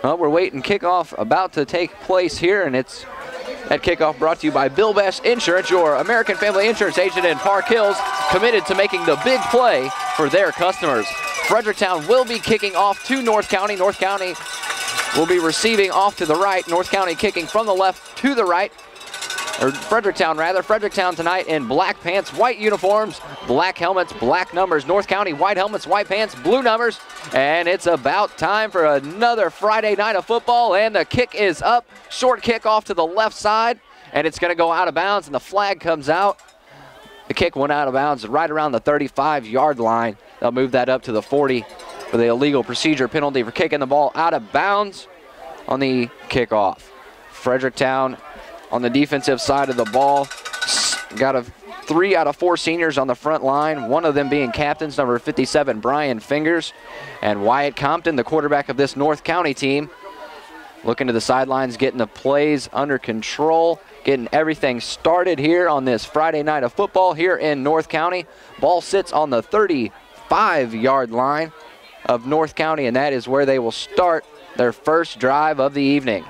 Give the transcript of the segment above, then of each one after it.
Well, we're waiting. Kickoff about to take place here, and it's that kickoff brought to you by Bill Best Insurance, your American family insurance agent in Park Hills, committed to making the big play for their customers. Fredericktown will be kicking off to North County. North County will be receiving off to the right. North County kicking from the left to the right. Or Fredericktown rather. Fredericktown tonight in black pants, white uniforms, black helmets, black numbers. North County white helmets, white pants, blue numbers. And it's about time for another Friday night of football, and the kick is up. Short kick off to the left side, and it's going to go out of bounds, and the flag comes out. The kick went out of bounds right around the 35-yard line. They'll move that up to the 40 for the illegal procedure penalty for kicking the ball out of bounds on the kickoff. Fredericktown on the defensive side of the ball got 3 out of 4 seniors on the front line, one of them being captains, number 57, Brian Fingers. And Wyatt Compton, the quarterback of this North County team, looking to the sidelines, getting the plays under control, getting everything started here on this Friday night of football here in North County. Ball sits on the 35-yard line of North County, and that is where they will start their first drive of the evening.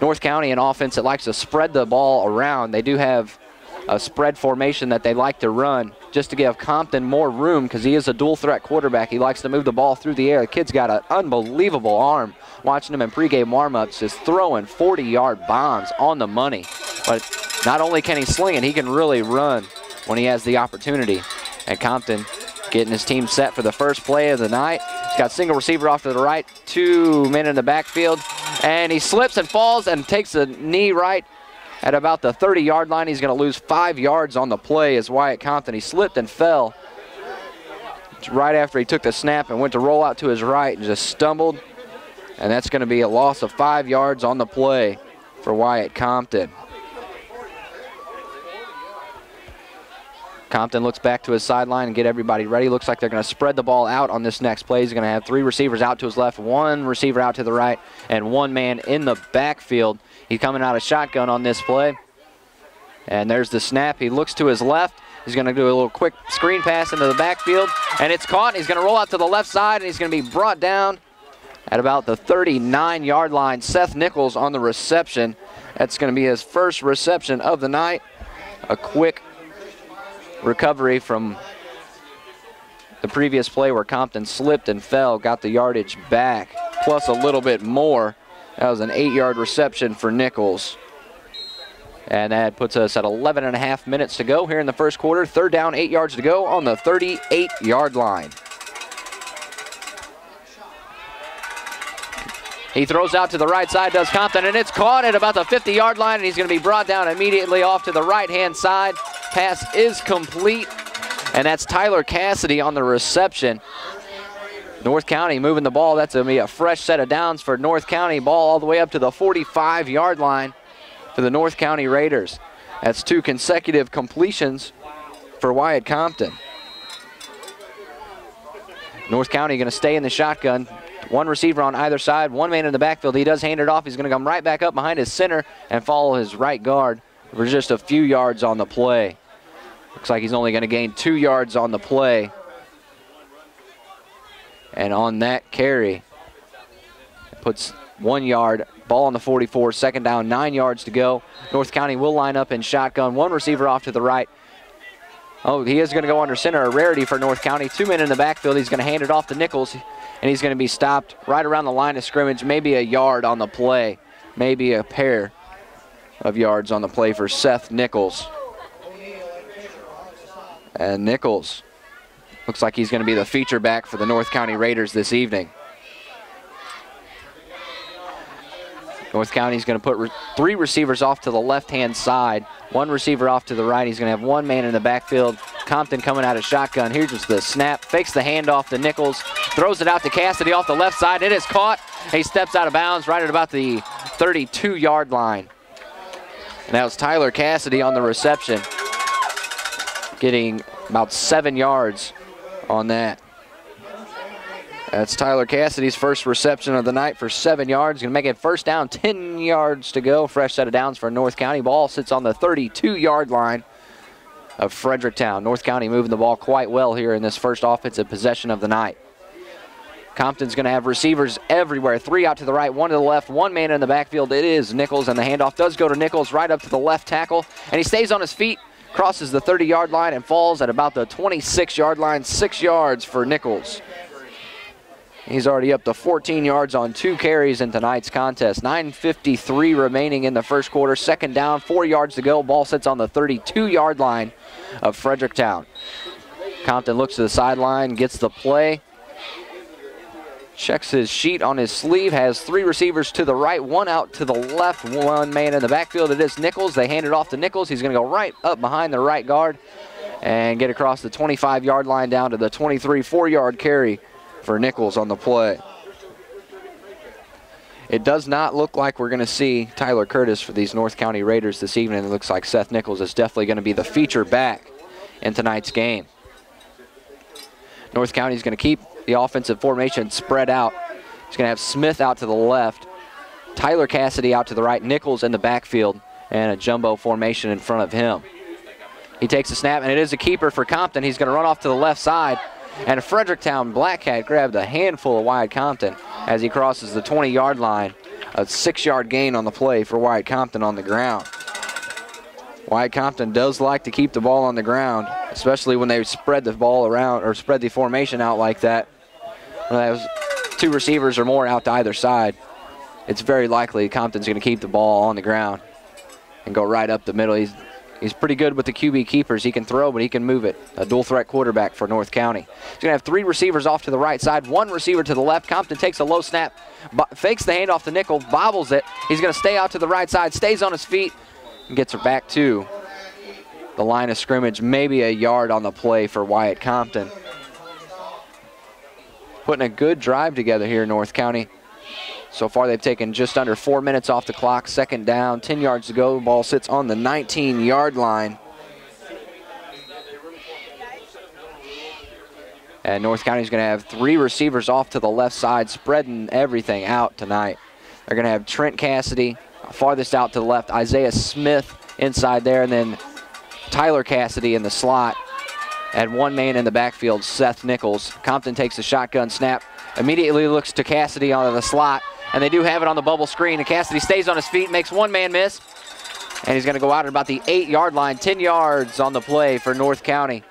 North County, an offense that likes to spread the ball around. They do have a spread formation that they like to run just to give Compton more room because he is a dual threat quarterback. He likes to move the ball through the air. The kid's got an unbelievable arm. Watching him in pregame warm-ups, just throwing 40-yard bombs on the money. But not only can he sling it, he can really run when he has the opportunity. And Compton getting his team set for the first play of the night. He's got single receiver off to the right, 2 men in the backfield, and he slips and falls and takes a knee right at about the 30-yard line. He's going to lose 5 yards on the play as Wyatt Compton. He slipped and fell right after he took the snap and went to roll out to his right and just stumbled. And that's going to be a loss of 5 yards on the play for Wyatt Compton. Compton looks back to his sideline and get everybody ready. Looks like they're going to spread the ball out on this next play. He's going to have 3 receivers out to his left, 1 receiver out to the right, and 1 man in the backfield. He's coming out of shotgun on this play. And there's the snap. He looks to his left. He's going to do a little quick screen pass into the backfield, and it's caught. He's going to roll out to the left side, and he's going to be brought down at about the 39-yard line. Seth Nichols on the reception. That's going to be his first reception of the night. A quick recovery from the previous play where Compton slipped and fell, got the yardage back, plus a little bit more. That was an 8-yard reception for Nichols. And that puts us at 11.5 minutes to go here in the first quarter. 3rd down, 8 yards to go on the 38-yard line. He throws out to the right side, does Compton, and it's caught at about the 50-yard line, and he's going to be brought down immediately off to the right-hand side. Pass is complete, and that's Tyler Cassidy on the reception. North County moving the ball. That's going to be a fresh set of downs for North County. Ball all the way up to the 45-yard line for the North County Raiders. That's 2 consecutive completions for Wyatt Compton. North County going to stay in the shotgun. 1 receiver on either side, 1 man in the backfield. He does hand it off. He's going to come right back up behind his center and follow his right guard for just a few yards on the play. Looks like he's only going to gain 2 yards on the play. And on that carry, it puts 1 yard, ball on the 44, 2nd down, 9 yards to go. North County will line up in shotgun, 1 receiver off to the right. Oh, he is going to go under center, a rarity for North County. 2 men in the backfield. He's going to hand it off to Nichols, and he's going to be stopped right around the line of scrimmage, maybe a yard on the play, maybe a pair of yards on the play for Seth Nichols. And Nichols looks like he's going to be the feature back for the North County Raiders this evening. North County's going to put 3 receivers off to the left-hand side, 1 receiver off to the right. He's going to have 1 man in the backfield. Compton coming out of shotgun. Here's just the snap, fakes the handoff to Nichols, throws it out to Cassidy off the left side. It is caught. He steps out of bounds right at about the 32-yard line. And that was Tyler Cassidy on the reception, getting about 7 yards on that. That's Tyler Cassidy's first reception of the night for 7 yards. Going to make it 1st down, 10 yards to go. Fresh set of downs for North County. Ball sits on the 32-yard line of Fredericktown. North County moving the ball quite well here in this first offensive possession of the night. Compton's going to have receivers everywhere. 3 out to the right, 1 to the left, 1 man in the backfield. It is Nichols, and the handoff does go to Nichols right up to the left tackle. And he stays on his feet, crosses the 30-yard line, and falls at about the 26-yard line. 6 yards for Nichols. He's already up to 14 yards on 2 carries in tonight's contest. 9:53 remaining in the first quarter. Second down, 4 yards to go. Ball sits on the 32-yard line of Fredericktown. Compton looks to the sideline, gets the play. Checks his sheet on his sleeve, has 3 receivers to the right, 1 out to the left, 1 man in the backfield. It is Nichols. They hand it off to Nichols. He's going to go right up behind the right guard and get across the 25-yard line down to the 23, 4-yard carry for Nichols on the play. It does not look like we're going to see Tyler Curtis for these North County Raiders this evening. It looks like Seth Nichols is definitely going to be the feature back in tonight's game. North County is going to keep the offensive formation spread out. He's going to have Smith out to the left, Tyler Cassidy out to the right, Nichols in the backfield, and a jumbo formation in front of him. He takes a snap, and it is a keeper for Compton. He's going to run off to the left side. And a Fredericktown Black Cat grabbed a handful of Wyatt Compton as he crosses the 20-yard line. A 6-yard gain on the play for Wyatt Compton on the ground. Wyatt Compton does like to keep the ball on the ground, especially when they spread the ball around or spread the formation out like that. When they have 2 receivers or more out to either side, it's very likely Compton's going to keep the ball on the ground and go right up the middle. He's pretty good with the QB keepers. He can throw, but he can move it. A dual-threat quarterback for North County. He's going to have 3 receivers off to the right side, 1 receiver to the left. Compton takes a low snap, fakes the handoff to Nichols, bobbles it. He's going to stay out to the right side, stays on his feet, and gets her back to the line of scrimmage. Maybe a yard on the play for Wyatt Compton. Putting a good drive together here in North County. So far, they've taken just under 4 minutes off the clock. Second down, 10 yards to go. Ball sits on the 19-yard line. And North County is going to have 3 receivers off to the left side, spreading everything out tonight. They're going to have Trent Cassidy farthest out to the left, Isaiah Smith inside there, and then Tyler Cassidy in the slot. And 1 man in the backfield, Seth Nichols. Compton takes a shotgun snap, immediately looks to Cassidy on the slot. And they do have it on the bubble screen. And Cassidy stays on his feet, makes 1 man miss. And he's going to go out at about the 8-yard line. 10 yards on the play for North County.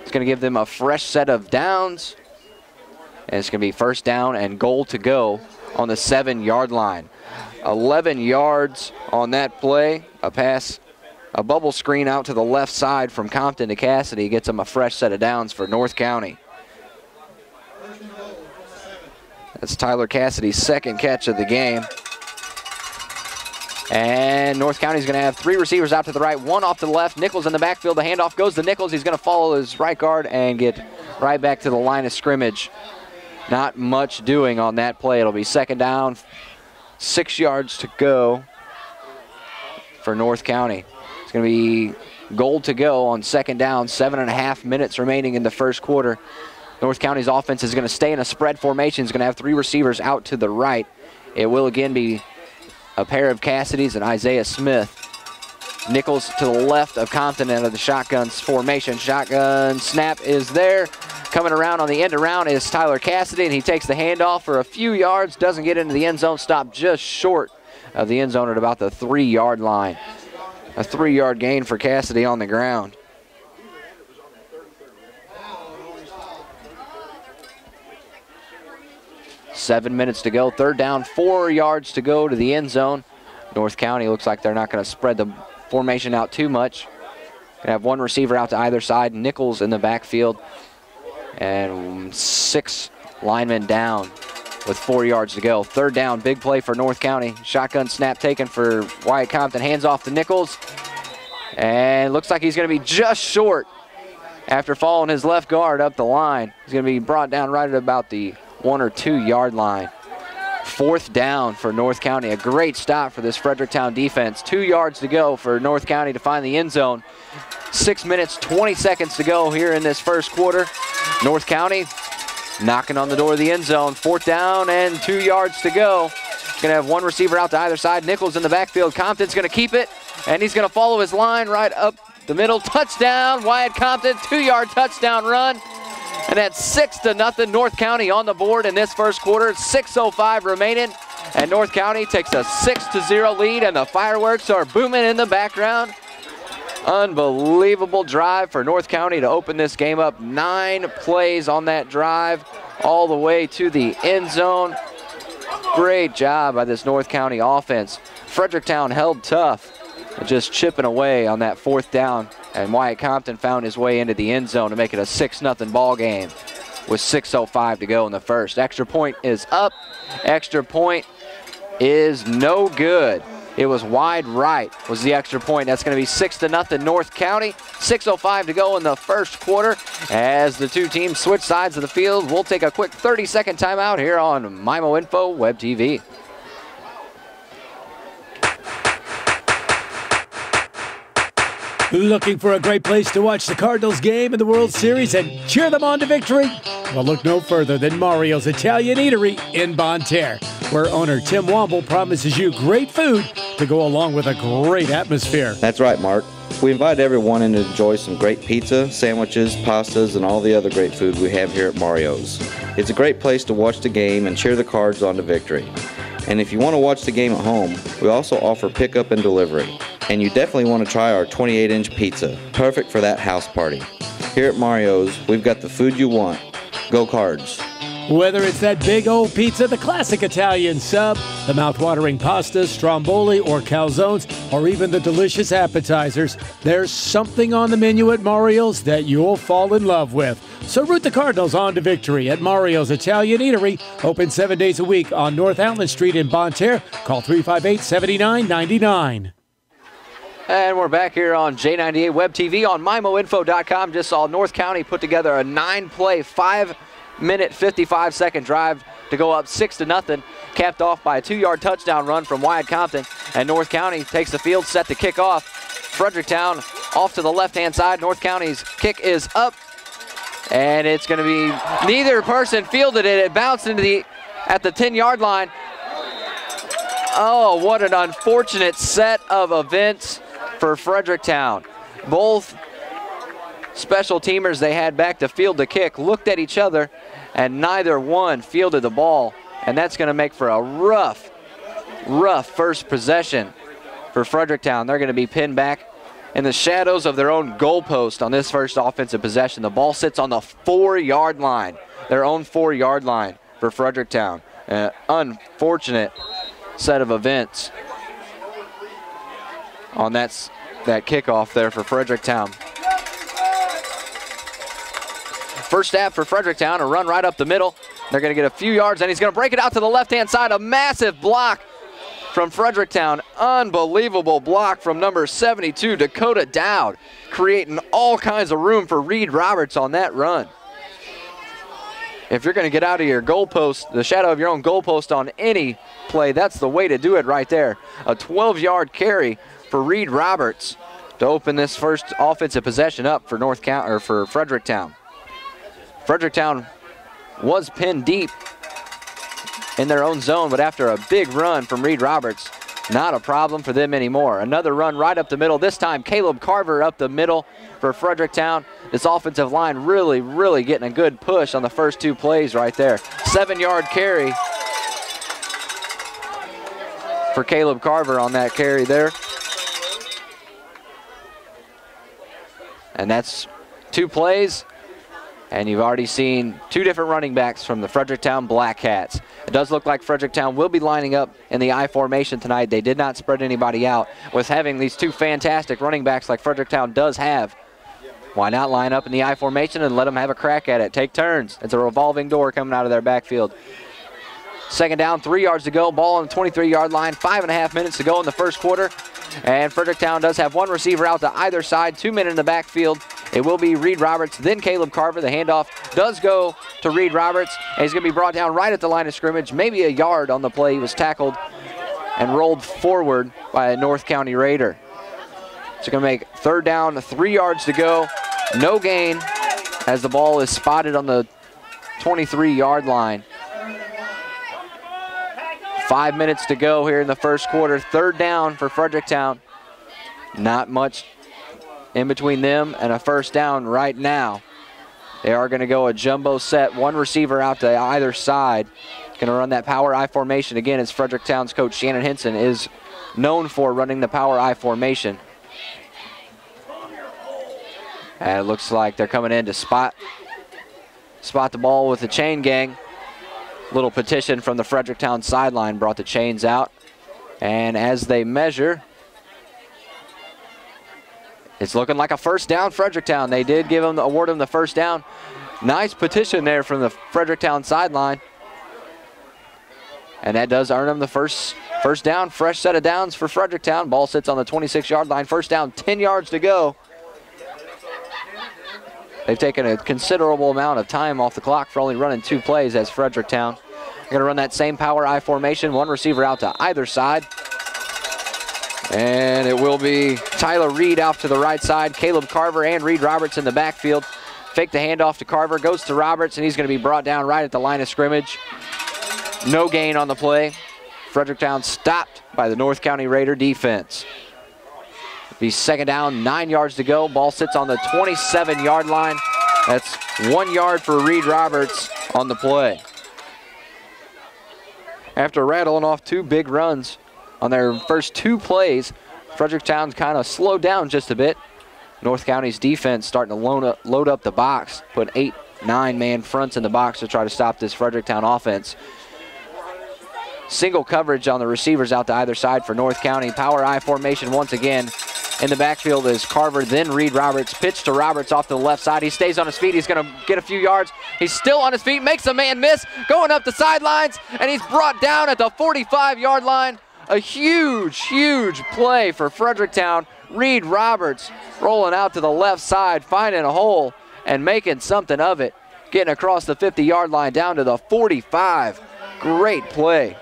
It's going to give them a fresh set of downs. And it's going to be first down and goal to go on the 7-yard line. 11 yards on that play. A pass, a bubble screen out to the left side from Compton to Cassidy. Gets them a fresh set of downs for North County. That's Tyler Cassidy's 2nd catch of the game. And North County's going to have 3 receivers out to the right, 1 off to the left. Nichols in the backfield. The handoff goes to Nichols. He's going to follow his right guard and get right back to the line of scrimmage. Not much doing on that play. It'll be second down, 6 yards to go for North County. It's going to be goal to go on second down, 7.5 minutes remaining in the first quarter. North County's offense is going to stay in a spread formation. It's going to have 3 receivers out to the right. It will again be a pair of Cassidys and Isaiah Smith. Nichols to the left of Compton out of the shotgun formation. Shotgun snap is there. Coming around on the end around is Tyler Cassidy, and he takes the handoff for a few yards. Doesn't get into the end zone. Stopped just short of the end zone at about the 3-yard line. A 3-yard gain for Cassidy on the ground. Seven minutes to go. Third down, 4 yards to go to the end zone. North County looks like they're not going to spread the formation out too much. Going to have 1 receiver out to either side. Nichols in the backfield. And 6 linemen down with 4 yards to go. Third down, big play for North County. Shotgun snap taken for Wyatt Compton. Hands off to Nichols. And looks like he's going to be just short after following his left guard up the line. He's going to be brought down right at about the 1 or 2 yard line. Fourth down for North County. A great stop for this Fredericktown defense. 2 yards to go for North County to find the end zone. 6 minutes, 20 seconds to go here in this first quarter. North County knocking on the door of the end zone. Fourth down and 2 yards to go. Going to have 1 receiver out to either side. Nichols in the backfield. Compton's going to keep it, and he's going to follow his line right up the middle. Touchdown, Wyatt Compton. 2-yard touchdown run. And that's 6-0 North County on the board in this first quarter. 6:05 remaining, and North County takes a 6-0 lead, and the fireworks are booming in the background. Unbelievable drive for North County to open this game up. 9 plays on that drive, all the way to the end zone. Great job by this North County offense. Fredericktown held tough, just chipping away on that 4th down, and Wyatt Compton found his way into the end zone to make it a 6-0 ball game with 6:05 to go in the first. Extra point is up. Extra point is no good. It was wide right was the extra point. That's going to be 6-0 North County. 6:05 to go in the first quarter as the two teams switch sides of the field. We'll take a quick 30-second timeout here on MIMO Info Web TV. Looking for a great place to watch the Cardinals game in the World Series and cheer them on to victory? Well, look no further than Mario's Italian Eatery in Bonne Terre, where owner Tim Womble promises you great food to go along with a great atmosphere. That's right, Mark. We invite everyone in to enjoy some great pizza, sandwiches, pastas, and all the other great food we have here at Mario's. It's a great place to watch the game and cheer the Cards on to victory. And if you want to watch the game at home, we also offer pickup and delivery. And you definitely want to try our 28-inch pizza, perfect for that house party. Here at Mario's, we've got the food you want. Go Cards. Whether it's that big old pizza, the classic Italian sub, the mouth-watering pastas, stromboli, or calzones, or even the delicious appetizers, there's something on the menu at Mario's that you'll fall in love with. So root the Cardinals on to victory at Mario's Italian Eatery, open 7 days a week on North Allen Street in Bonne Terre. Call 358-7999. And we're back here on J98 Web TV on MIMOinfo.com. Just saw North County put together a 9-play, 5-minute, 55-second drive to go up 6-0, capped off by a 2-yard touchdown run from Wyatt Compton. And North County takes the field, set to kick off. Fredericktown off to the left-hand side. North County's kick is up, and it's going to be, neither person fielded it. It bounced into at the 10-yard line. Oh, what an unfortunate set of events for Fredericktown. Both special teamers they had back to field the kick looked at each other, and neither one fielded the ball, and that's going to make for a rough first possession for Fredericktown. They're going to be pinned back in the shadows of their own goalpost on this first offensive possession. The ball sits on the 4-yard line, their own 4-yard line for Fredericktown. Unfortunate set of events on that kickoff there for Fredericktown. First half for Fredericktown, a run right up the middle. They're going to get a few yards, and he's going to break it out to the left-hand side. A massive block from Fredericktown. Unbelievable block from number 72, Dakota Dowd, creating all kinds of room for Reed Roberts on that run. If you're going to get out of your goalpost, the shadow of your own goalpost on any play, that's the way to do it right there. A 12-yard carry for Reed Roberts to open this first offensive possession up for for Fredericktown. Fredericktown was pinned deep in their own zone, but after a big run from Reed Roberts, not a problem for them anymore. Another run right up the middle. This time, Caleb Carver up the middle for Fredericktown. This offensive line really getting a good push on the first 2 plays right there. 7-yard carry for Caleb Carver on that carry there. And that's 2 plays. And you've already seen 2 different running backs from the Fredericktown Black Cats. It does look like Fredericktown will be lining up in the I formation tonight. They did not spread anybody out. With having these 2 fantastic running backs like Fredericktown does have, why not line up in the I formation and let them have a crack at it? Take turns. It's a revolving door coming out of their backfield. Second down, 3 yards to go. Ball on the 23-yard line. 5.5 minutes to go in the first quarter. And Fredericktown does have 1 receiver out to either side. 2 men in the backfield. It will be Reed Roberts, then Caleb Carver. The handoff does go to Reed Roberts, and he's going to be brought down right at the line of scrimmage, maybe a yard on the play. He was tackled and rolled forward by a North County Raider. It's going to make 3rd down, 3 yards to go. No gain as the ball is spotted on the 23-yard line. 5 minutes to go here in the first quarter. 3rd down for Fredericktown. Not much in between them and a first down right now. They are going to go a jumbo set, one receiver out to either side. Going to run that power I formation again, as Fredericktown's coach Shannon Henson is known for running the power I formation. And it looks like they're coming in to spot the ball with the chain gang. Little petition from the Fredericktown sideline brought the chains out. And as they measure, it's looking like a first down, Fredericktown. They did award them the first down. Nice petition there from the Fredericktown sideline. And that does earn them the first down. Fresh set of downs for Fredericktown. Ball sits on the 26-yard line. First down, 10 yards to go. They've taken a considerable amount of time off the clock for only running 2 plays as Fredericktown. They're going to run that same power I formation. One receiver out to either side. And it will be Tyler Reed out to the right side. Caleb Carver and Reed Roberts in the backfield. Fake the handoff to Carver. Goes to Roberts, and he's going to be brought down right at the line of scrimmage. No gain on the play. Fredericktown stopped by the North County Raider defense. It'll be second down, 9 yards to go. Ball sits on the 27-yard line. That's 1 yard for Reed Roberts on the play. After rattling off 2 big runs on their first 2 plays, Fredericktown kind of slowed down just a bit. North County's defense starting to load up the box, put 8, 9-man fronts in the box to try to stop this Fredericktown offense. Single coverage on the receivers out to either side for North County. Power I formation once again. In the backfield is Carver, then Reed Roberts. Pitch to Roberts off to the left side. He stays on his feet. He's going to get a few yards. He's still on his feet, makes a man miss, going up the sidelines, and he's brought down at the 45-yard line. A huge, huge play for Fredericktown. Reed Roberts rolling out to the left side, finding a hole and making something of it. Getting across the 50-yard line down to the 45. Great play.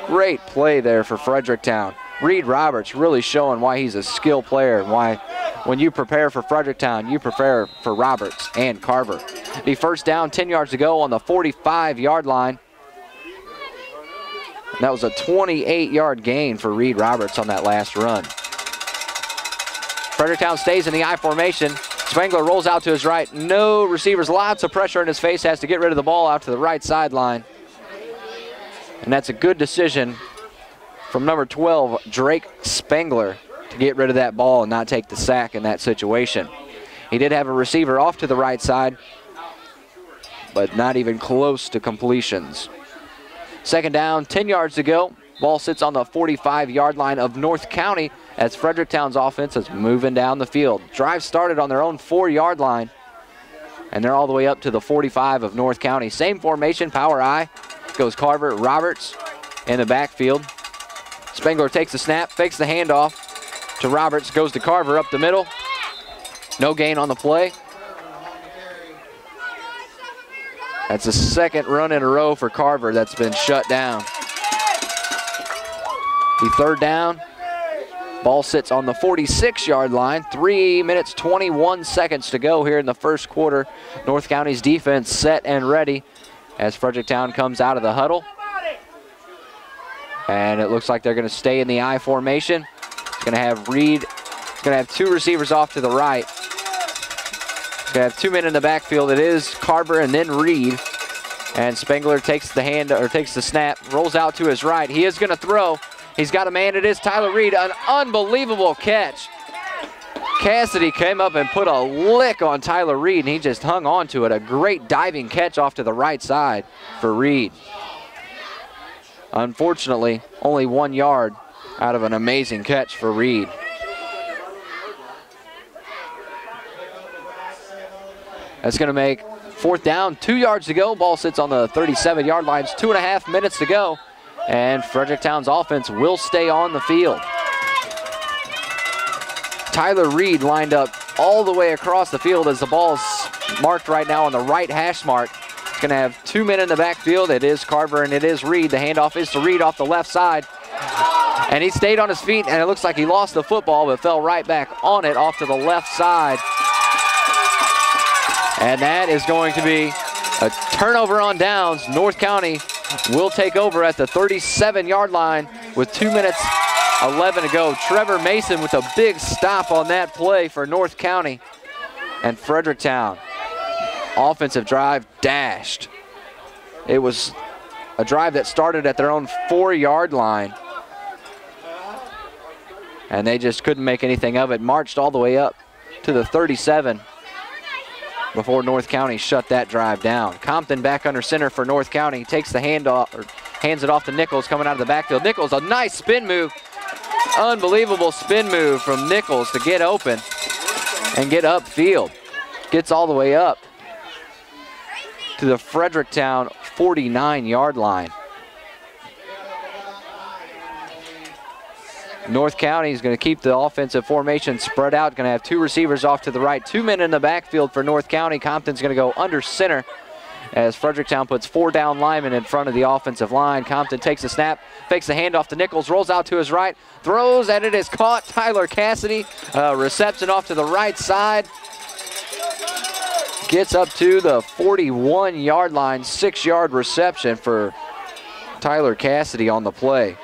Great play there for Fredericktown. Reed Roberts really showing why he's a skill player and why when you prepare for Fredericktown, you prepare for Roberts and Carver. Be first down, 10 yards to go on the 45-yard line. And that was a 28-yard gain for Reed Roberts on that last run. Fredericktown stays in the I formation. Spangler rolls out to his right. No receivers, lots of pressure in his face. Has to get rid of the ball out to the right sideline. And that's a good decision from number 12, Drake Spangler, to get rid of that ball and not take the sack in that situation. He did have a receiver off to the right side, but not even close to completions. Second down, 10 yards to go. Ball sits on the 45-yard line of North County as Fredericktown's offense is moving down the field. Drive started on their own 4-yard line, and they're all the way up to the 45 of North County. Same formation, power I. Goes Carver, Roberts in the backfield. Spangler takes the snap, fakes the handoff to Roberts, goes to Carver up the middle. No gain on the play. That's the second run in a row for Carver that's been shut down. The third down. Ball sits on the 46-yard line. 3 minutes, 21 seconds to go here in the first quarter. North County's defense set and ready as Fredericktown comes out of the huddle. And it looks like they're going to stay in the I formation. It's going to have Reed. It's going to have 2 receivers off to the right. It's going to have 2 men in the backfield. It is Carver and then Reed. And Spangler takes the snap, rolls out to his right. He is going to throw. He's got a man. It is Tyler Reed. An unbelievable catch. Cassidy came up and put a lick on Tyler Reed, and he just hung on to it. A great diving catch off to the right side for Reed. Unfortunately, only 1 yard out of an amazing catch for Reed. That's going to make fourth down, 2 yards to go. Ball sits on the 37-yard line. 2.5 minutes to go, and Fredericktown's offense will stay on the field. Tyler Reed lined up all the way across the field as the ball's marked right now on the right hash mark. It's going to have 2 men in the backfield. It is Carver and it is Reed. The handoff is to Reed off the left side. And he stayed on his feet, and it looks like he lost the football, but fell right back on it off to the left side. And that is going to be a turnover on downs. North County will take over at the 37-yard line with 2 minutes 11 to go. Trevor Mason with a big stop on that play for North County. And Fredericktown offensive drive dashed. It was a drive that started at their own 4-yard line, and they just couldn't make anything of it. Marched all the way up to the 37 before North County shut that drive down. Compton back under center for North County. Takes the hands it off to Nichols coming out of the backfield. Nichols, a nice spin move. Unbelievable spin move from Nichols to get open and get upfield. Gets all the way up to the Fredericktown 49-yard line. North County is going to keep the offensive formation spread out. Going to have 2 receivers off to the right, 2 men in the backfield for North County. Compton's going to go under center as Fredericktown puts 4 down linemen in front of the offensive line. Compton takes a snap, fakes the handoff to Nichols, rolls out to his right, throws, and it is caught. Tyler Cassidy, reception off to the right side. Gets up to the 41-yard line, 6-yard reception for Tyler Cassidy on the play.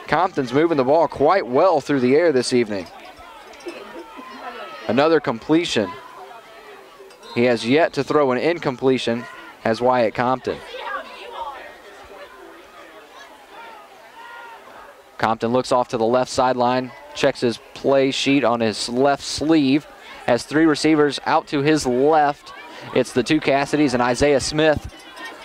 Compton's moving the ball quite well through the air this evening. Another completion. He has yet to throw an incompletion as Wyatt Compton. Compton looks off to the left sideline, checks his play sheet on his left sleeve, has 3 receivers out to his left. It's the 2 Cassidys and Isaiah Smith.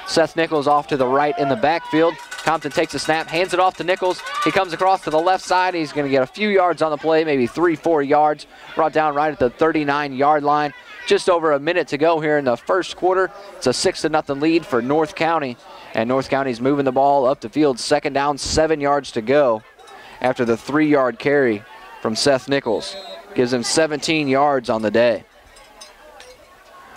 Seth Nichols off to the right in the backfield. Compton takes a snap, hands it off to Nichols. He comes across to the left side. He's going to get a few yards on the play, maybe 3-4 yards. Brought down right at the 39-yard line. Just over a minute to go here in the first quarter. It's a 6-0 lead for North County. And North County's moving the ball up the field. 2nd down, 7 yards to go after the 3-yard carry from Seth Nichols. Gives him 17 yards on the day.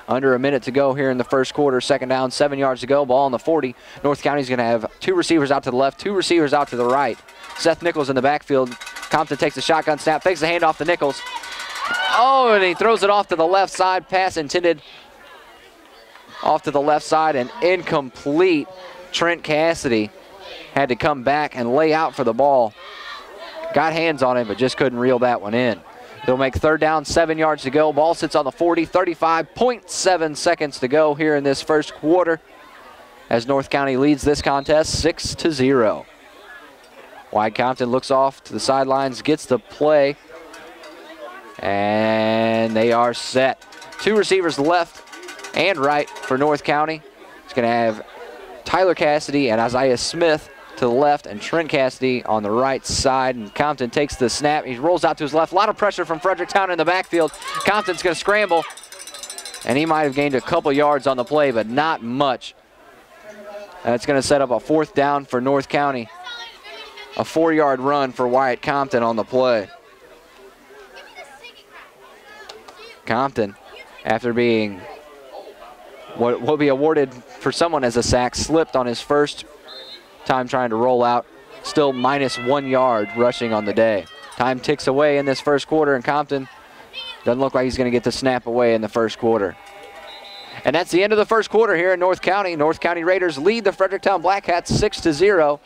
Under a minute to go here in the first quarter. 2nd down, 7 yards to go. Ball on the 40. North County's going to have 2 receivers out to the left, 2 receivers out to the right. Seth Nichols in the backfield. Compton takes a shotgun snap, fakes the handoff to Nichols. Oh, and he throws it off to the left side. Pass intended off to the left side and incomplete. Trent Cassidy had to come back and lay out for the ball. Got hands on him, but just couldn't reel that one in. They'll make 3rd down, 7 yards to go. Ball sits on the 40, 35.7 seconds to go here in this first quarter as North County leads this contest 6-0. Wyatt Compton looks off to the sidelines, gets the play, and they are set. 2 receivers left and right for North County. It's going to have Tyler Cassidy and Isaiah Smith to the left and Trent Cassidy on the right side. And Compton takes the snap. He rolls out to his left. A lot of pressure from Fredericktown in the backfield. Compton's going to scramble, and he might have gained a couple yards on the play, but not much. That's going to set up a 4th down for North County. A 4-yard run for Wyatt Compton on the play. Compton, after being what will be awarded for someone as a sack, slipped on his first time trying to roll out. Still minus 1 yard rushing on the day. Time ticks away in this first quarter, and Compton doesn't look like he's going to get the snap away in the first quarter. And that's the end of the first quarter here in North County. North County Raiders lead the Fredericktown Black Hats 6-0.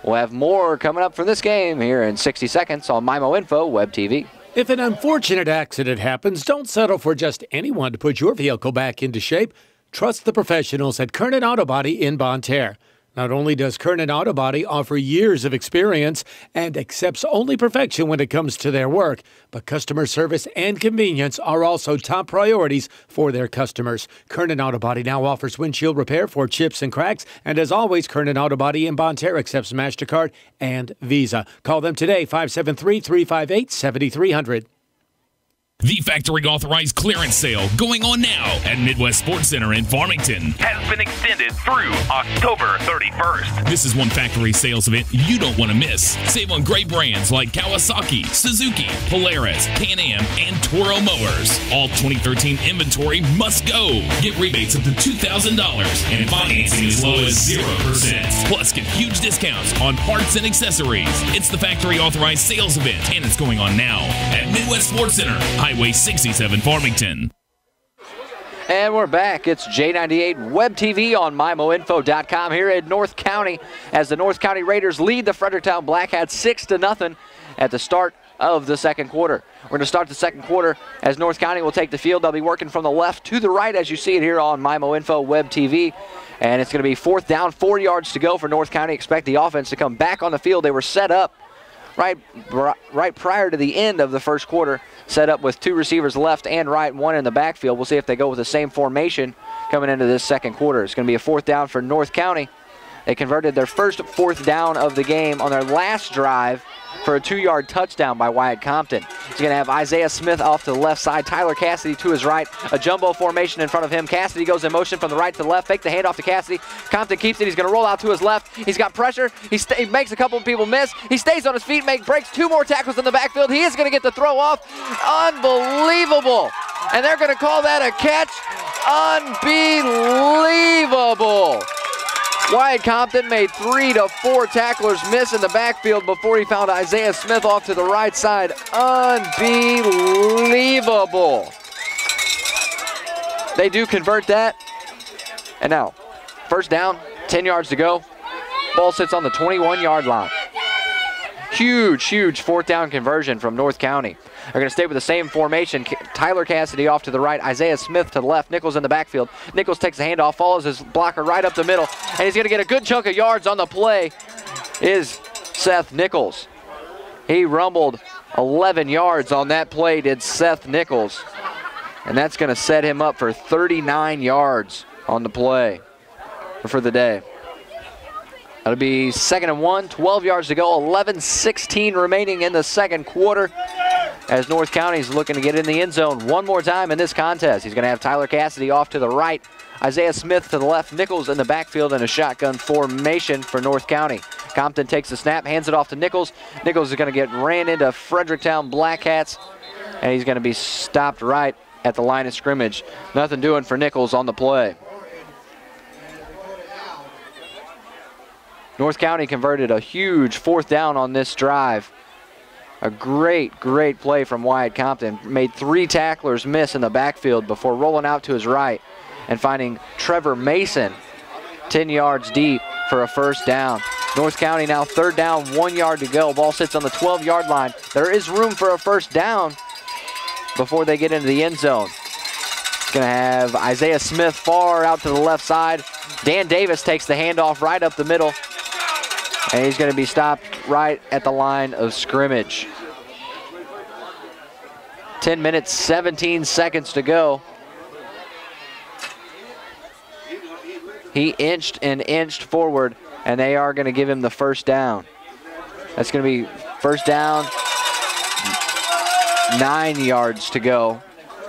We'll have more coming up from this game here in 60 seconds on MIMO Info Web TV. If an unfortunate accident happens, don't settle for just anyone to put your vehicle back into shape. Trust the professionals at Kernan Auto Body in Bonne Terre. Not only does Kernan Auto Body offer years of experience and accepts only perfection when it comes to their work, but customer service and convenience are also top priorities for their customers. Kernan Auto Body now offers windshield repair for chips and cracks, and as always, Kernan Auto Body in Bonne Terre accepts MasterCard and Visa. Call them today, 573-358-7300. The factory authorized clearance sale going on now at Midwest Sports Center in Farmington has been extended through October 31st. This is one factory sales event you don't want to miss. Save on great brands like Kawasaki, Suzuki, Polaris, Can-Am, and Toro mowers. All 2013 inventory must go. Get rebates up to $2,000 and financing as low as 0%. Plus get huge discounts on parts and accessories. It's the factory authorized sales event, and it's going on now at Midwest Sports Center, Highway 67, Farmington. And we're back. It's J98 Web TV on MIMOinfo.com here in North County as the North County Raiders lead the Fredericktown Black Hats 6-0 at the start of the second quarter. We're going to start the second quarter as North County will take the field. They'll be working from the left to the right as you see it here on MIMO Info Web TV. And it's going to be 4th down, 4 yards to go for North County. Expect the offense to come back on the field. They were set up right prior to the end of the first quarter, set up with 2 receivers left and right, 1 in the backfield. We'll see if they go with the same formation coming into this second quarter. It's going to be a 4th down for North County. They converted their first 4th down of the game on their last drive for a 2-yard touchdown by Wyatt Compton. He's going to have Isaiah Smith off to the left side, Tyler Cassidy to his right, a jumbo formation in front of him. Cassidy goes in motion from the right to the left, fake the handoff to Cassidy. Compton keeps it. He's going to roll out to his left. He's got pressure. He makes a couple of people miss. He stays on his feet, breaks 2 more tackles in the backfield. He is going to get the throw off. Unbelievable. And they're going to call that a catch. Unbelievable. Wyatt Compton made 3 to 4 tacklers miss in the backfield before he found Isaiah Smith off to the right side. Unbelievable. They do convert that. And now, first down, 10 yards to go. Ball sits on the 21-yard line. Huge 4th down conversion from North County. They're going to stay with the same formation. Tyler Cassidy off to the right, Isaiah Smith to the left, Nichols in the backfield. Nichols takes the handoff, follows his blocker right up the middle, and he's going to get a good chunk of yards on the play is Seth Nichols. He rumbled 11 yards on that play, did Seth Nichols, and that's going to set him up for 39 yards on the play for the day. That'll be 2nd and 1, 12 yards to go, 11:16 remaining in the second quarter as North County's looking to get in the end zone one more time in this contest. He's going to have Tyler Cassidy off to the right, Isaiah Smith to the left, Nichols in the backfield in a shotgun formation for North County. Compton takes the snap, hands it off to Nichols. Nichols is going to get ran into Fredericktown Black Hats, and he's going to be stopped right at the line of scrimmage. Nothing doing for Nichols on the play. North County converted a huge 4th down on this drive. A great play from Wyatt Compton. Made 3 tacklers miss in the backfield before rolling out to his right and finding Trevor Mason 10 yards deep for a first down. North County now 3rd down, 1 yard to go. Ball sits on the 12-yard line. There is room for a first down before they get into the end zone. It's going to have Isaiah Smith far out to the left side. Dan Davis takes the handoff right up the middle. And he's going to be stopped right at the line of scrimmage. 10 minutes, 17 seconds to go. He inched and inched forward, and they are going to give him the first down. That's going to be first down, 9 yards to go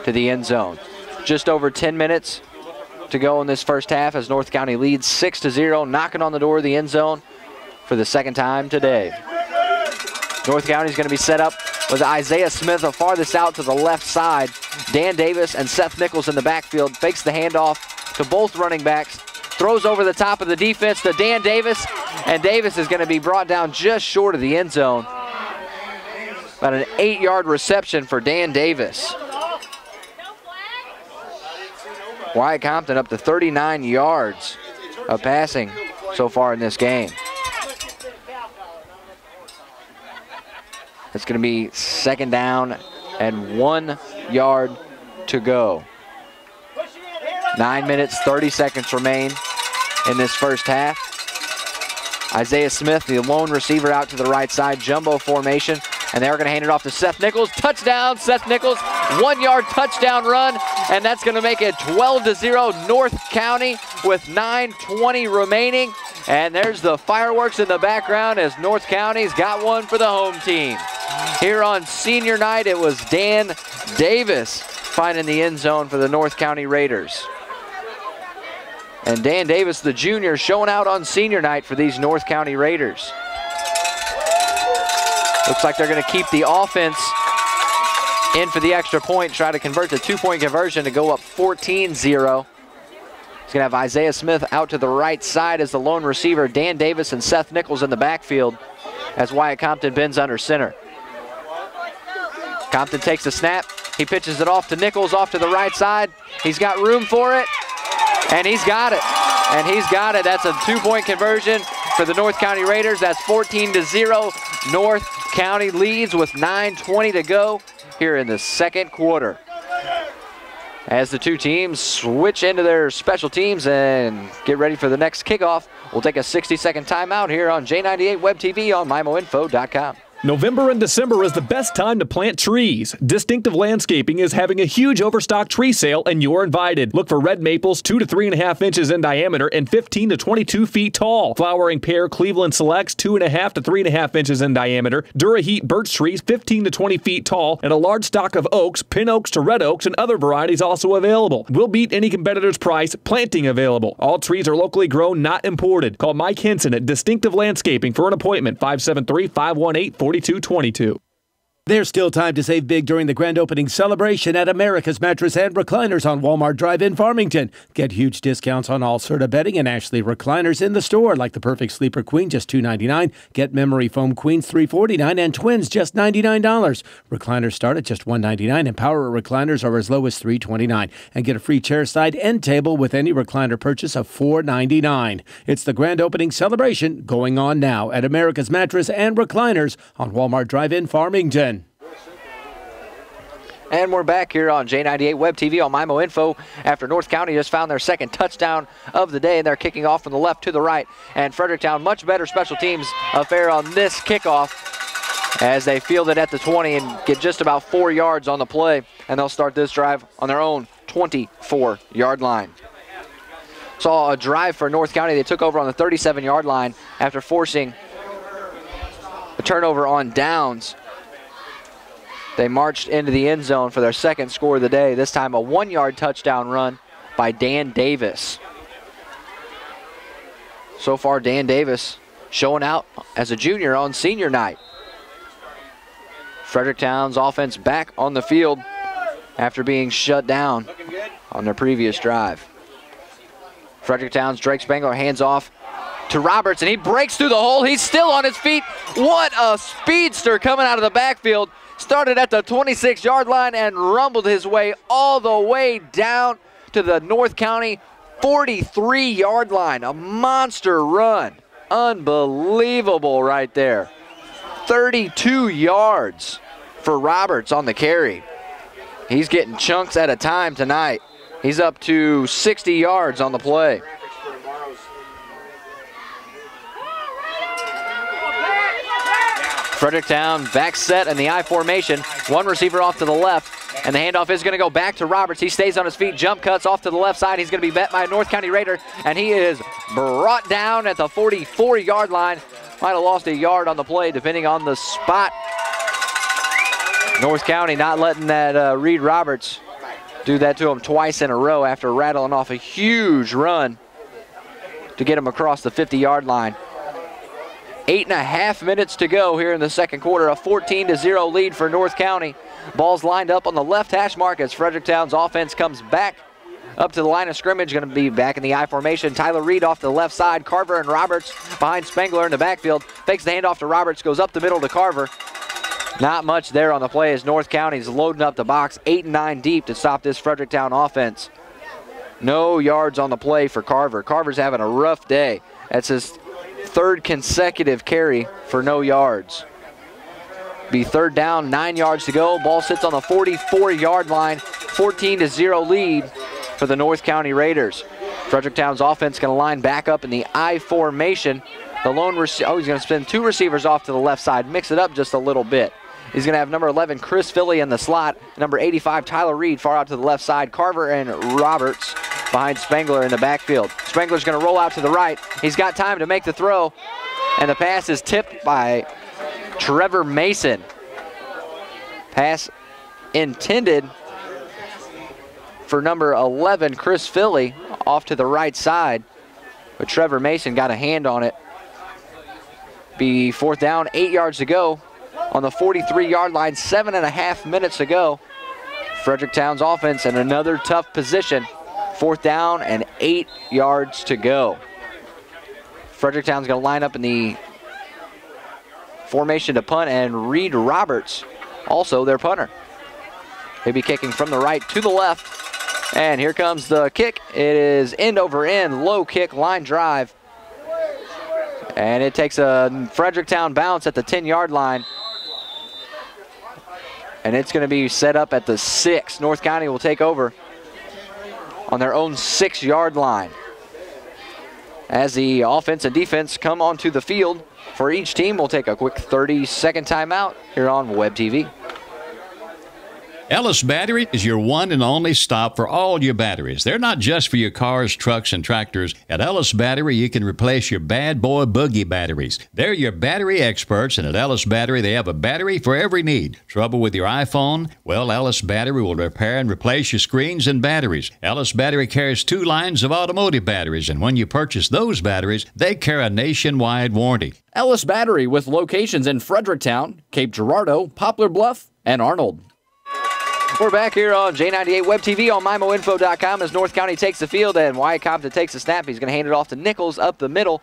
to the end zone. Just over 10 minutes to go in this first half as North County leads 6-0, knocking on the door of the end zone for the second time today. North County is going to be set up with Isaiah Smith the farthest out to the left side. Dan Davis and Seth Nichols in the backfield. Fakes the handoff to both running backs. Throws over the top of the defense to Dan Davis. And Davis is going to be brought down just short of the end zone. About an 8-yard reception for Dan Davis. Wyatt Compton up to 39 yards of passing so far in this game. It's going to be 2nd down and 1 yard to go. 9 minutes, 30 seconds remain in this first half. Isaiah Smith, the lone receiver out to the right side, jumbo formation, and they're going to hand it off to Seth Nichols. Touchdown, Seth Nichols, 1 yard touchdown run, and that's going to make it 12-0 North County with 9:20 remaining. And there's the fireworks in the background as North County's got one for the home team. Here on senior night, it was Dan Davis finding the end zone for the North County Raiders. And Dan Davis, the junior, showing out on senior night for these North County Raiders. Looks like they're going to keep the offense in for the extra point, try to convert the 2-point conversion to go up 14-0. He's going to have Isaiah Smith out to the right side as the lone receiver. Dan Davis and Seth Nichols in the backfield as Wyatt Compton bends under center. Compton takes the snap. He pitches it off to Nichols off to the right side. He's got room for it, and he's got it. And he's got it. That's a 2-point conversion for the North County Raiders. That's 14-0 North County leads with 9:20 to go here in the second quarter. As the two teams switch into their special teams and get ready for the next kickoff, we'll take a 60-second timeout here on J98 Web TV on MyMoInfo.com. November and December is the best time to plant trees. Distinctive Landscaping is having a huge overstock tree sale, and you're invited. Look for red maples 2 to 3.5 inches in diameter and 15 to 22 feet tall. Flowering pear Cleveland Selects 2.5 to 3.5 inches in diameter. Duraheat birch trees 15 to 20 feet tall, and a large stock of oaks, pin oaks to red oaks, and other varieties also available. We'll beat any competitor's price. Planting available. All trees are locally grown, not imported. Call Mike Henson at Distinctive Landscaping for an appointment. 573-518-4222. There's still time to save big during the grand opening celebration at America's Mattress and Recliners on Walmart Drive in Farmington. Get huge discounts on all Serta bedding and Ashley recliners in the store, like the Perfect Sleeper Queen, just $2.99. Get Memory Foam Queens, $3.49, and Twins, just $99. Recliners start at just $1.99, and Power recliners are as low as $3.29. And get a free chair side end table with any recliner purchase of $4.99. It's the grand opening celebration going on now at America's Mattress and Recliners on Walmart Drive in Farmington. And we're back here on J98 Web TV on MyMo Info after North County just found their second touchdown of the day, and they're kicking off from the left to the right. And Fredericktown, much better special teams affair on this kickoff as they field it at the 20 and get just about 4 yards on the play, and they'll start this drive on their own 24-yard line. Saw a drive for North County. They took over on the 37-yard line after forcing a turnover on downs. They marched into the end zone for their second score of the day, this time a 1-yard touchdown run by Dan Davis. So far, Dan Davis showing out as a junior on senior night. Fredericktown's offense back on the field after being shut down on their previous drive. Fredericktown's Drake Spangler hands off to Roberts, and he breaks through the hole. He's still on his feet. What a speedster coming out of the backfield. Started at the 26-yard line and rumbled his way all the way down to the North County 43-yard line. A monster run. Unbelievable right there. 32 yards for Roberts on the carry. He's getting chunks at a time tonight. He's up to 60 yards on the play. Fredericktown back set in the I formation. One receiver off to the left, and the handoff is going to go back to Roberts. He stays on his feet, jump cuts off to the left side. He's going to be met by a North County Raider, and he is brought down at the 44-yard line. Might have lost a yard on the play, depending on the spot. North County not letting that Reed Roberts do that to him twice in a row after rattling off a huge run to get him across the 50-yard line. 8.5 minutes to go here in the second quarter. A 14-0 lead for North County. Ball's lined up on the left hash mark as Fredericktown's offense comes back up to the line of scrimmage. Going to be back in the I formation. Tyler Reed off to the left side. Carver and Roberts behind Spangler in the backfield. Fakes the handoff to Roberts. Goes up the middle to Carver. Not much there on the play as North County's loading up the box 8 and 9 deep to stop this Fredericktown offense. No yards on the play for Carver. Carver's having a rough day. That's his third consecutive carry for no yards. Be third down, 9 yards to go. Ball sits on the 44-yard line. 14-0 lead for the North County Raiders. Fredericktown's offense going to line back up in the I formation. The lone receiver, he's going to spin 2 receivers off to the left side, mix it up just a little bit. He's going to have number 11, Chris Philly in the slot. Number 85, Tyler Reed, far out to the left side. Carver and Roberts behind Spangler in the backfield. Spangler's going to roll out to the right. He's got time to make the throw, and the pass is tipped by Trevor Mason. Pass intended for number 11, Chris Philly, off to the right side, but Trevor Mason got a hand on it. Be fourth down, 8 yards to go on the 43-yard line, 7.5 minutes to go. Fredericktown's offense in another tough position. Fourth down and 8 yards to go. Fredericktown's going to line up in the formation to punt, and Reed Roberts, also their punter. He'll be kicking from the right to the left, and here comes the kick. It is end over end, low kick, line drive. And it takes a Fredericktown bounce at the 10-yard line. And it's going to be set up at the 6. North County will take over on their own 6-yard line. As the offense and defense come onto the field for each team, we'll take a quick 30-second timeout here on Web TV. Ellis Battery is your one and only stop for all your batteries. They're not just for your cars, trucks, and tractors. At Ellis Battery, you can replace your bad boy boogie batteries. They're your battery experts, and at Ellis Battery, they have a battery for every need. Trouble with your iPhone? Well, Ellis Battery will repair and replace your screens and batteries. Ellis Battery carries 2 lines of automotive batteries, and when you purchase those batteries, they carry a nationwide warranty. Ellis Battery with locations in Fredericktown, Cape Girardeau, Poplar Bluff, and Arnold. We're back here on J98 Web TV on MIMOinfo.com as North County takes the field and Wyatt Compton takes the snap. He's going to hand it off to Nichols up the middle.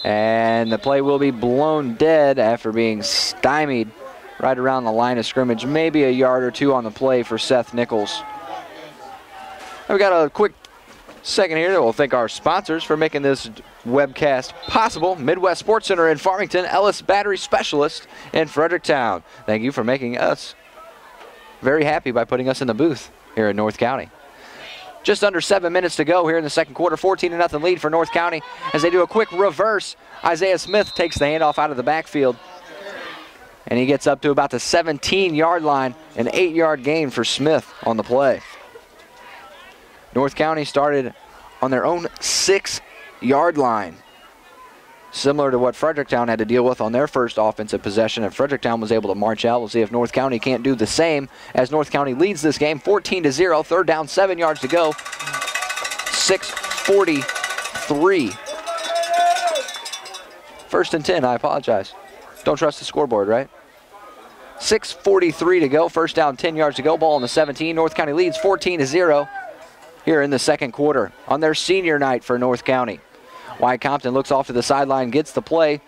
And the play will be blown dead after being stymied right around the line of scrimmage. Maybe a yard or 2 on the play for Seth Nichols. We've got a quick second here. We'll thank our sponsors for making this webcast possible. Midwest Sports Center in Farmington, Ellis Battery Specialist in Fredericktown. Thank you for making us very happy by putting us in the booth here in North County. Just under 7 minutes to go here in the second quarter. 14-0 lead for North County as they do a quick reverse. Isaiah Smith takes the handoff out of the backfield. And he gets up to about the 17-yard line. An 8-yard gain for Smith on the play. North County started on their own 6-yard line. Similar to what Fredericktown had to deal with on their first offensive possession, and Fredericktown was able to march out. We'll see if North County can't do the same as North County leads this game 14-0. Third down, 7 yards to go. 6:43. First and 10, I apologize. Don't trust the scoreboard, right? 6:43 to go. First down, 10 yards to go. Ball on the 17. North County leads 14-0 here in the second quarter on their senior night for North County. Wyatt Compton looks off to the sideline, gets the play.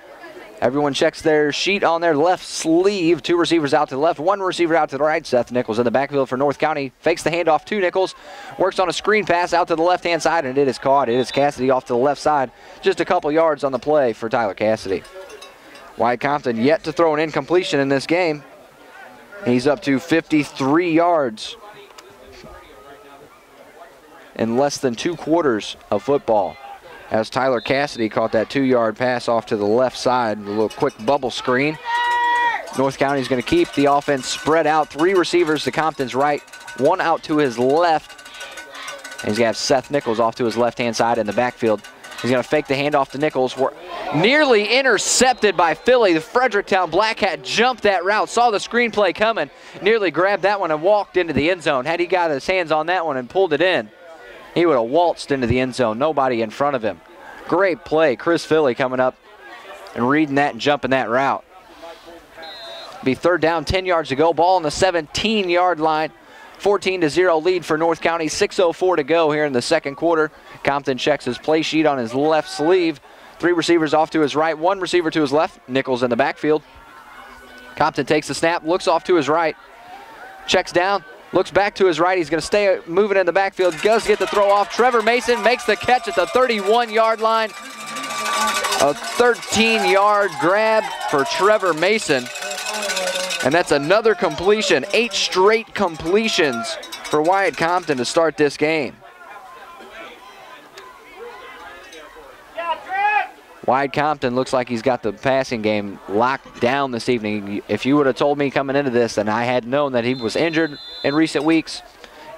Everyone checks their sheet on their left sleeve. 2 receivers out to the left, 1 receiver out to the right. Seth Nichols in the backfield for North County. Fakes the handoff to Nichols. Works on a screen pass out to the left-hand side, and it is caught. It is Cassidy off to the left side. Just a couple yards on the play for Tyler Cassidy. Wyatt Compton yet to throw an incompletion in this game. He's up to 53 yards in less than 2 quarters of football, as Tyler Cassidy caught that 2-yard pass off to the left side. A little quick bubble screen. North County is going to keep the offense spread out. 3 receivers to Compton's right, 1 out to his left. And he's going to have Seth Nichols off to his left-hand side in the backfield. He's going to fake the handoff to Nichols. Nearly intercepted by Philly. The Fredericktown Black Hat jumped that route, saw the screenplay coming, nearly grabbed that one and walked into the end zone. Had he got his hands on that one and pulled it in, he would have waltzed into the end zone. Nobody in front of him. Great play. Chris Philly coming up and reading that and jumping that route. Be third down, 10 yards to go. Ball on the 17-yard line. 14-0 lead for North County. 6:04 to go here in the second quarter. Compton checks his play sheet on his left sleeve. 3 receivers off to his right, 1 receiver to his left. Nichols in the backfield. Compton takes the snap, looks off to his right. Checks down. Looks back to his right. He's going to stay moving in the backfield. Does get the throw off. Trevor Mason makes the catch at the 31-yard line. A 13-yard grab for Trevor Mason. And that's another completion. 8 straight completions for Wyatt Compton to start this game. Wyatt Compton looks like he's got the passing game locked down this evening. If you would have told me coming into this and I had known that he was injured in recent weeks,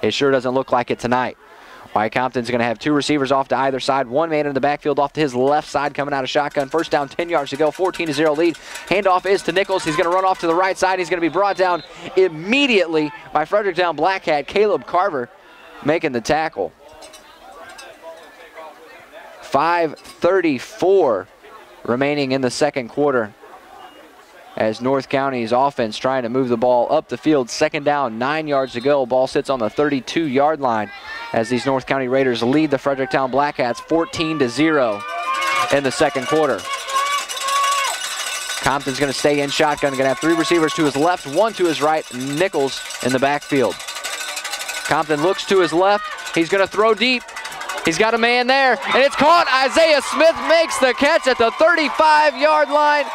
it sure doesn't look like it tonight. Wyatt Compton's going to have 2 receivers off to either side. 1 man in the backfield off to his left side coming out of shotgun. First down, 10 yards to go. 14-0 lead. Handoff is to Nichols. He's going to run off to the right side. He's going to be brought down immediately by Fredericktown Black Hat. Caleb Carver making the tackle. 5:34 remaining in the second quarter as North County's offense trying to move the ball up the field. Second down, 9 yards to go. Ball sits on the 32-yard line as these North County Raiders lead the Fredericktown Black Hats 14-0 in the second quarter. Compton's going to stay in shotgun. Going to have 3 receivers to his left, 1 to his right. Nichols in the backfield. Compton looks to his left. He's going to throw deep. He's got a man there, and it's caught. Isaiah Smith makes the catch at the 35-yard line.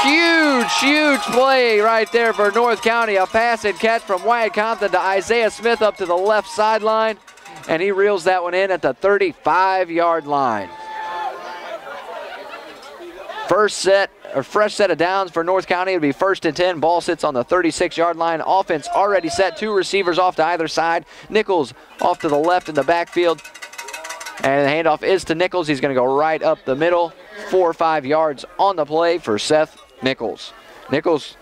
Huge play right there for North County. A pass and catch from Wyatt Compton to Isaiah Smith up to the left sideline, and he reels that one in at the 35-yard line. Fresh set of downs for North County. It'll be 1st and 10. Ball sits on the 36-yard line. Offense already set. 2 receivers off to either side. Nichols off to the left in the backfield. And the handoff is to Nichols. He's going to go right up the middle. 4 or 5 yards on the play for Seth Nichols. Nichols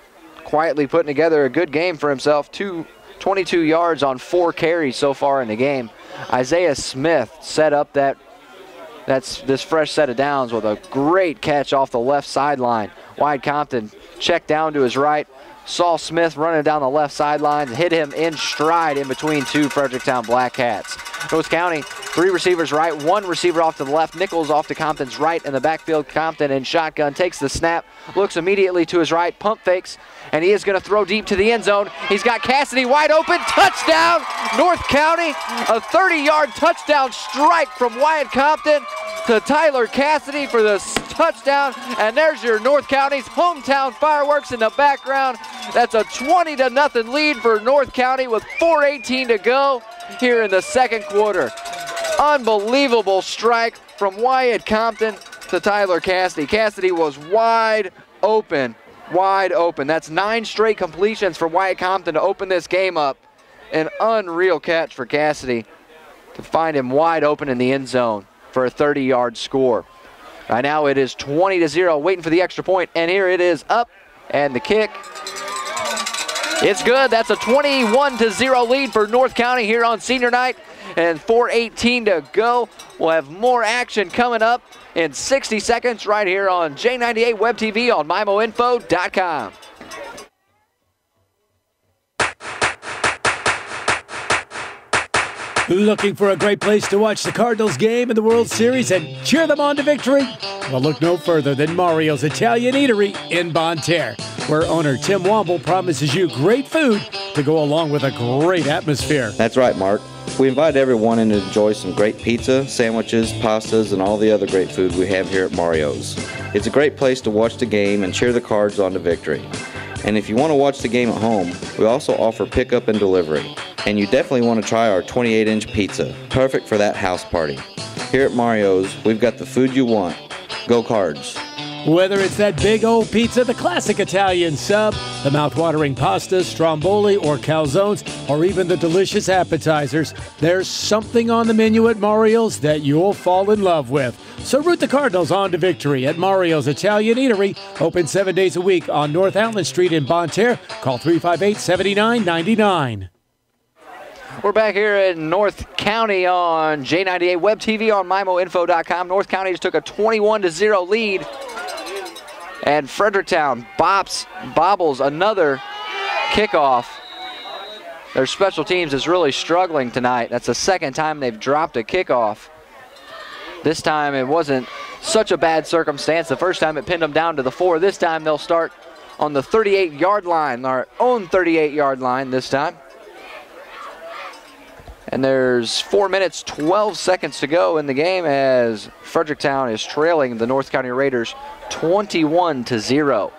quietly putting together a good game for himself. 22 yards on 4 carries so far in the game. Isaiah Smith set up this fresh set of downs with a great catch off the left sideline. Wyatt Compton checked down to his right, saw Smith running down the left sideline, hit him in stride in between 2 Fredericktown Black Cats. North County, 3 receivers right, 1 receiver off to the left. Nichols off to Compton's right in the backfield. Compton in shotgun, takes the snap, looks immediately to his right, pump fakes, and he is going to throw deep to the end zone. He's got Cassidy wide open, touchdown, North County. A 30-yard touchdown strike from Wyatt Compton to Tyler Cassidy for the touchdown, and there's your North County's hometown fireworks in the background. That's a 20-0 lead for North County with 4:18 to go here in the second quarter. Unbelievable strike from Wyatt Compton to Tyler Cassidy. Cassidy was wide open. That's 9 straight completions for Wyatt Compton to open this game up. An unreal catch for Cassidy to find him wide open in the end zone for a 30-yard score. Right now it is 20-0, waiting for the extra point, and here it is up, and the kick. It's good. That's a 21-0 lead for North County here on senior night, and 4:18 to go. We'll have more action coming up in 60 seconds right here on J98 Web TV on MIMOinfo.com. Looking for a great place to watch the Cardinals game in the World Series and cheer them on to victory? Well, look no further than Mario's Italian Eatery in Bonne Terre, where owner Tim Womble promises you great food to go along with a great atmosphere. That's right, Mark. We invite everyone in to enjoy some great pizza, sandwiches, pastas, and all the other great food we have here at Mario's. It's a great place to watch the game and cheer the Cards on to victory. And if you want to watch the game at home, we also offer pickup and delivery. And you definitely want to try our 28-inch pizza, perfect for that house party. Here at Mario's, we've got the food you want. Go Cards. Whether it's that big old pizza, the classic Italian sub, the mouth-watering pastas, stromboli, or calzones, or even the delicious appetizers, there's something on the menu at Mario's that you'll fall in love with. So root the Cardinals on to victory at Mario's Italian Eatery, open 7 days a week on North Allen Street in Bonne Terre. Call 358-7999. We're back here in North County on J98 Web TV on MIMOinfo.com. North County just took a 21-0 lead. And Fredericktown bobbles another kickoff. Their special teams is really struggling tonight. That's the second time they've dropped a kickoff. This time it wasn't such a bad circumstance. The first time it pinned them down to the 4. This time they'll start on the 38-yard line, our own 38-yard line this time. And there's 4 minutes, 12 seconds to go in the game as Fredericktown is trailing the North County Raiders 21-0.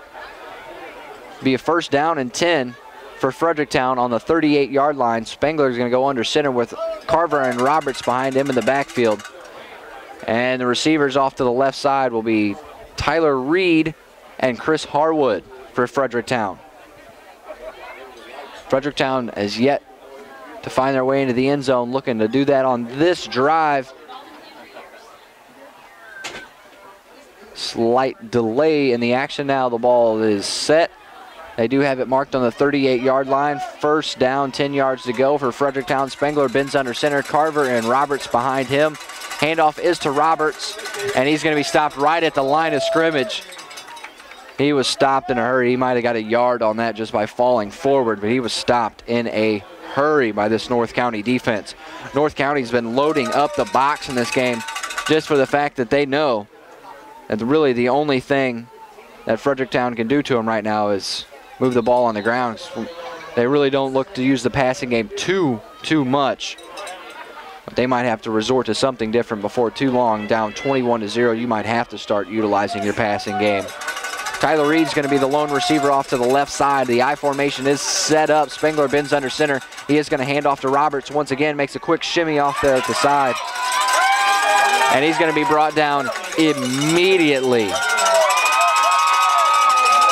Be a 1st down and 10 for Fredericktown on the 38-yard line. Spengler is going to go under center with Carver and Roberts behind him in the backfield. And the receivers off to the left side will be Tyler Reed and Chris Harwood for Fredericktown. Fredericktown has yet to find their way into the end zone, looking to do that on this drive. Slight delay in the action now. The ball is set. They do have it marked on the 38-yard line. 1st down, 10 yards to go for Fredericktown. Spengler bends under center. Carver and Roberts behind him. Handoff is to Roberts, and he's going to be stopped right at the line of scrimmage. He was stopped in a hurry. He might have got a yard on that just by falling forward, but he was stopped in a hurry by this North County defense. North County's been loading up the box in this game just for the fact that they know that really the only thing that Fredericktown can do to them right now is move the ball on the ground. They really don't look to use the passing game too much. But they might have to resort to something different before too long. Down 21-0, you might have to start utilizing your passing game. Tyler Reed's going to be the lone receiver off to the left side. The I formation is set up. Spengler bends under center. He is going to hand off to Roberts once again, makes a quick shimmy off the side. And he's going to be brought down immediately.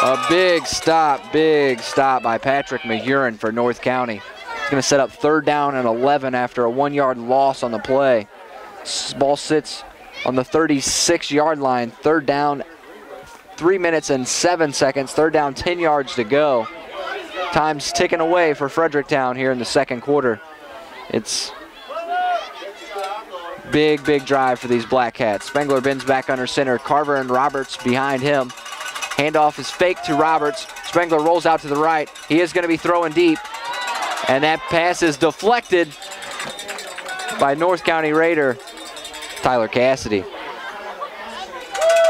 A big stop by Patrick McUrin for North County. He's going to set up 3rd down and 11 after a 1-yard loss on the play. Ball sits on the 36-yard line. 3rd down, 3 minutes and 7 seconds. 3rd down, 10 yards to go. Time's ticking away for Fredericktown here in the second quarter. It's big drive for these Black Cats. Spengler bends back under center. Carver and Roberts behind him. Handoff is fake to Roberts. Spengler rolls out to the right. He is going to be throwing deep. And that pass is deflected by North County Raider Tyler Cassidy.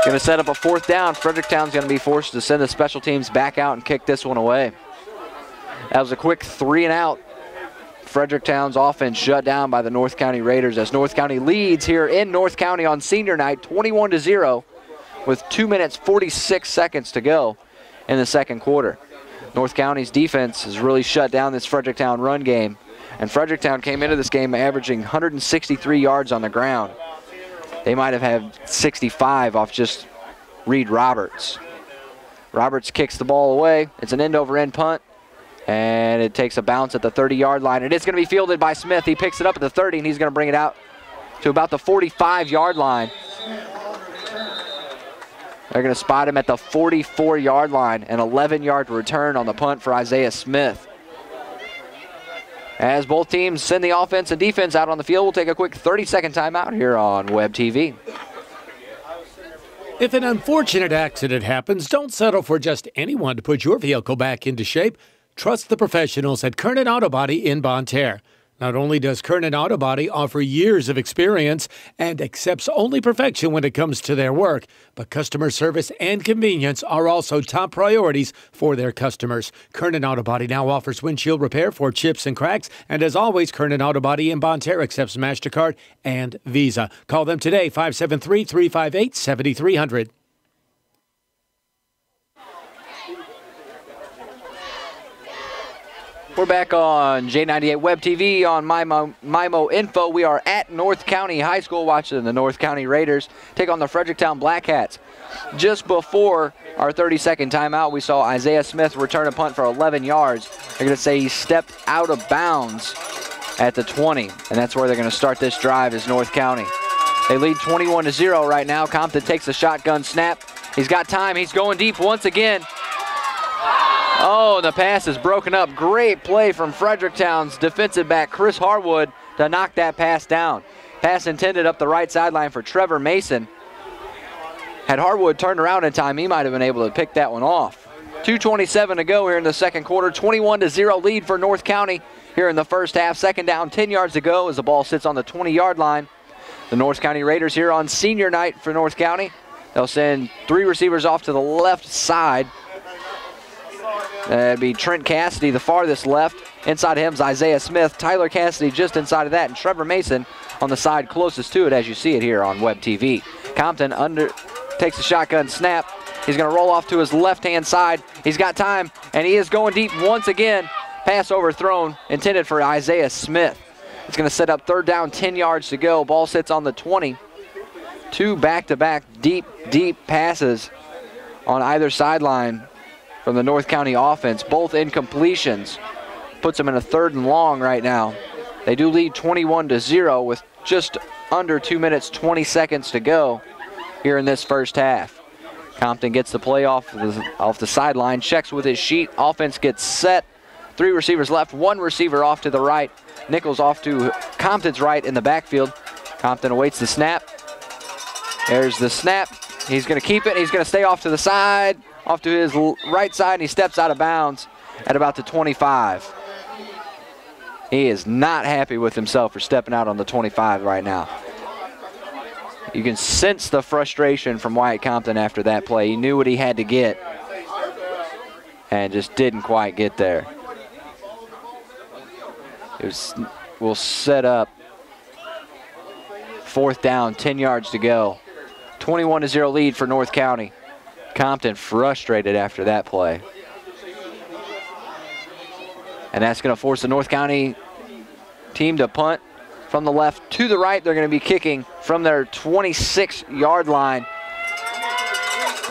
Going to set up a 4th down. Fredericktown's going to be forced to send the special teams back out and kick this one away. That was a quick 3 and out. Fredericktown's offense shut down by the North County Raiders as North County leads here in North County on senior night 21-0 with 2 minutes 46 seconds to go in the second quarter. North County's defense has really shut down this Fredericktown run game, and Fredericktown came into this game averaging 163 yards on the ground. They might have had 65 off just Reed Roberts. Roberts kicks the ball away. It's an end-over-end punt, and it takes a bounce at the 30-yard line. And it's going to be fielded by Smith. He picks it up at the 30, and he's going to bring it out to about the 45-yard line. They're going to spot him at the 44-yard line, an 11-yard return on the punt for Isaiah Smith. As both teams send the offense and defense out on the field, we'll take a quick 30-second timeout here on Web TV. If an unfortunate accident happens, don't settle for just anyone to put your vehicle back into shape. Trust the professionals at Kernan Auto Body in Bonne Terre. Not only does Kernan Auto Body offer years of experience and accepts only perfection when it comes to their work, but customer service and convenience are also top priorities for their customers. Kernan Auto Body now offers windshield repair for chips and cracks, and as always, Kernan Auto Body in Bonne Terre accepts MasterCard and Visa. Call them today, 573-358-7300. We're back on J98 Web TV on MIMO Info. We are at North County High School watching the North County Raiders take on the Fredericktown Black Cats. Just before our 30-second timeout, we saw Isaiah Smith return a punt for 11 yards. They're going to say he stepped out of bounds at the 20, and that's where they're going to start this drive is North County. They lead 21-0 right now. Compton takes a shotgun snap. He's got time. He's going deep once again. Oh, the pass is broken up. Great play from Fredericktown's defensive back, Chris Harwood, to knock that pass down. Pass intended up the right sideline for Trevor Mason. Had Harwood turned around in time, he might have been able to pick that one off. 2:27 to go here in the second quarter. 21-0 lead for North County here in the first half. Second down, 10 yards to go as the ball sits on the 20-yard line. The North County Raiders here on senior night for North County. They'll send 3 receivers off to the left side. That'd be Trent Cassidy, the farthest left. Inside of him is Isaiah Smith. Tyler Cassidy just inside of that. And Trevor Mason on the side closest to it as you see it here on Web TV. Compton takes a shotgun snap. He's going to roll off to his left-hand side. He's got time, and he is going deep once again. Pass overthrown, intended for Isaiah Smith. It's going to set up 3rd down, 10 yards to go. Ball sits on the 20. 2 back-to-back deep passes on either sideline from the North County offense, both incompletions. Puts them in a 3rd and long right now. They do lead 21-0 with just under 2 minutes, 20 seconds to go here in this first half. Compton gets the play off the sideline, checks with his sheet. Offense gets set. 3 receivers left, 1 receiver off to the right. Nichols off to Compton's right in the backfield. Compton awaits the snap. There's the snap. He's going to keep it. He's going to stay off to the side, off to his right side, and he steps out of bounds at about the 25. He is not happy with himself for stepping out on the 25 right now. You can sense the frustration from Wyatt Compton after that play. He knew what he had to get and just didn't quite get there. We'll set up 4th down, 10 yards to go. 21-0 lead for North County. Compton frustrated after that play. And that's going to force the North County team to punt from the left to the right. They're going to be kicking from their 26-yard line.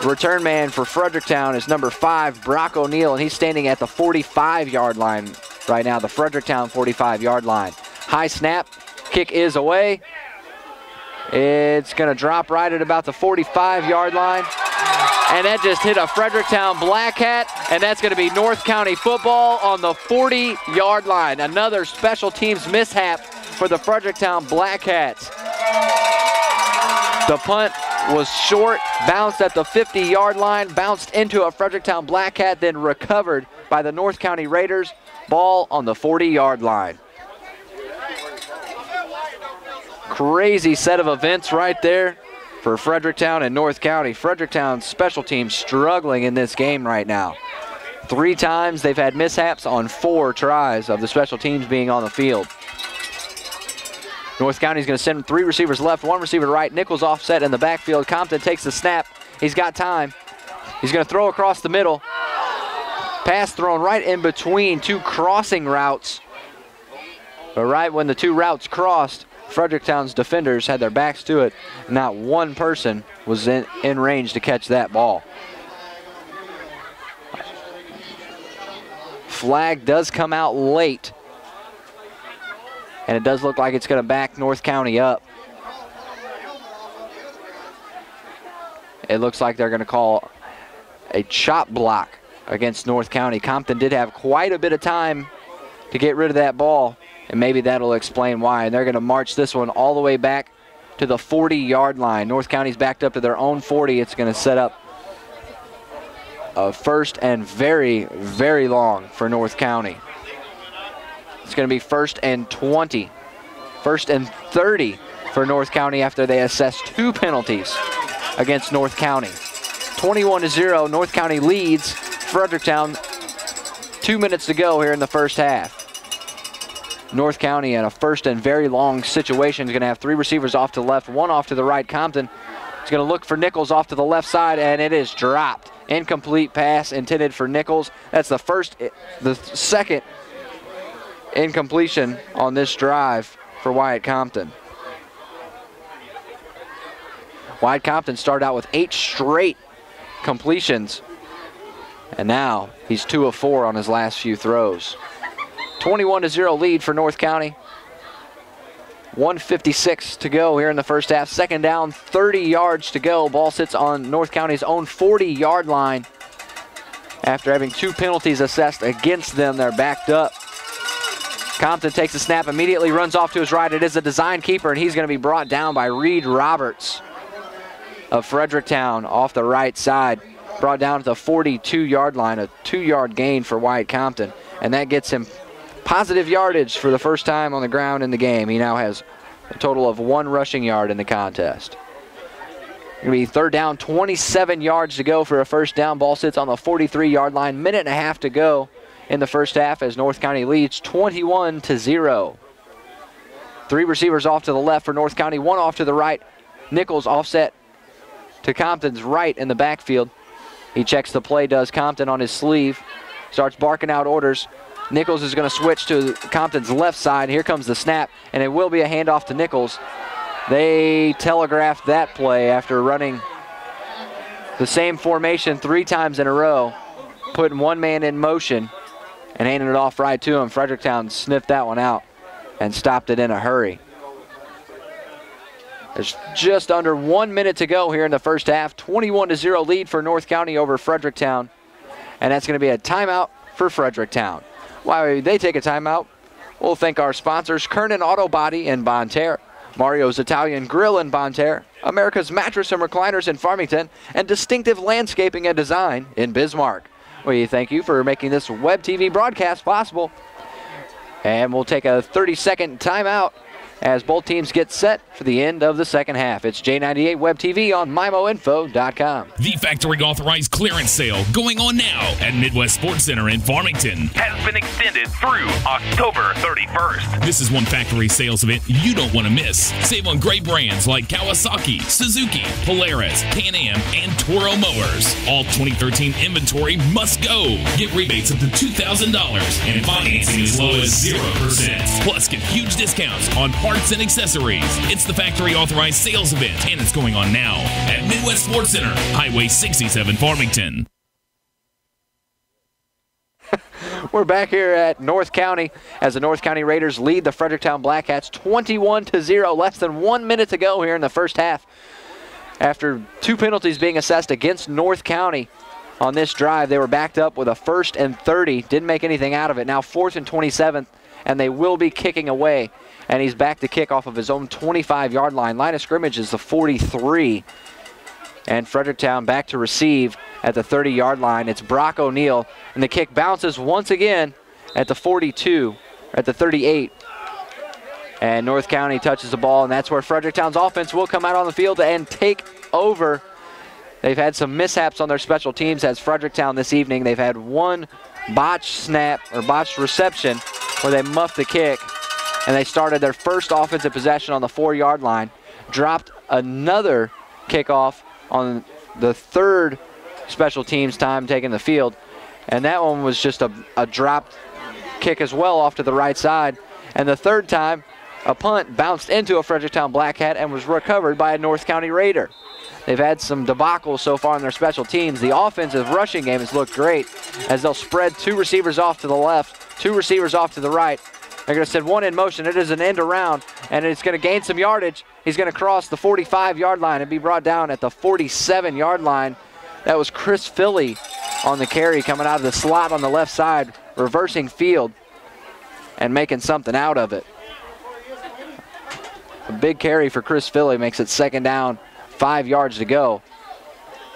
Return man for Fredericktown is number 5, Brock O'Neill, and he's standing at the 45-yard line right now, the Fredericktown 45-yard line. High snap, kick is away. It's going to drop right at about the 45-yard line. And that just hit a Fredericktown Black Hat, and that's going to be North County football on the 40-yard line. Another special teams mishap for the Fredericktown Black Hats. The punt was short, bounced at the 50-yard line, bounced into a Fredericktown Black Hat, then recovered by the North County Raiders. Ball on the 40-yard line. Crazy set of events right there for Fredericktown and North County. Fredericktown's special teams struggling in this game right now. 3 times they've had mishaps on 4 tries of the special teams being on the field. North County's going to send 3 receivers left, 1 receiver right. Nichols offset in the backfield. Compton takes the snap. He's got time. He's going to throw across the middle. Pass thrown right in between 2 crossing routes. But right when the 2 routes crossed, Fredericktown's defenders had their backs to it. Not one person was in range to catch that ball. Flag does come out late. And it does look like it's going to back North County up. It looks like they're going to call a chop block against North County. Compton did have quite a bit of time to get rid of that ball, and maybe that'll explain why. And they're going to march this one all the way back to the 40-yard line. North County's backed up to their own 40. It's going to set up a first and very, very long for North County. It's going to be 1st and 20, 1st and 30 for North County after they assess 2 penalties against North County. 21-0, North County leads Fredericktown. 2 minutes to go here in the first half. North County in a first and very long situation is going to have 3 receivers off to the left, 1 off to the right. Compton is going to look for Nichols off to the left side, and it is dropped. Incomplete pass intended for Nichols. That's the second incompletion on this drive for Wyatt Compton. Wyatt Compton started out with 8 straight completions, and now he's 2 of 4 on his last few throws. 21-0 lead for North County. 1:56 to go here in the first half. 2nd down, 30 yards to go. Ball sits on North County's own 40-yard line. After having 2 penalties assessed against them, they're backed up. Compton takes the snap, immediately runs off to his right. It is a design keeper, and he's going to be brought down by Reed Roberts of Fredericktown off the right side. Brought down to the 42-yard line, a 2-yard gain for Wyatt Compton, and that gets him positive yardage for the first time on the ground in the game. He now has a total of 1 rushing yard in the contest. Going to be 3rd down, 27 yards to go for a first down. Ball sits on the 43-yard line. 1.5 minutes to go in the first half as North County leads 21-0. 3 receivers off to the left for North County, 1 off to the right. Nichols offset to Compton's right in the backfield. He checks the play, does Compton on his sleeve. Starts barking out orders. Nichols is going to switch to Compton's left side. Here comes the snap, and it will be a handoff to Nichols. They telegraphed that play after running the same formation 3 times in a row, putting 1 man in motion and handing it off right to him. Fredericktown sniffed that one out and stopped it in a hurry. There's just under 1 minute to go here in the first half. 21-0 lead for North County over Fredericktown, and that's going to be a timeout for Fredericktown. While they take a timeout, we'll thank our sponsors, Kernan Auto Body in Bonne Terre, Mario's Italian Grill in Bonne Terre, America's Mattress and Recliners in Farmington, and Distinctive Landscaping and Design in Bismarck. We thank you for making this web TV broadcast possible. And we'll take a 30-second timeout as both teams get set for the end of the second half. It's J98 Web TV on MIMOinfo.com. The factory authorized clearance sale going on now at Midwest Sports Center in Farmington has been extended through October 31st. This is one factory sales event you don't want to miss. Save on great brands like Kawasaki, Suzuki, Polaris, Can-Am, and Toro mowers. All 2013 inventory must go. Get rebates up to $2,000 and financing as low as 0%. Plus, get huge discounts on parts and accessories. It's the factory authorized sales event, and it's going on now at Midwest Sports Center, Highway 67, Farmington. We're back here at North County as the North County Raiders lead the Fredericktown Blackcats 21-0. Less than 1 minute to go here in the first half. After 2 penalties being assessed against North County on this drive, they were backed up with a 1st and 30. Didn't make anything out of it. Now 4th and 27, and they will be kicking away. And he's back to kick off of his own 25-yard line. Line of scrimmage is the 43. And Fredericktown back to receive at the 30-yard line. It's Brock O'Neill, and the kick bounces once again at the 42, at the 38. And North County touches the ball, and that's where Fredericktown's offense will come out on the field and take over. They've had some mishaps on their special teams as Fredericktown this evening. They've had one botched snap or botched reception where they muffed the kick, and they started their first offensive possession on the 4-yard line, dropped another kickoff on the third special teams time taking the field, and that one was just a dropped kick as well off to the right side. And the third time, a punt bounced into a Fredericktown Blackcat and was recovered by a North County Raider. They've had some debacles so far in their special teams. The offensive rushing game has looked great as they'll spread 2 receivers off to the left, 2 receivers off to the right. They're going to send one in motion. It is an end around, and it's going to gain some yardage. He's going to cross the 45-yard line and be brought down at the 47-yard line. That was Chris Philly on the carry coming out of the slot on the left side, reversing field and making something out of it. A big carry for Chris Philly makes it 2nd down, 5 yards to go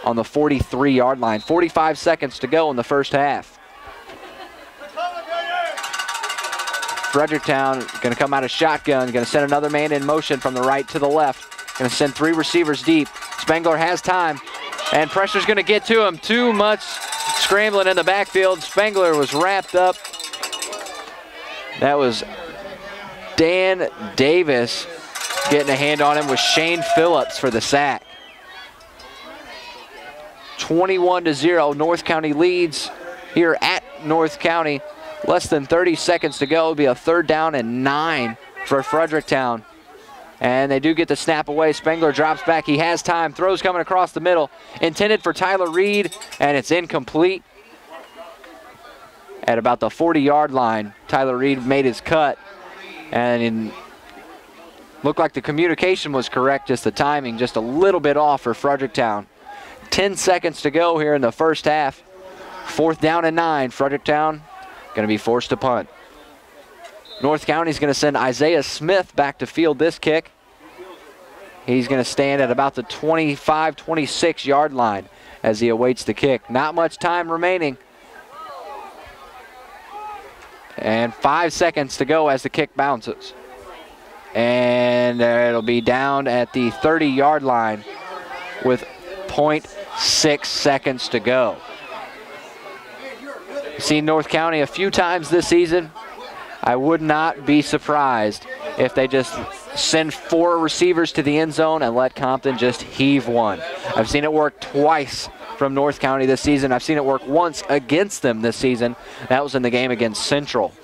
on the 43-yard line. 45 seconds to go in the first half. Fredericktown going to come out of shotgun, going to send another man in motion from the right to the left. Going to send 3 receivers deep. Spangler has time, and pressure's going to get to him. Too much scrambling in the backfield. Spangler was wrapped up. That was Dan Davis getting a hand on him with Shane Phillips for the sack. 21-0, North County leads here at North County. Less than 30 seconds to go. It'll be a 3rd down and 9 for Fredericktown. And they do get the snap away. Spangler drops back. He has time. Throws coming across the middle. Intended for Tyler Reed, and it's incomplete. At about the 40-yard line, Tyler Reed made his cut. And it looked like the communication was correct, just the timing just a little bit off for Fredericktown. 10 seconds to go here in the first half. 4th down and 9. Fredericktown going to be forced to punt. North County's going to send Isaiah Smith back to field this kick. He's going to stand at about the 25, 26-yard line as he awaits the kick. Not much time remaining. And 5 seconds to go as the kick bounces. And it'll be down at the 30-yard line with 0.6 seconds to go. Seen North County a few times this season. I would not be surprised if they just send 4 receivers to the end zone and let Compton just heave one. I've seen it work twice from North County this season. I've seen it work once against them this season. That was in the game against Central.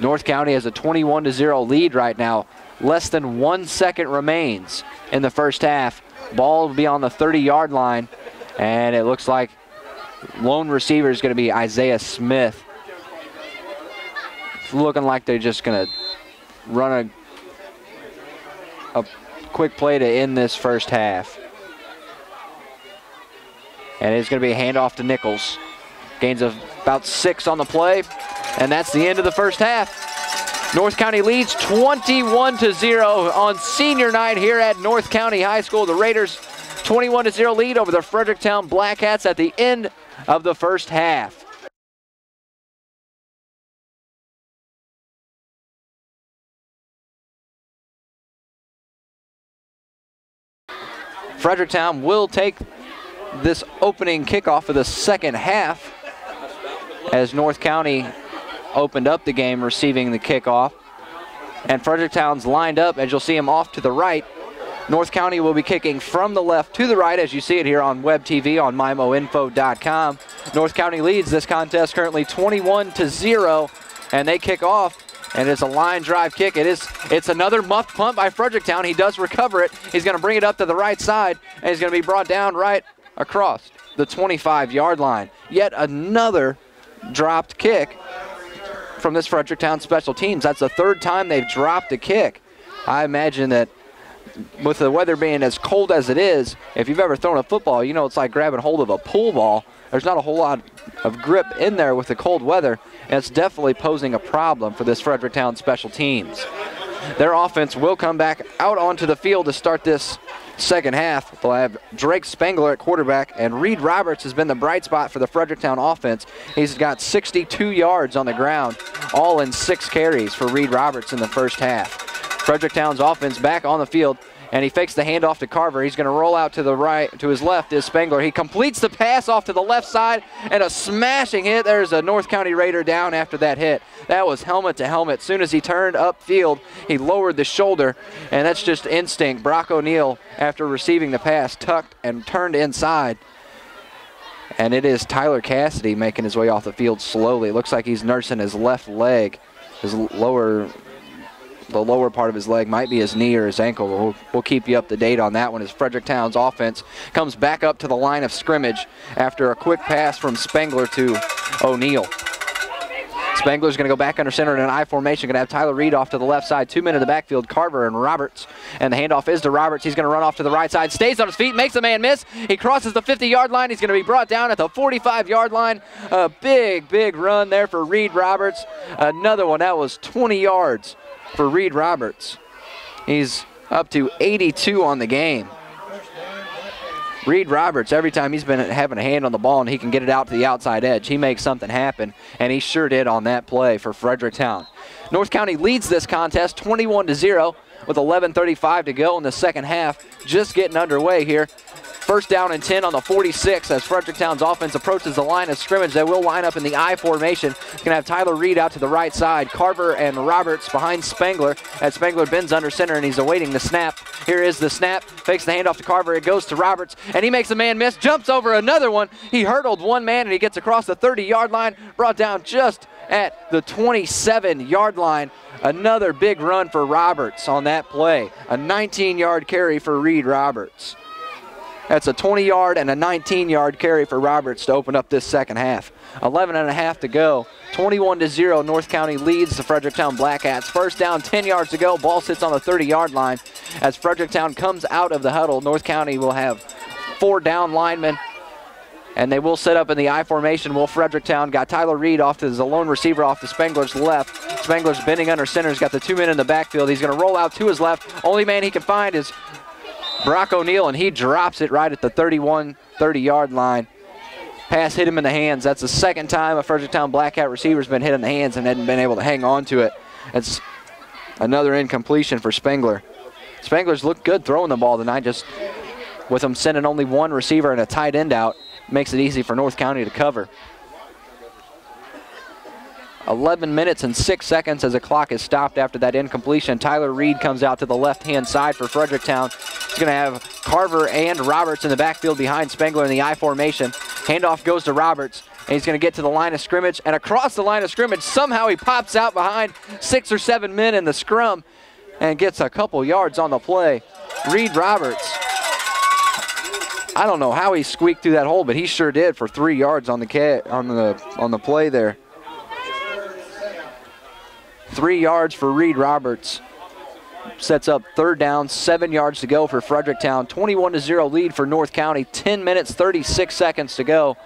North County has a 21-0 lead right now. Less than 1 second remains in the first half. Ball will be on the 30-yard line, and it looks like lone receiver is going to be Isaiah Smith. It's looking like they're just going to run a quick play to end this first half. And it's going to be a handoff to Nichols. Gains of about 6 on the play, and that's the end of the first half. North County leads 21-0 on senior night here at North County High School. The Raiders 21-0 lead over the Fredericktown Blackcats at the end of the first half. Fredericktown will take this opening kickoff of the second half as North County opened up the game receiving the kickoff. And Fredericktown's lined up, as you'll see him off to the right. North County will be kicking from the left to the right, as you see it here on Web TV on MIMOinfo.com. North County leads this contest currently 21-0, and they kick off, and it's a line drive kick. It's another muffed punt by Fredericktown. He does recover it. He's going to bring it up to the right side, and he's going to be brought down right across the 25-yard line. Yet another dropped kick from this Fredericktown special teams. That's the third time they've dropped a kick. I imagine that with the weather being as cold as it is, if you've ever thrown a football, you know it's like grabbing hold of a pool ball. There's not a whole lot of grip in there with the cold weather, and it's definitely posing a problem for this Fredericktown special teams. Their offense will come back out onto the field to start this second half. They'll have Drake Spangler at quarterback, and Reed Roberts has been the bright spot for the Fredericktown offense. He's got 62 yards on the ground, all in 6 carries for Reed Roberts in the first half. Fredericktown's offense back on the field, and he fakes the handoff to Carver. He's going to roll out to the right. To his left is Spangler. He completes the pass off to the left side, and a smashing hit. There's a North County Raider down after that hit. That was helmet to helmet. As soon as he turned upfield, he lowered the shoulder, and that's just instinct. Brock O'Neill, after receiving the pass, tucked and turned inside. And it is Tyler Cassidy making his way off the field slowly. It looks like he's nursing his left leg, the lower part of his leg, might be his knee or his ankle. We'll keep you up to date on that one as Fredericktown's offense comes back up to the line of scrimmage after a quick pass from Spangler to O'Neill. Spangler's going to go back under center in an I formation. Going to have Tyler Reed off to the left side. 2 men in the backfield, Carver and Roberts. And the handoff is to Roberts. He's going to run off to the right side. Stays on his feet, makes a man miss. He crosses the 50-yard line. He's going to be brought down at the 45-yard line. A big, big run there for Reed Roberts. Another one that was 20 yards for Reed Roberts. He's up to 82 on the game. Reed Roberts, every time he's been having a hand on the ball and he can get it out to the outside edge, he makes something happen, and he sure did on that play for Fredericktown. North County leads this contest 21-0 with 11:35 to go in the second half. Just getting underway here. First down and 10 on the 46 as Fredericktown's offense approaches the line of scrimmage. They will line up in the I formation. Going to have Tyler Reed out to the right side. Carver and Roberts behind Spangler as Spangler bends under center and he's awaiting the snap. Here is the snap. Fakes the handoff to Carver. It goes to Roberts and he makes a man miss. Jumps over another one. He hurdled one man and he gets across the 30-yard line. Brought down just at the 27-yard line. Another big run for Roberts on that play. A 19-yard carry for Reed Roberts. That's a 20-yard and a 19-yard carry for Roberts to open up this second half. 11.5 to go. 21-0, North County leads the Fredericktown Blackcats. First down, 10 yards to go. Ball sits on the 30-yard line. As Fredericktown comes out of the huddle, North County will have 4 down linemen, and they will set up in the I formation. Will Fredericktown got Tyler Reed off to the lone receiver off to Spangler's left. Spangler's bending under center. He's got the 2 men in the backfield. He's going to roll out to his left. Only man he can find is Brock O'Neill, and he drops it right at the 30-yard line. Pass hit him in the hands. That's the second time a Fredericktown Blackcat receiver's been hit in the hands and hadn't been able to hang on to it. It's another incompletion for Spangler. Spangler's looked good throwing the ball tonight, just with him sending only 1 receiver and a tight end out. Makes it easy for North County to cover. 11 minutes and 6 seconds as the clock is stopped after that incompletion. Tyler Reed comes out to the left-hand side for Fredericktown. He's going to have Carver and Roberts in the backfield behind Spangler in the I formation. Handoff goes to Roberts, and he's going to get to the line of scrimmage. And across the line of scrimmage, somehow he pops out behind 6 or 7 men in the scrum and gets a couple yards on the play. Reed Roberts, I don't know how he squeaked through that hole, but he sure did for 3 yards on the play there. 3 yards for Reed Roberts. Sets up third down, 7 yards to go for Fredericktown. 21-0 lead for North County. 10 minutes, 36 seconds to go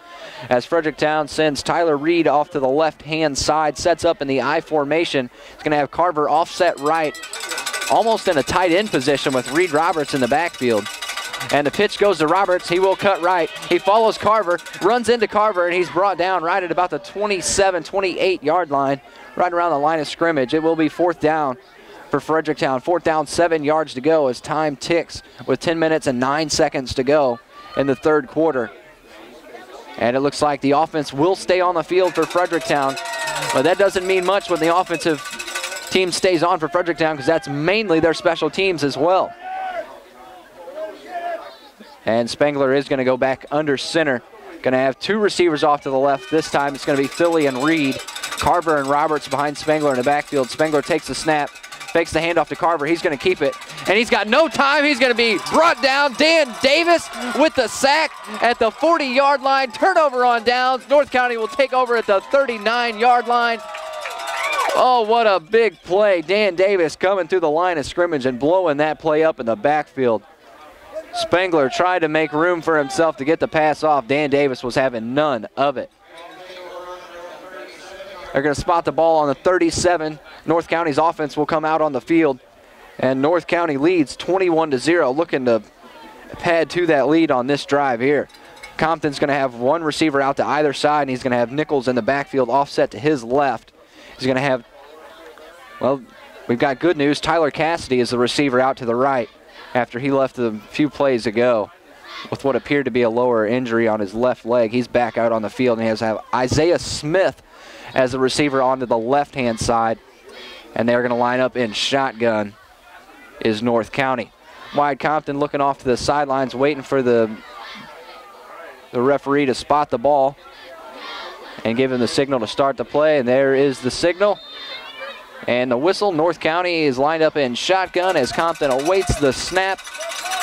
as Fredericktown sends Tyler Reed off to the left-hand side. Sets up in the I formation. He's going to have Carver offset right, almost in a tight end position with Reed Roberts in the backfield. And the pitch goes to Roberts. He will cut right. He follows Carver, runs into Carver, and he's brought down right at about the 27, 28-yard line, right around the line of scrimmage. It will be fourth down for Fredericktown. 4th down, 7 yards to go as time ticks with 10 minutes and 9 seconds to go in the third quarter. And it looks like the offense will stay on the field for Fredericktown, but that doesn't mean much when the offensive team stays on for Fredericktown because that's mainly their special teams as well. And Spangler is going to go back under center. Going to have 2 receivers off to the left. This time it's going to be Philly and Reed. Carver and Roberts behind Spangler in the backfield. Spangler takes the snap, fakes the handoff to Carver. He's going to keep it, and he's got no time. He's going to be brought down. Dan Davis with the sack at the 40-yard line. Turnover on downs. North County will take over at the 39-yard line. Oh, what a big play. Dan Davis coming through the line of scrimmage and blowing that play up in the backfield. Spangler tried to make room for himself to get the pass off. Dan Davis was having none of it. They're going to spot the ball on the 37. North County's offense will come out on the field. And North County leads 21-0, looking to pad to that lead on this drive here. Compton's going to have 1 receiver out to either side, and he's going to have Nichols in the backfield offset to his left. He's going to have, well, we've got good news. Tyler Cassidy is the receiver out to the right after he left a few plays ago with what appeared to be a lower injury on his left leg. He's back out on the field, and he has to have Isaiah Smith as the receiver onto the left-hand side. And they're going to line up in shotgun is North County. Wyatt Compton looking off to the sidelines, waiting for the referee to spot the ball and give him the signal to start the play. And there is the signal. And the whistle. North County is lined up in shotgun as Compton awaits the snap.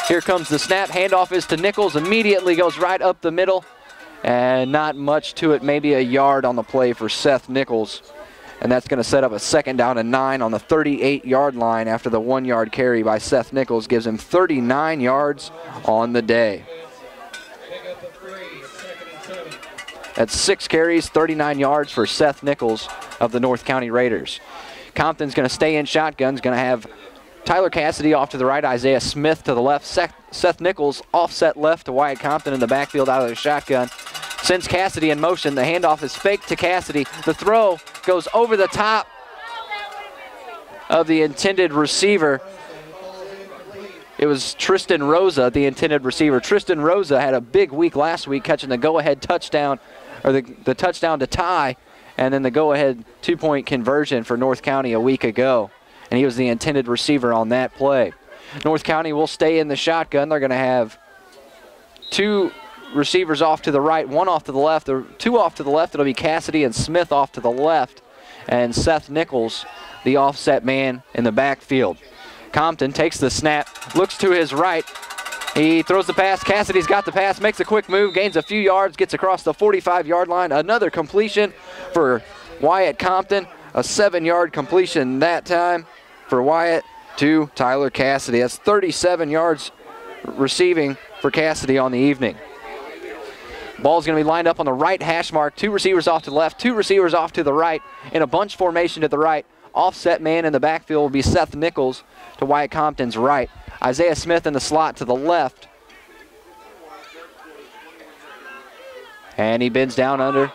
Here comes the snap. Handoff is to Nichols. Immediately goes right up the middle. And not much to it, maybe a yard on the play for Seth Nichols. And that's going to set up a 2nd down and 9 on the 38-yard line after the 1-yard carry by Seth Nichols gives him 39 yards on the day. That's 6 carries, 39 yards for Seth Nichols of the North County Raiders. Compton's going to stay in shotgun. He's going to have Tyler Cassidy off to the right, Isaiah Smith to the left, Seth Nichols offset left to Wyatt Compton in the backfield out of the shotgun. Sends Cassidy in motion. The handoff is faked to Cassidy. The throw goes over the top of the intended receiver. It was Tristan Rosa, the intended receiver. Tristan Rosa had a big week last week catching the go-ahead touchdown, or the touchdown to tie, and then the go-ahead 2-point conversion for North County a week ago. And he was the intended receiver on that play. North County will stay in the shotgun. They're going to have 2 receivers off to the right, 1 off to the left, or 2 off to the left. It'll be Cassidy and Smith off to the left, and Seth Nichols, the offset man in the backfield. Compton takes the snap, looks to his right. He throws the pass. Cassidy's got the pass, makes a quick move, gains a few yards, gets across the 45-yard line. Another completion for Wyatt Compton. A 7-yard completion that time for Wyatt to Tyler Cassidy. That's 37 yards receiving for Cassidy on the evening. Ball's going to be lined up on the right hash mark. 2 receivers off to the left, 2 receivers off to the right in a bunch formation to the right. Offset man in the backfield will be Seth Nichols to Wyatt Compton's right. Isaiah Smith in the slot to the left. And he bends down under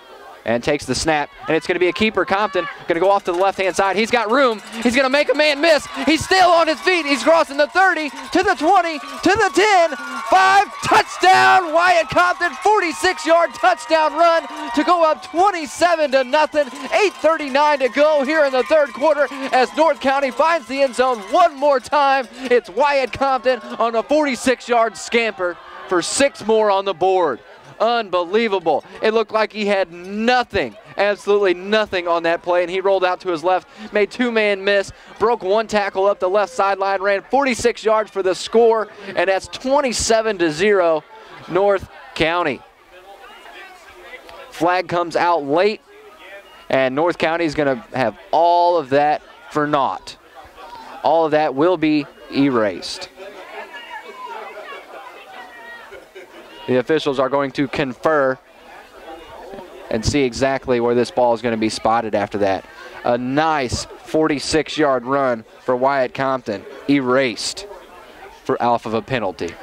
and takes the snap. And it's going to be a keeper. Compton going to go off to the left-hand side. He's got room. He's going to make a man miss. He's still on his feet. He's crossing the 30 to the 20 to the 10. 5, touchdown. Wyatt Compton, 46-yard touchdown run to go up 27-0. 8:39 to go here in the third quarter as North County finds the end zone one more time. It's Wyatt Compton on a 46-yard scamper for 6 more on the board. Unbelievable. It looked like he had nothing, absolutely nothing on that play, and he rolled out to his left, made 2-man miss, broke 1 tackle up the left sideline, ran 46 yards for the score, and that's 27-0 North County. Flag comes out late, and North County is going to have all of that for naught. All of that will be erased. The officials are going to confer and see exactly where this ball is going to be spotted after that. A nice 46-yard run for Wyatt Compton, erased off of a penalty.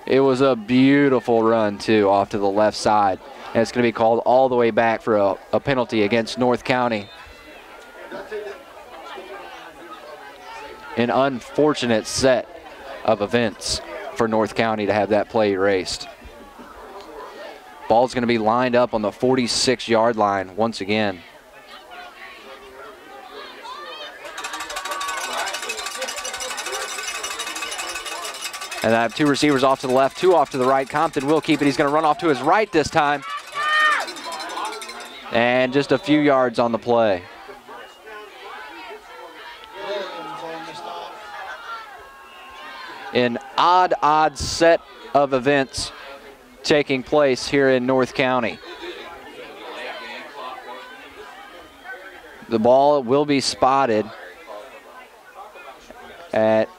It was a beautiful run, too, off to the left side. And it's going to be called all the way back for a penalty against North County. an unfortunate set of events for North County to have that play erased. Ball's going to be lined up on the 46-yard line once again. And I have two receivers off to the left, two off to the right. Compton will keep it. He's going to run off to his right this time. And just a few yards on the play. An odd set of events taking place here in North County. The ball will be spotted at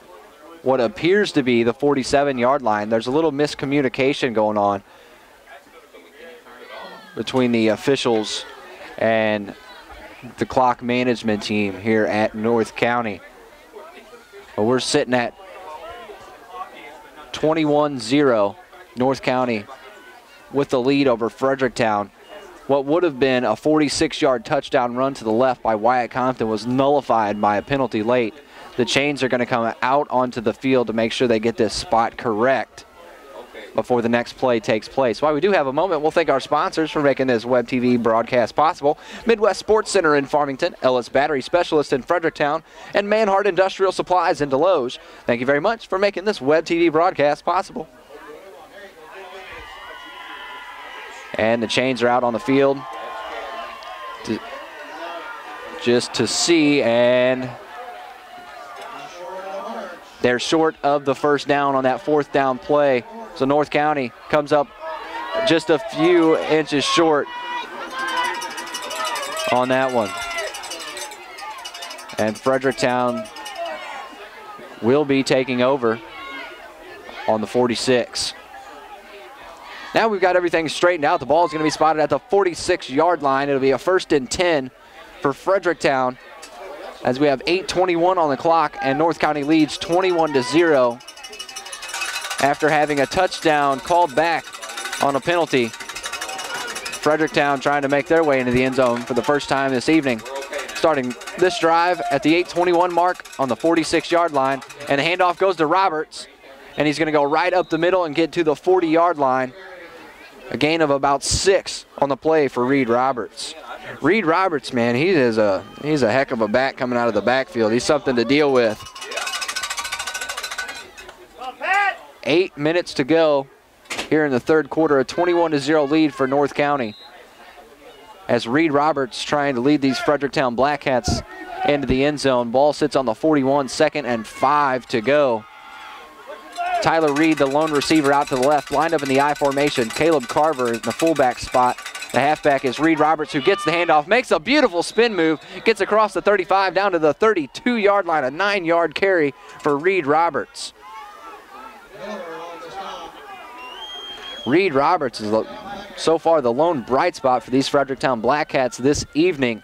what appears to be the 47-yard line. There's a little miscommunication going on between the officials and the clock management team here at North County. But we're sitting at 21-0, North County with the lead over Fredericktown. What would have been a 46-yard touchdown run to the left by Wyatt Compton was nullified by a penalty late. The Chains are going to come out onto the field to make sure they get this spot correct before the next play takes place. While we do have a moment, we'll thank our sponsors for making this web TV broadcast possible. Midwest Sports Center in Farmington, Ellis Battery Specialist in Fredericktown, and Manhart Industrial Supplies in Deloge. Thank you very much for making this web TV broadcast possible. And the Chains are out on the field just to see, and they're short of the first down on that fourth down play. So North County comes up just a few inches short on that one. And Fredericktown will be taking over on the 46. Now we've got everything straightened out. The ball is going to be spotted at the 46-yard line. It'll be a 1st and 10 for Fredericktown as we have 8:21 on the clock, and North County leads 21-0 after having a touchdown called back on a penalty. Fredericktown trying to make their way into the end zone for the first time this evening. Starting this drive at the 8:21 mark on the 46-yard line, and the handoff goes to Roberts, and he's going to go right up the middle and get to the 40-yard line. A gain of about 6 on the play for Reed Roberts. Reed Roberts, man, he's a heck of a back coming out of the backfield. He's something to deal with. 8 minutes to go here in the third quarter. A 21-0 lead for North County, as Reed Roberts trying to lead these Fredericktown Blackcats into the end zone. Ball sits on the 41, 2nd and 5 to go. Tyler Reed, the lone receiver, out to the left, lined up in the I formation. Caleb Carver in the fullback spot. The halfback is Reed Roberts, who gets the handoff, makes a beautiful spin move, gets across the 35 down to the 32-yard line. A 9-yard carry for Reed Roberts. Reed Roberts is so far the lone bright spot for these Fredericktown Blackcats this evening.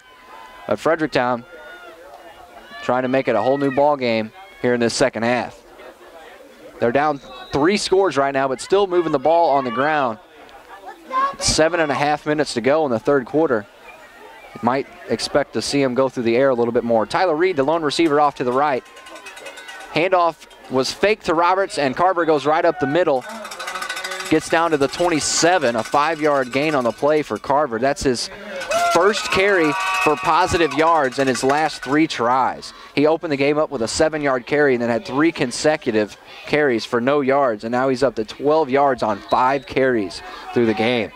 But Fredericktown trying to make it a whole new ball game here in this second half. They're down 3 scores right now, but still moving the ball on the ground. 7.5 minutes to go in the third quarter. Might expect to see him go through the air a little bit more. Tyler Reed, the lone receiver, off to the right. Handoff was faked to Roberts, and Carver goes right up the middle. Gets down to the 27, a 5-yard gain on the play for Carver. That's his first carry for positive yards in his last 3 tries. He opened the game up with a 7-yard carry and then had 3 consecutive carries for no yards, and now he's up to 12 yards on 5 carries through the game.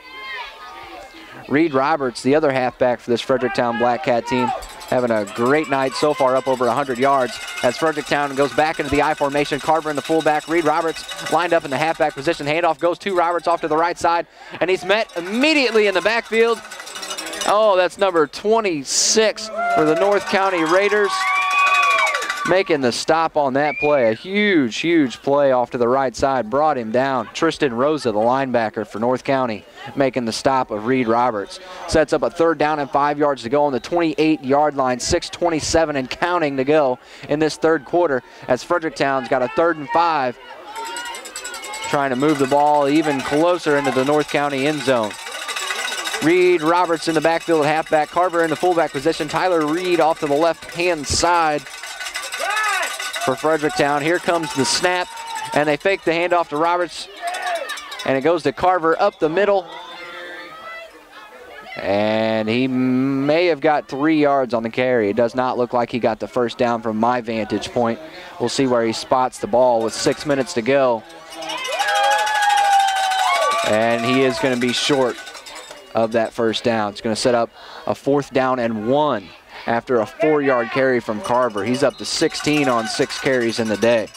Reed Roberts, the other halfback for this Fredericktown Blackcat team, having a great night so far, up over 100 yards as Fredericktown goes back into the I formation. Carver in the fullback. Reed Roberts lined up in the halfback position. Handoff goes to Roberts off to the right side, and he's met immediately in the backfield. Oh, that's number 26 for the North County Raiders, making the stop on that play. A huge, huge play off to the right side. Brought him down. Tristan Rosa, the linebacker for North County, making the stop of Reed Roberts. Sets up a 3rd down and 5 yards to go on the 28-yard line. 6:27 and counting to go in this third quarter, as Fredericktown's got a 3rd and 5. Trying to move the ball even closer into the North County end zone. Reed Roberts in the backfield at halfback. Carver in the fullback position. Tyler Reed off to the left-hand side. for Fredericktown. Here comes the snap, and they fake the handoff to Roberts, and it goes to Carver up the middle. And he may have got 3 yards on the carry. It does not look like he got the first down from my vantage point. We'll see where he spots the ball with 6 minutes to go. And he is going to be short of that first down. It's going to set up a 4th down and 1 after a 4-yard carry from Carver. He's up to 16 on 6 carries in the day.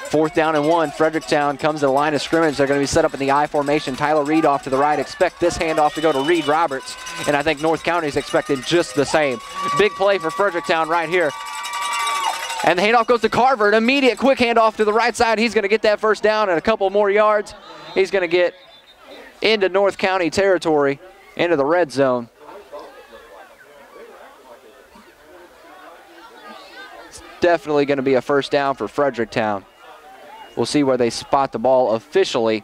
4th down and 1. Fredericktown comes to the line of scrimmage. They're going to be set up in the I formation. Tyler Reed off to the right. Expect this handoff to go to Reed Roberts. And I think North County is expecting just the same. Big play for Fredericktown right here. And the handoff goes to Carver. An immediate quick handoff to the right side. He's going to get that first down and a couple more yards. He's going to get into North County territory, into the red zone. It's definitely going to be a first down for Fredericktown. We'll see where they spot the ball officially.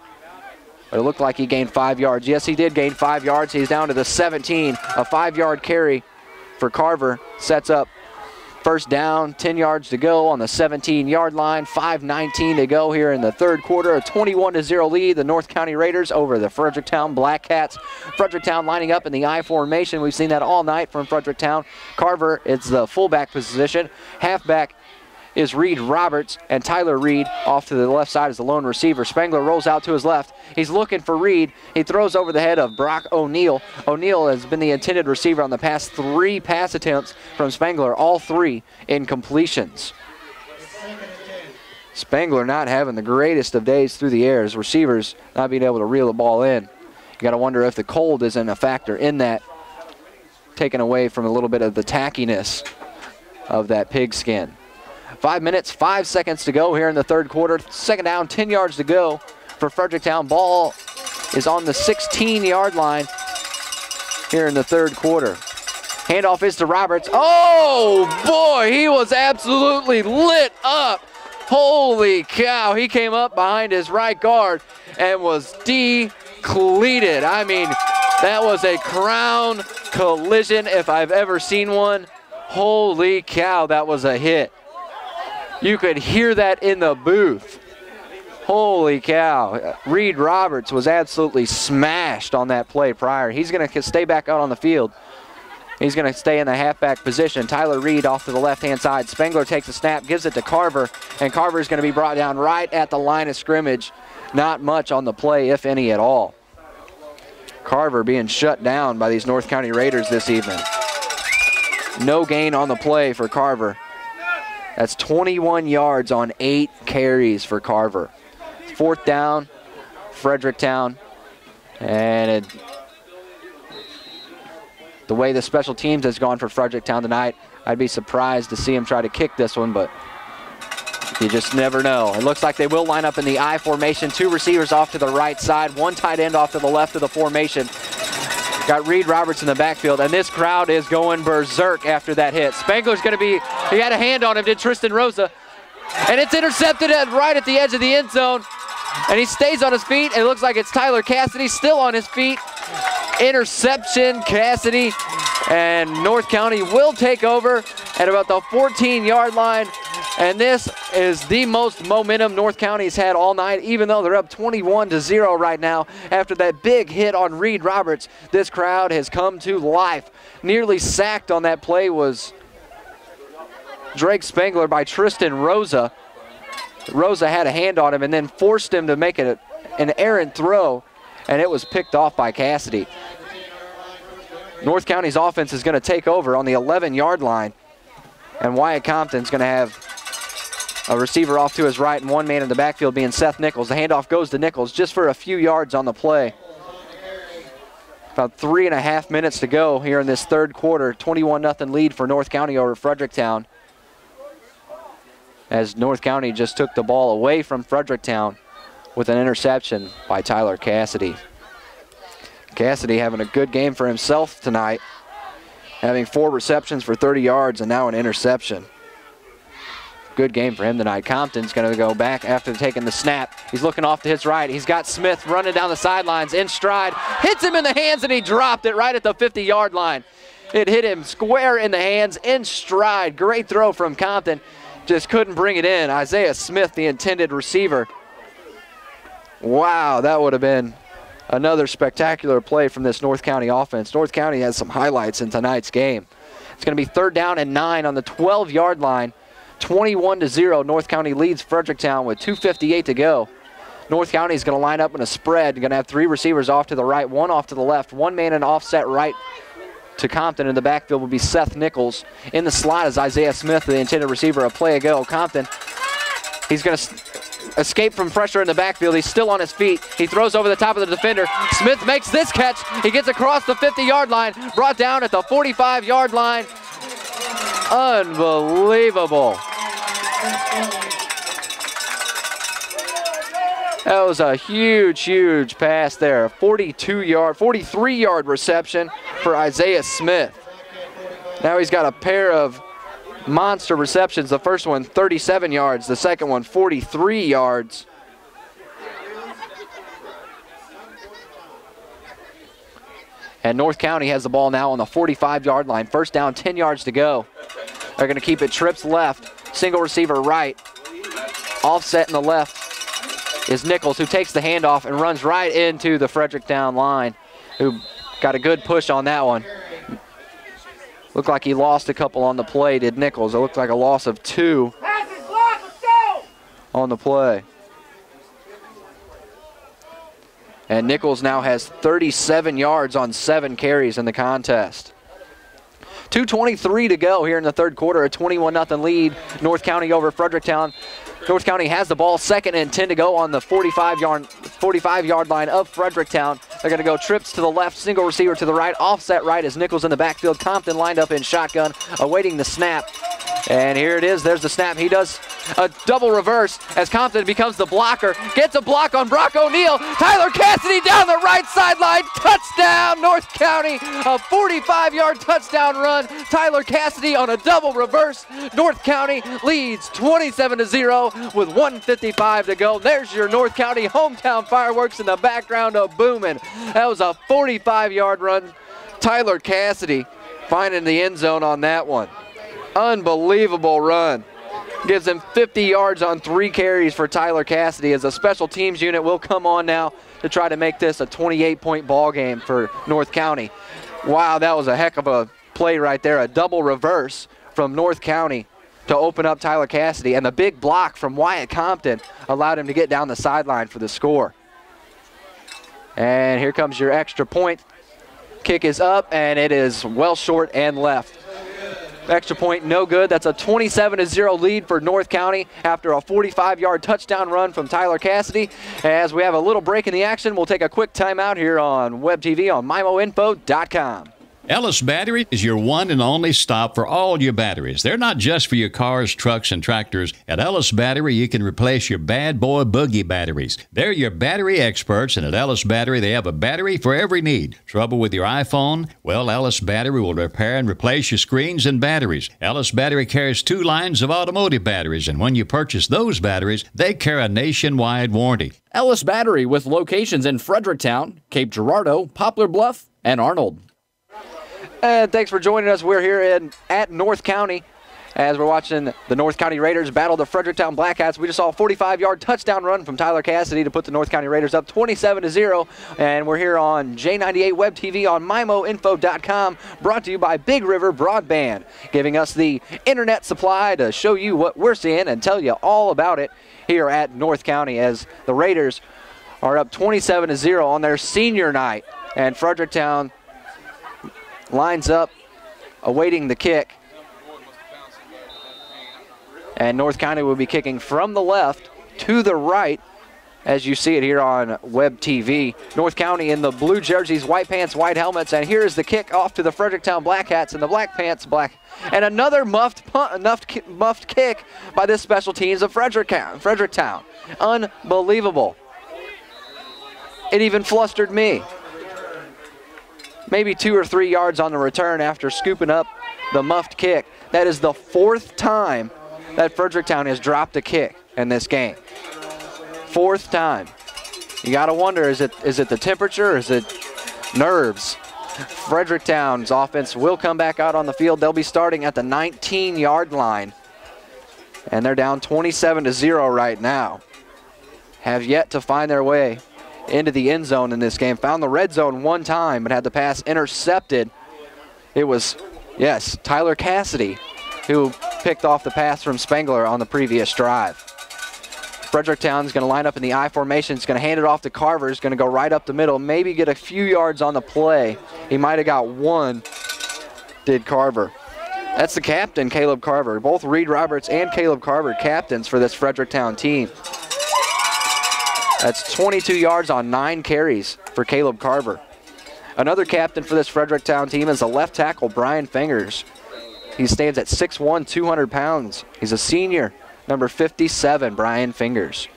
But it looked like he gained 5 yards. Yes, he did gain 5 yards. He's down to the 17. A 5-yard carry for Carver sets up first down, 10 yards to go on the 17-yard line. 5:19 to go here in the third quarter. A 21-0 lead, the North County Raiders over the Fredericktown Black Cats. Fredericktown lining up in the I formation. We've seen that all night from Fredericktown. Carver is the fullback position. Halfback is Reed Roberts, and Tyler Reed off to the left side as the lone receiver. Spangler rolls out to his left. He's looking for Reed. He throws over the head of Brock O'Neill. O'Neill has been the intended receiver on the past 3 pass attempts from Spangler, all 3 incompletions. Spangler not having the greatest of days through the air. His receivers not being able to reel the ball in. You got to wonder if the cold isn't a factor in that, taken away from a little bit of the tackiness of that pigskin. 5 minutes, 5 seconds to go here in the third quarter. Second down, 10 yards to go for Fredericktown. Ball is on the 16-yard line here in the third quarter. Handoff is to Roberts. Oh, boy, he was absolutely lit up. Holy cow, he came up behind his right guard and was decleated. I mean, that was a crown collision if I've ever seen one. Holy cow, that was a hit. You could hear that in the booth. Holy cow. Reed Roberts was absolutely smashed on that play prior. He's going to stay back out on the field. He's going to stay in the halfback position. Tyler Reed off to the left-hand side. Spangler takes the snap, gives it to Carver, and Carver is going to be brought down right at the line of scrimmage. Not much on the play, if any at all. Carver being shut down by these North County Raiders this evening. No gain on the play for Carver. That's 21 yards on 8 carries for Carver. 4th down, Fredericktown. And the way the special teams has gone for Fredericktown tonight, I'd be surprised to see him try to kick this one, but you just never know. It looks like they will line up in the I formation. 2 receivers off to the right side, 1 tight end off to the left of the formation. Got Reed Roberts in the backfield, and this crowd is going berserk after that hit. Spangler's going to be, he had a hand on him, did Tristan Rosa, and it's intercepted right at the edge of the end zone, and he stays on his feet, and it looks like it's Tyler Cassidy still on his feet. Interception, Cassidy, and North County will take over at about the 14-yard line. And this is the most momentum North County's had all night, even though they're up 21-0 right now. After that big hit on Reed Roberts, this crowd has come to life. Nearly sacked on that play was Drake Spangler by Tristan Rosa. Rosa had a hand on him and then forced him to make it an errant throw, and it was picked off by Cassidy. North County's offense is going to take over on the 11-yard line, and Wyatt Compton's going to have a receiver off to his right and 1 man in the backfield being Seth Nichols. The handoff goes to Nichols just for a few yards on the play. About 3.5 minutes to go here in this third quarter. 21-0 lead for North County over Fredericktown, as North County just took the ball away from Fredericktown with an interception by Tyler Cassidy. Cassidy having a good game for himself tonight, having 4 receptions for 30 yards and now an interception. Good game for him tonight. Compton's going to go back after taking the snap. He's looking off to his right. He's got Smith running down the sidelines in stride. Hits him in the hands, and he dropped it right at the 50-yard line. It hit him square in the hands in stride. Great throw from Compton. just couldn't bring it in. Isaiah Smith, the intended receiver. Wow, that would have been another spectacular play from this North County offense. North County has some highlights in tonight's game. It's going to be 3rd down and 9 on the 12-yard line. 21-0. North County leads Fredericktown with 2:58 to go. North County is going to line up in a spread. Going to have 3 receivers off to the right, 1 off to the left, 1 man in offset right to Compton. In the backfield will be Seth Nichols. In the slot is Isaiah Smith, the intended receiver. A play ago. Compton, he's going to escape from pressure in the backfield. He's still on his feet. He throws over the top of the defender. Smith makes this catch. He gets across the 50-yard line, brought down at the 45-yard line. Unbelievable. That was a huge, huge pass there. 43-yard reception for Isaiah Smith. Now he's got a pair of monster receptions. The first one, 37 yards. The second one, 43 yards. And North County has the ball now on the 45-yard line. 1st down, 10 yards to go. They're going to keep it trips left. Single receiver right. Offset in the left is Nichols, who takes the handoff and runs right into the Fredericktown line, who got a good push on that one. Looked like he lost a couple on the play, did Nichols. It looked like a loss of 2 on the play. And Nichols now has 37 yards on 7 carries in the contest. 2:23 to go here in the 3rd quarter, a 21-0 lead. North County over Fredericktown. North County has the ball, 2nd and 10 to go on the 45-yard line of Fredericktown. They're going to go trips to the left, single receiver to the right, offset right as Nichols in the backfield. Compton lined up in shotgun, awaiting the snap. And here it is. There's the snap. He does a double reverse as Compton becomes the blocker. Gets a block on Brock O'Neill. Tyler Cassidy down the right sideline. Touchdown, North County. A 45-yard touchdown run. Tyler Cassidy on a double reverse. North County leads 27-0 with 1:55 to go. There's your North County hometown fireworks in the background of booming. That was a 45-yard run. Tyler Cassidy finding the end zone on that one. Unbelievable run. Gives him 50 yards on 3 carries for Tyler Cassidy, as a special teams unit will come on now to try to make this a 28-point ball game for North County. Wow, that was a heck of a play right there. A double reverse from North County to open up Tyler Cassidy, and the big block from Wyatt Compton allowed him to get down the sideline for the score. And here comes your extra point. Kick is up, and it is well short and left. Extra point, no good. That's a 27-0 lead for North County after a 45-yard touchdown run from Tyler Cassidy. As we have a little break in the action, we'll take a quick timeout here on Web TV on MIMOinfo.com. Ellis Battery is your one and only stop for all your batteries. They're not just for your cars, trucks, and tractors. At Ellis Battery, you can replace your bad boy boogie batteries. They're your battery experts, and at Ellis Battery, they have a battery for every need. Trouble with your iPhone? Well, Ellis Battery will repair and replace your screens and batteries. Ellis Battery carries 2 lines of automotive batteries, and when you purchase those batteries, they carry a nationwide warranty. Ellis Battery, with locations in Fredericktown, Cape Girardeau, Poplar Bluff, and Arnold. And thanks for joining us. We're here at North County as we're watching the North County Raiders battle the Fredericktown Blackcats. We just saw a 45-yard touchdown run from Tyler Cassidy to put the North County Raiders up 27-0. And we're here on J98 Web TV on MIMOinfo.com, brought to you by Big River Broadband, giving us the internet supply to show you what we're seeing and tell you all about it here at North County, as the Raiders are up 27-0 on their senior night. And Fredericktown lines up, awaiting the kick. And North County will be kicking from the left to the right, as you see it here on Web TV. North County in the blue jerseys, white pants, white helmets, and here is the kick off to the Fredericktown Blackcats in the black pants, black. And another muffed kick by this special teams of Fredericktown. Unbelievable. It even flustered me. Maybe 2 or 3 yards on the return after scooping up the muffed kick. That is the 4th time that Fredericktown has dropped a kick in this game. 4th time. You got to wonder, is it the temperature or is it nerves? Fredericktown's offense will come back out on the field. They'll be starting at the 19-yard line. And they're down 27-0 right now. Have yet to find their way into the end zone in this game. Found the red zone one time, but had the pass intercepted. It was, yes, Tyler Cassidy who picked off the pass from Spengler on the previous drive. Fredericktown's going to line up in the I formation. He's going to hand it off to Carver. He's going to go right up the middle, maybe get a few yards on the play. He might have got one, did Carver. That's the captain, Caleb Carver. Both Reed Roberts and Caleb Carver captains for this Fredericktown team. That's 22 yards on 9 carries for Caleb Carver. Another captain for this Fredericktown team is the left tackle, Brian Fingers. He stands at 6'1", 200 pounds. He's a senior, number 57, Brian Fingers.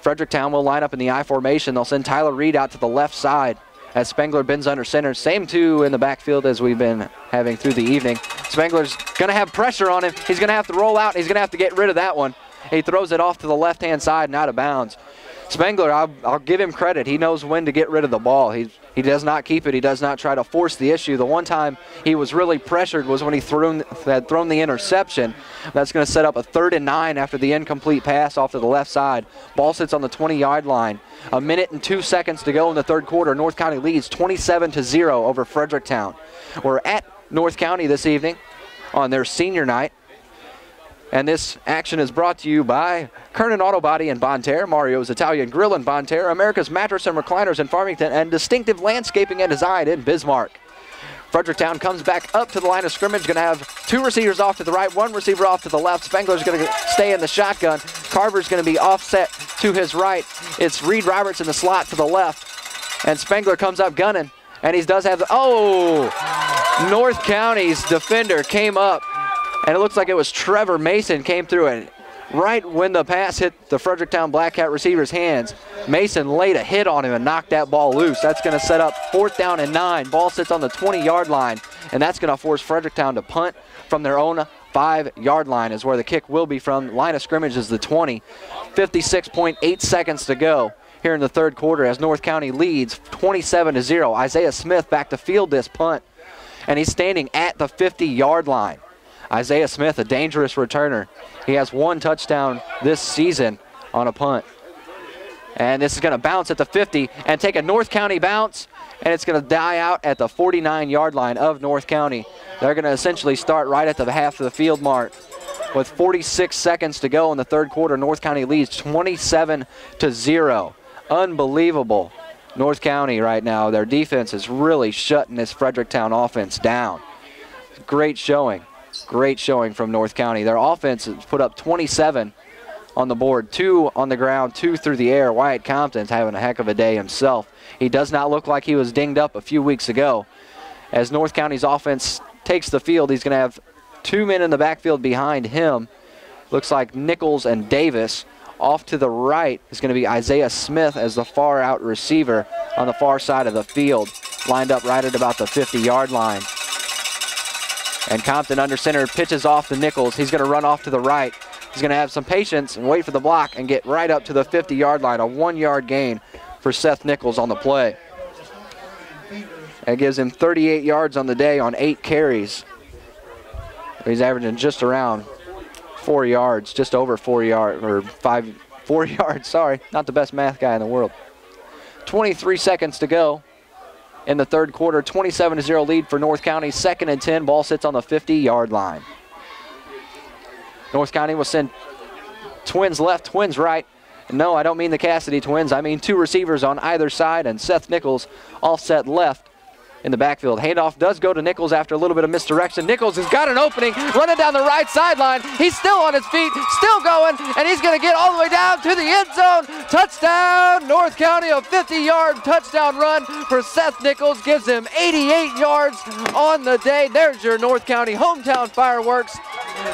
Fredericktown will line up in the I formation. They'll send Tyler Reed out to the left side as Spengler bends under center. Same two in the backfield as we've been having through the evening. Spengler's going to have pressure on him. He's going to have to roll out. He's going to have to get rid of that one. He throws it off to the left-hand side and out of bounds. Spengler, I'll give him credit. He knows when to get rid of the ball. He does not keep it. He does not try to force the issue. The one time he was really pressured was when he had thrown the interception. That's going to set up a 3rd and 9 after the incomplete pass off to the left side. Ball sits on the 20-yard line. 1 minute and 2 seconds to go in the third quarter. North County leads 27-0 over Fredericktown. We're at North County this evening on their senior night. And this action is brought to you by Kernan Auto Body in Bonterre, Mario's Italian Grill in Bonterre, America's Mattress and Recliners in Farmington, and Distinctive Landscaping and Design in Bismarck. Fredericktown comes back up to the line of scrimmage, going to have 2 receivers off to the right, 1 receiver off to the left. Spengler's going to stay in the shotgun. Carver's going to be offset to his right. It's Reed Roberts in the slot to the left. And Spengler comes up gunning, and he does have the, North County's defender came up. And it looks like it was Trevor Mason came through it. Right when the pass hit the Fredericktown Black Cat receiver's hands, Mason laid a hit on him and knocked that ball loose. That's going to set up 4th down and 9. Ball sits on the 20-yard line, and that's going to force Fredericktown to punt from their own 5-yard line is where the kick will be from. Line of scrimmage is the 20. 56.8 seconds to go here in the third quarter as North County leads 27-0. Isaiah Smith back to field this punt, and he's standing at the 50-yard line. Isaiah Smith, a dangerous returner. He has 1 touchdown this season on a punt. And this is going to bounce at the 50 and take a North County bounce, and it's going to die out at the 49-yard line of North County. They're going to essentially start right at the half of the field mark. With 46 seconds to go in the third quarter, North County leads 27-0. Unbelievable. North County right now, their defense is really shutting this Fredericktown offense down. Great showing. Great showing from North County. Their offense has put up 27 on the board, 2 on the ground, 2 through the air. Wyatt Compton's having a heck of a day himself. He does not look like he was dinged up a few weeks ago. As North County's offense takes the field, he's going to have 2 men in the backfield behind him. Looks like Nichols and Davis. Off to the right is going to be Isaiah Smith as the far out receiver on the far side of the field, lined up right at about the 50-yard line. And Compton under center pitches off to Nichols. He's going to run off to the right. He's going to have some patience and wait for the block and get right up to the 50-yard line. A 1-yard gain for Seth Nichols on the play. That gives him 38 yards on the day on 8 carries. He's averaging just around 4 yards, just over 4 yards, or 4 yards, sorry. Not the best math guy in the world. 23 seconds to go in the third quarter. 27-0 lead for North County. 2nd and 10. Ball sits on the 50-yard line. North County will send twins left, twins right. No, I don't mean the Cassidy twins. I mean 2 receivers on either side, and Seth Nichols offset left in the backfield. Handoff does go to Nichols after a little bit of misdirection. Nichols has got an opening, running down the right sideline. He's still on his feet, still going, and he's going to get all the way down to the end zone. Touchdown, North County, a 50-yard touchdown run for Seth Nichols. Gives him 88 yards on the day. There's your North County hometown fireworks.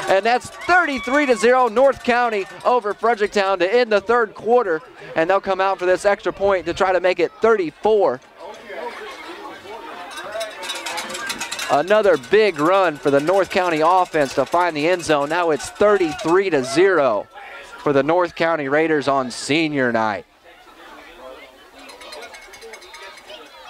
And that's 33-0 North County over Fredericktown to end the third quarter. And they'll come out for this extra point to try to make it 34. Another big run for the North County offense to find the end zone. Now it's 33-0 for the North County Raiders on senior night.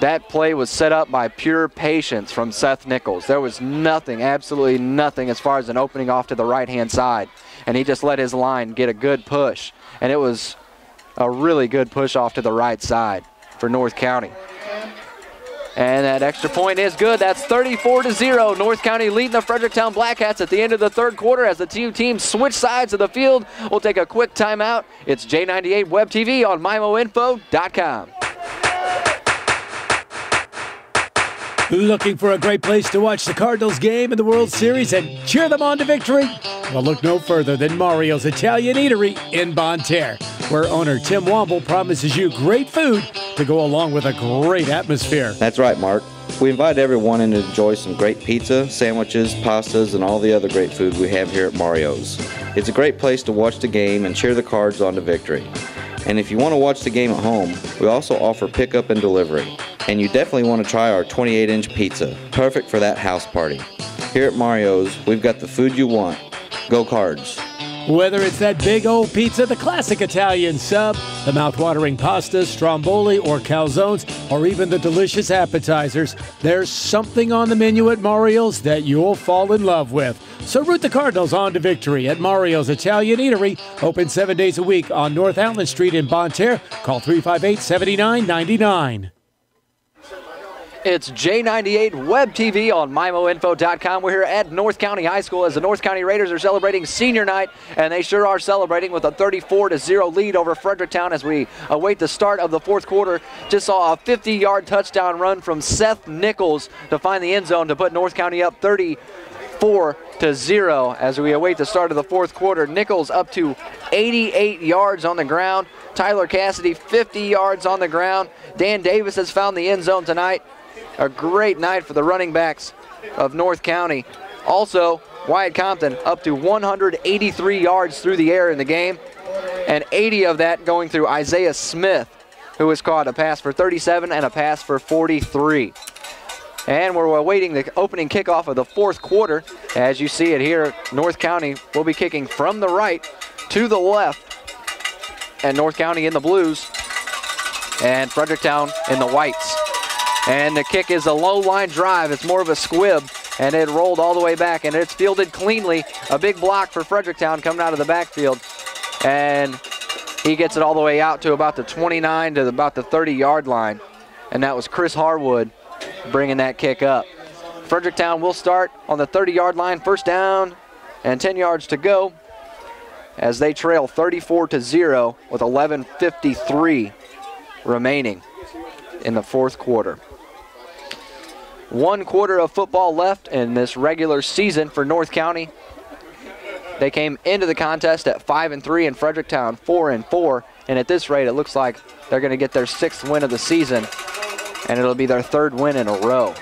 That play was set up by pure patience from Seth Nichols. There was nothing, absolutely nothing as far as an opening off to the right-hand side. and he just let his line get a good push. And it was a really good push off to the right side for North County. And that extra point is good. That's 34-0. North County leading the Fredericktown Blackcats at the end of the third quarter as the two teams switch sides of the field. We'll take a quick timeout. It's J98 Web TV on MIMOinfo.com. Looking for a great place to watch the Cardinals game in the World Series and cheer them on to victory? Well, look no further than Mario's Italian Eatery in Bonne Terre, where owner Tim Womble promises you great food to go along with a great atmosphere. That's right, Mark. We invite everyone in to enjoy some great pizza, sandwiches, pastas, and all the other great food we have here at Mario's. It's a great place to watch the game and cheer the Cards on to victory. And if you want to watch the game at home, we also offer pickup and delivery. And you definitely want to try our 28-inch pizza, perfect for that house party. Here at Mario's, we've got the food you want. Go Cards. Whether it's that big old pizza, the classic Italian sub, the mouth-watering pastas, stromboli, or calzones, or even the delicious appetizers, there's something on the menu at Mario's that you'll fall in love with. So root the Cardinals on to victory at Mario's Italian Eatery, open 7 days a week on North Allen Street in Bonne Terre. Call 358-7999. It's J98 Web TV on MIMOinfo.com. We're here at North County High School as the North County Raiders are celebrating senior night, and they sure are celebrating with a 34-0 lead over Fredericktown as we await the start of the fourth quarter. Just saw a 50-yard touchdown run from Seth Nichols to find the end zone to put North County up 34-0 as we await the start of the fourth quarter. Nichols up to 88 yards on the ground. Tyler Cassidy 50 yards on the ground. Dan Davis has found the end zone tonight. A great night for the running backs of North County. Also, Wyatt Compton up to 183 yards through the air in the game, and 80 of that going through Isaiah Smith, who has caught a pass for 37 and a pass for 43. And we're awaiting the opening kickoff of the fourth quarter. As you see it here, North County will be kicking from the right to the left, and North County in the blues, and Fredericktown in the whites. And the kick is a low line drive. It's more of a squib, and it rolled all the way back, and it's fielded cleanly. A big block for Fredericktown coming out of the backfield, and he gets it all the way out to about the 29 to about the 30-yard line, and that was Chris Harwood bringing that kick up. Fredericktown will start on the 30-yard line, first down, and 10 yards to go as they trail 34-0 with 11:53 remaining in the fourth quarter. 1 quarter of football left in this regular season for North County. They came into the contest at 5-3 and Fredericktown 4-4, and at this rate it looks like they're going to get their 6th win of the season, and it'll be their 3rd win in a row.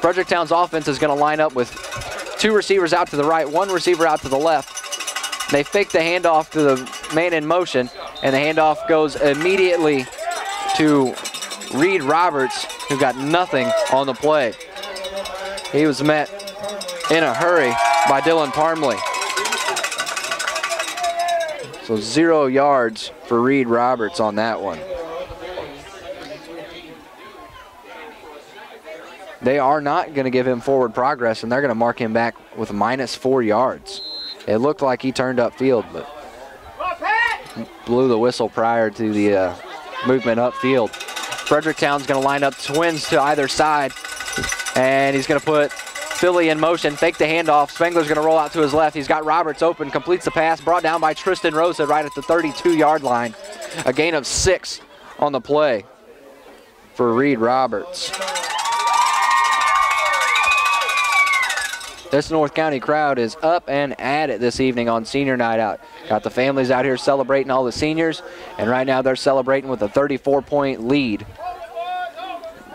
Fredericktown's offense is going to line up with 2 receivers out to the right, 1 receiver out to the left. They fake the handoff to the man in motion, and the handoff goes immediately to Reed Roberts, who got nothing on the play. He was met in a hurry by Dylan Parmley. So 0 yards for Reed Roberts on that one. They are not going to give him forward progress, and they're going to mark him back with -4 yards. It looked like he turned upfield, but blew the whistle prior to the movement upfield. Fredericktown's going to line up twins to either side, and he's going to put Philly in motion, fake the handoff. Spengler's going to roll out to his left. He's got Roberts open, completes the pass, brought down by Tristan Rosa right at the 32-yard line. A gain of 6 on the play for Reed Roberts. This North County crowd is up and at it this evening on senior night out. Got the families out here celebrating all the seniors, and right now they're celebrating with a 34-point lead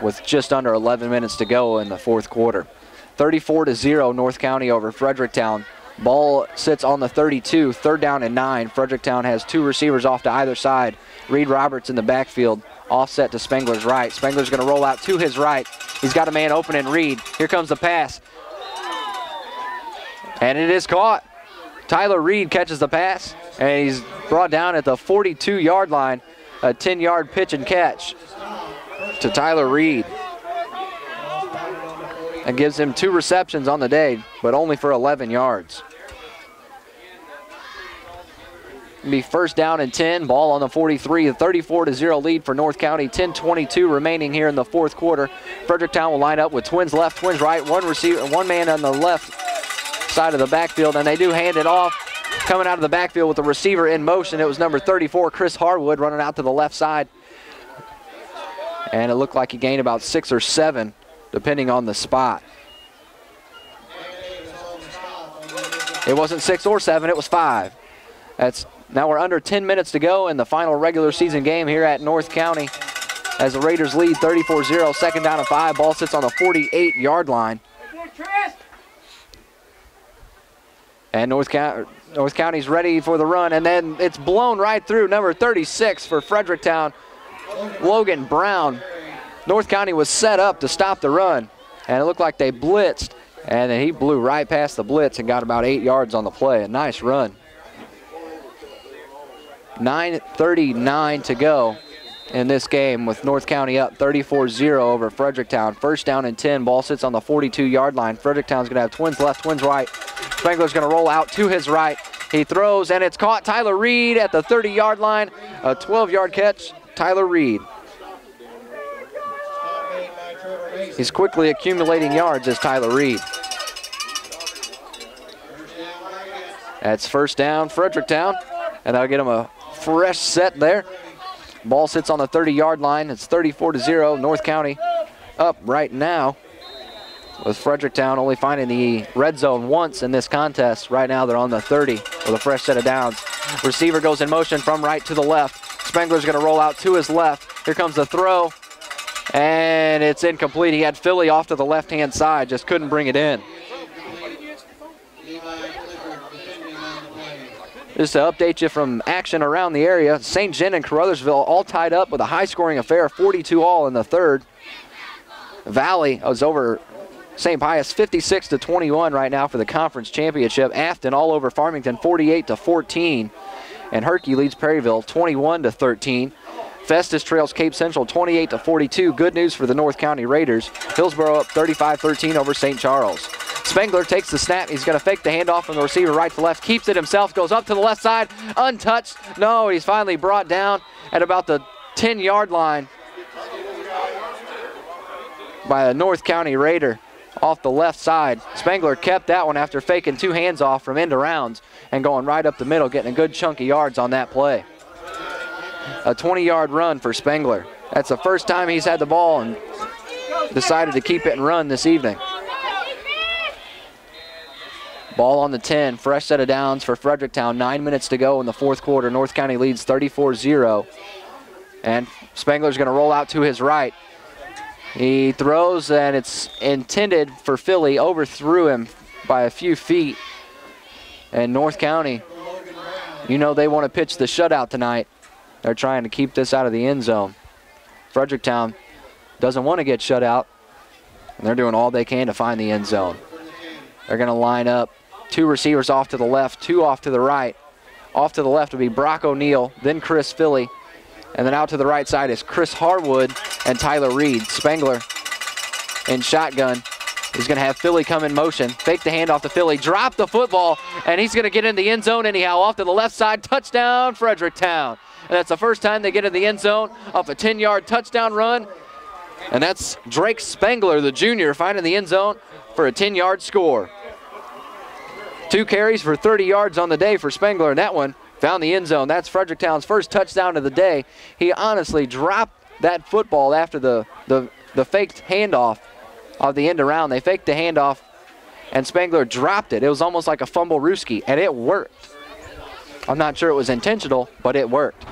with just under 11 minutes to go in the fourth quarter. 34-0 North County over Fredericktown. Ball sits on the 32, 3rd down and 9. Fredericktown has 2 receivers off to either side. Reed Roberts in the backfield, offset to Spengler's right. Spengler's going to roll out to his right. He's got a man open in Reed. Here comes the pass. And it is caught. Tyler Reed catches the pass, and he's brought down at the 42-yard line. A 10-yard pitch and catch to Tyler Reed. And gives him 2 receptions on the day, but only for 11 yards. be first down and 10. Ball on the 43, a 34-0 lead for North County. 10:22 remaining here in the fourth quarter. Fredericktown will line up with twins left, twins right, one receiver, one man on the left side of the backfield, and they do hand it off. Coming out of the backfield with the receiver in motion, it was number 34, Chris Harwood, running out to the left side. And it looked like he gained about 6 or 7, depending on the spot. It wasn't 6 or 7, it was 5. Now we're under 10 minutes to go in the final regular season game here at North County as the Raiders lead 34-0, second down and 5. Ball sits on the 48-yard line. And North County's ready for the run, and then it's blown right through number 36 for Fredericktown, Logan Brown. North County was set up to stop the run, and it looked like they blitzed, and then he blew right past the blitz and got about 8 yards on the play. A nice run. 9:39 to go in this game with North County up 34-0 over Fredericktown. First down and 10. Ball sits on the 42-yard line. Fredericktown's going to have twins left, twins right. Spengler's going to roll out to his right. He throws, and it's caught. Tyler Reed at the 30-yard line. A 12-yard catch. Tyler Reed. He's quickly accumulating yards as Tyler Reed. That's first down, Fredericktown, and that'll get him a fresh set there. Ball sits on the 30-yard line. It's 34-0. North County up right now, with Fredericktown only finding the red zone once in this contest. Right now they're on the 30 with a fresh set of downs. Receiver goes in motion from right to the left. Spengler's going to roll out to his left. Here comes the throw, and it's incomplete. He had Philly off to the left-hand side, just couldn't bring it in. Just to update you from action around the area, St. John and Caruthersville all tied up with a high-scoring affair, 42 all in the third. Valley was over St. Pius 56-21 right now for the conference championship. Afton all over Farmington 48-14. And Herky leads Perryville 21-13. Festus trails Cape Central 28-42. Good news for the North County Raiders. Hillsborough up 35-13 over St. Charles. Spengler takes the snap. He's going to fake the handoff from the receiver right to left. Keeps it himself. Goes up to the left side. Untouched. No, he's finally brought down at about the 10-yard line by a North County Raider off the left side. Spengler kept that one after faking 2 hands off from end arounds and going right up the middle, getting a good chunk of yards on that play. A 20-yard run for Spengler. That's the first time he's had the ball and decided to keep it and run this evening. Ball on the 10, fresh set of downs for Fredericktown. 9 minutes to go in the fourth quarter. North County leads 34-0. And Spengler's going to roll out to his right. He throws, and it's intended for Philly. Overthrew him by a few feet. And North County, you know they want to pitch the shutout tonight. They're trying to keep this out of the end zone. Fredericktown doesn't want to get shut out, and they're doing all they can to find the end zone. They're going to line up 2 receivers off to the left, 2 off to the right. Off to the left will be Brock O'Neill, then Chris Philly. And then out to the right side is Chris Harwood and Tyler Reed. Spengler in shotgun. He's going to have Philly come in motion. Fake the handoff to Philly. Drop the football, and he's going to get in the end zone anyhow. Off to the left side. Touchdown, Fredericktown. And that's the first time they get in the end zone off a 10-yard touchdown run. And that's Drake Spengler, the junior, finding the end zone for a 10-yard score. 2 carries for 30 yards on the day for Spengler, and that one found the end zone. That's Fredericktown's first touchdown of the day. He honestly dropped that football after the faked handoff of the end around. They faked the handoff, and Spengler dropped it. It was almost like a fumble-rooski, and it worked. I'm not sure it was intentional, but it worked.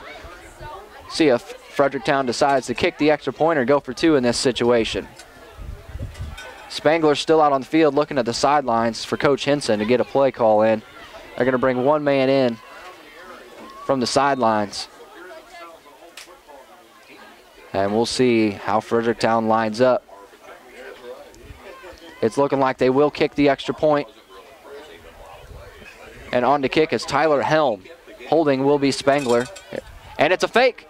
See if Fredericktown decides to kick the extra point or go for 2 in this situation. Spengler's still out on the field looking at the sidelines for Coach Henson to get a play call in. They're going to bring 1 man in from the sidelines. And we'll see how Fredericktown lines up. It's looking like they will kick the extra point. And on to kick is Tyler Helm. Holding will be Spengler. And it's a fake.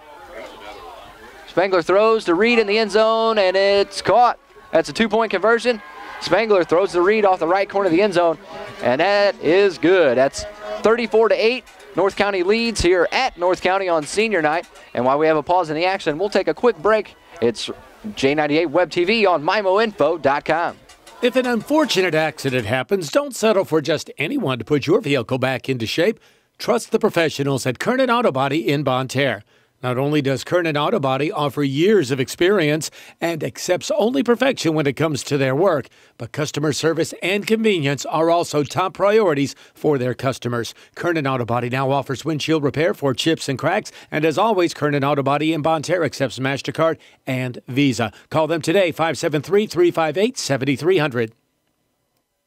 Spengler throws to Reed in the end zone, and it's caught. That's a 2-point conversion. Spengler throws the Reed off the right corner of the end zone, and that is good. That's 34-8, North County leads here at North County on senior night. And while we have a pause in the action, we'll take a quick break. It's J98 Web TV on MIMOinfo.com. If an unfortunate accident happens, don't settle for just anyone to put your vehicle back into shape. Trust the professionals at Kernan Auto Body in Bonne Terre. Not only does Kernan Auto Body offer years of experience and accepts only perfection when it comes to their work, but customer service and convenience are also top priorities for their customers. Kernan Auto Body now offers windshield repair for chips and cracks, and as always, Kernan Auto Body in Bonne Terre accepts MasterCard and Visa. Call them today, 573-358-7300.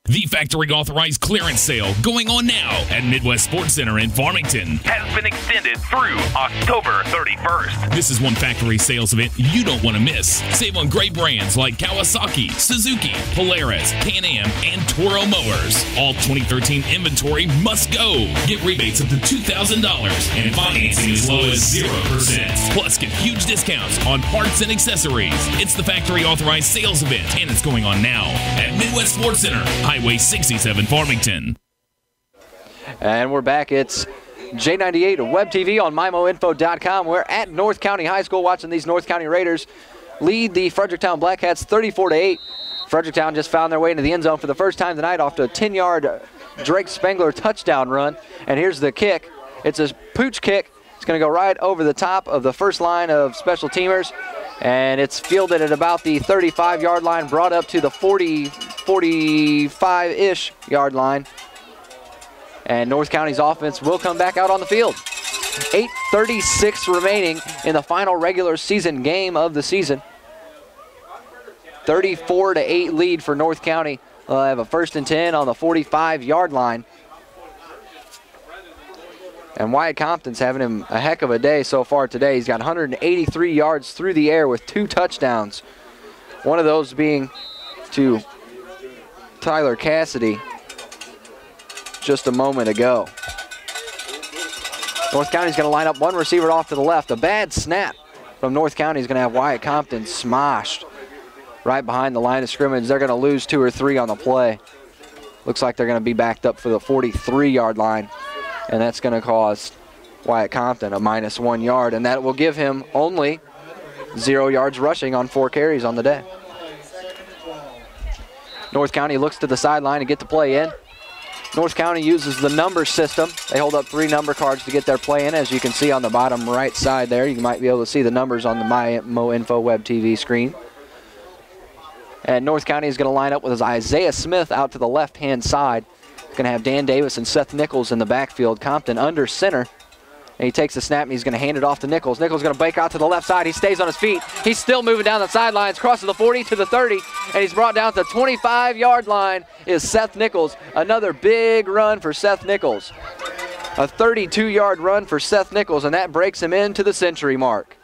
The factory authorized clearance sale going on now at Midwest Sports Center in Farmington has been extended through October 31st. This is one factory sales event you don't want to miss. Save on great brands like Kawasaki, Suzuki, Polaris, Can-Am, and Toro mowers. All 2013 inventory must go. Get rebates up to $2,000 and financing as low as 0%. Plus, get huge discounts on parts and accessories. It's the factory authorized sales event, and it's going on now at Midwest Sports Center, Highway 67, Farmington. And we're back. It's J98 Web TV on MIMOinfo.com. We're at North County High School watching these North County Raiders lead the Fredericktown Blackcats 34-8. Fredericktown just found their way into the end zone for the first time tonight off to a 10-yard Drake Spengler touchdown run. And here's the kick. It's a pooch kick. It's going to go right over the top of the first line of special teamers. And it's fielded at about the 35-yard line, brought up to the 45-ish yard line. And North County's offense will come back out on the field. 8:36 remaining in the final regular season game of the season. 34-8 lead for North County. They'll have a 1st and 10 on the 45-yard line. And Wyatt Compton's having him a heck of a day so far today. He's got 183 yards through the air with 2 touchdowns. One of those being to Tyler Cassidy just a moment ago. North County's going to line up one receiver off to the left. A bad snap from North County is going to have Wyatt Compton smoshed right behind the line of scrimmage. They're going to lose 2 or 3 on the play. Looks like they're going to be backed up for the 43-yard line. And that's going to cause Wyatt Compton a -1 yard, and that will give him only 0 yards rushing on 4 carries on the day. North County looks to the sideline to get the play in. North County uses the number system. They hold up 3 number cards to get their play in. As you can see on the bottom right side there, you might be able to see the numbers on the MIMOinfo Web TV screen. And North County is going to line up with Isaiah Smith out to the left-hand side. Going to have Dan Davis and Seth Nichols in the backfield. Compton under center. And he takes the snap and he's going to hand it off to Nichols. Nichols going to break out to the left side. He stays on his feet. He's still moving down the sidelines, crosses the 40 to the 30, and he's brought down to the 25-yard line is Seth Nichols. Another big run for Seth Nichols. A 32-yard run for Seth Nichols, and that breaks him into the century mark.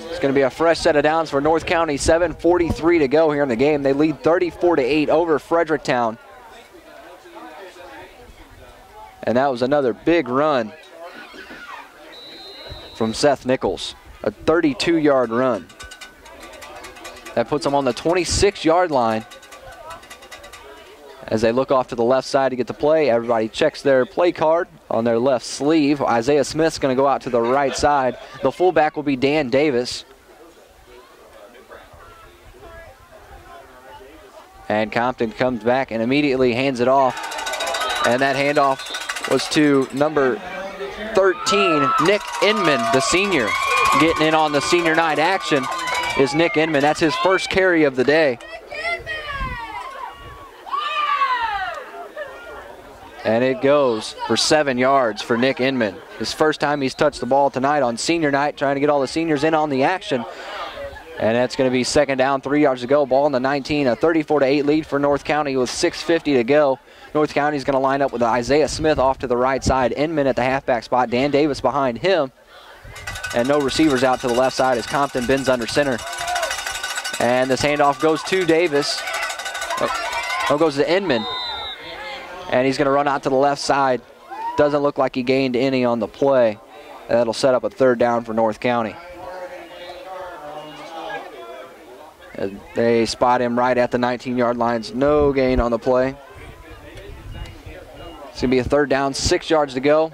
It's going to be a fresh set of downs for North County. 7:43 to go here in the game. They lead 34-8 over Fredericktown. And that was another big run from Seth Nichols. A 32-yard run. That puts them on the 26-yard line. As they look off to the left side to get the play, everybody checks their play card on their left sleeve. Isaiah Smith's going to go out to the right side. The fullback will be Dan Davis. And Compton comes back and immediately hands it off. And that handoff was to number 13, Nick Inman, the senior. Getting in on the senior night action is Nick Inman. That's his first carry of the day. And it goes for 7 yards for Nick Inman. His first time he's touched the ball tonight on senior night, trying to get all the seniors in on the action. And that's going to be 2nd down, 3 yards to go. Ball in the 19, a 34-8 lead for North County with 6:50 to go. North County is going to line up with Isaiah Smith off to the right side. Inman at the halfback spot. Dan Davis behind him. And no receivers out to the left side as Compton bends under center. And this handoff goes to Davis. Goes to Inman. And he's going to run out to the left side. Doesn't look like he gained any on the play. That'll set up a 3rd down for North County. They spot him right at the 19-yard line. No gain on the play. It's going to be a third down, 6 yards to go.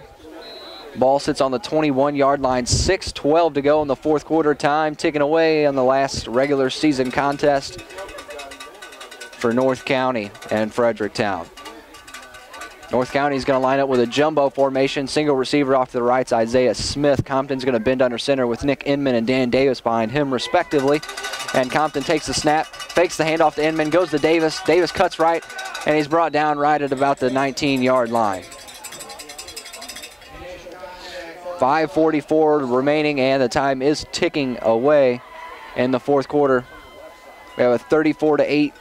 Ball sits on the 21-yard line, 6:12 to go in the fourth quarter. Time ticking away on the last regular season contest for North County and Fredericktown. North County is going to line up with a jumbo formation. Single receiver off to the right's Isaiah Smith. Compton's going to bend under center with Nick Inman and Dan Davis behind him respectively. And Compton takes the snap, fakes the handoff to Inman, goes to Davis. Davis cuts right, and he's brought down right at about the 19-yard line. 5:44 remaining, and the time is ticking away in the fourth quarter. We have a 34-8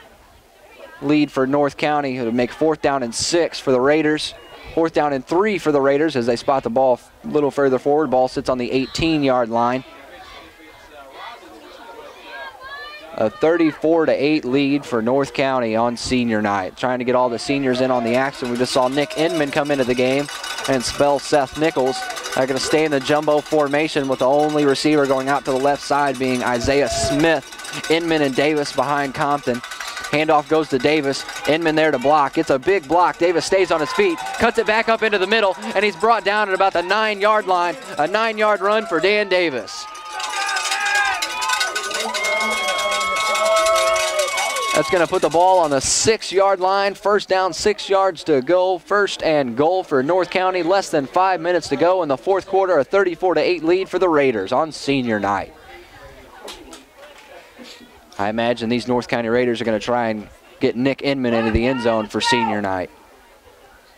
lead for North County. It'll make 4th down and 6 for the Raiders. 4th down and 3 for the Raiders as they spot the ball a little further forward. Ball sits on the 18-yard line. A 34-8 lead for North County on senior night. Trying to get all the seniors in on the action. We just saw Nick Inman come into the game and spell Seth Nichols. They're going to stay in the jumbo formation with the only receiver going out to the left side being Isaiah Smith. Inman and Davis behind Compton. Handoff goes to Davis. Inman there to block. It's a big block. Davis stays on his feet, cuts it back up into the middle, and he's brought down at about the 9-yard line. A 9-yard run for Dan Davis. That's going to put the ball on the 6-yard line. First down, 6 yards to go. First and goal for North County. Less than 5 minutes to go in the fourth quarter. A 34-8 lead for the Raiders on senior night. I imagine these North County Raiders are going to try and get Nick Inman into the end zone for senior night.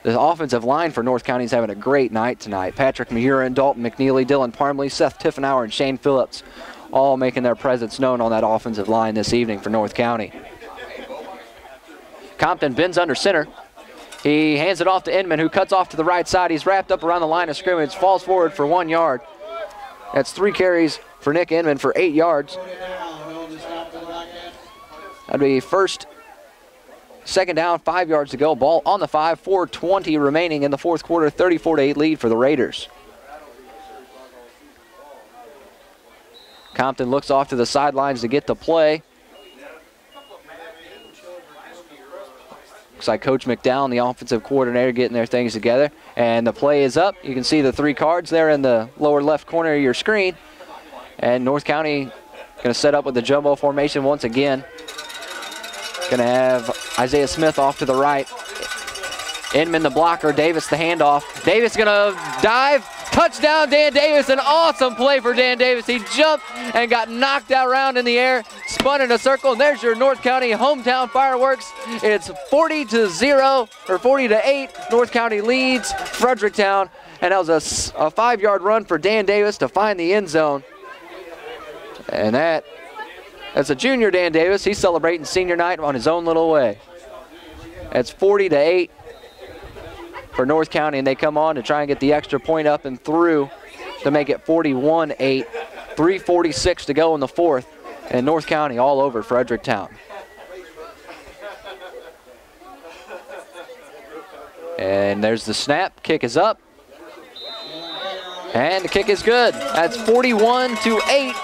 The offensive line for North County is having a great night tonight. Patrick Mahurin, Dalton McNeely, Dylan Parmley, Seth Tiffenauer, and Shane Phillips all making their presence known on that offensive line this evening for North County. Compton bends under center. He hands it off to Inman, who cuts off to the right side. He's wrapped up around the line of scrimmage, falls forward for 1 yard. That's 3 carries for Nick Inman for 8 yards. That'd be second down, 5 yards to go. Ball on the 5, 4:20 remaining in the fourth quarter. 34-8 lead for the Raiders. Compton looks off to the sidelines to get the play. Looks like Coach McDowell, the offensive coordinator, getting their things together. And the play is up. You can see the 3 cards there in the lower left corner of your screen. And North County going to set up with the jumbo formation once again. Going to have Isaiah Smith off to the right. Inman the blocker, Davis the handoff. Davis going to dive. Touchdown, Dan Davis. An awesome play for Dan Davis. He jumped and got knocked out around in the air, spun in a circle, and there's your North County hometown fireworks. It's 40-0 or 40-8. North County leads Fredericktown, and that was a 5-yard run for Dan Davis to find the end zone. And that's a junior Dan Davis. He's celebrating senior night on his own little way. That's 40-8 for North County, and they come on to try and get the extra point up and through to make it 41-8. 3:46 to go in the fourth, and North County all over Fredericktown. And there's the snap. Kick is up. And the kick is good. That's 41-8.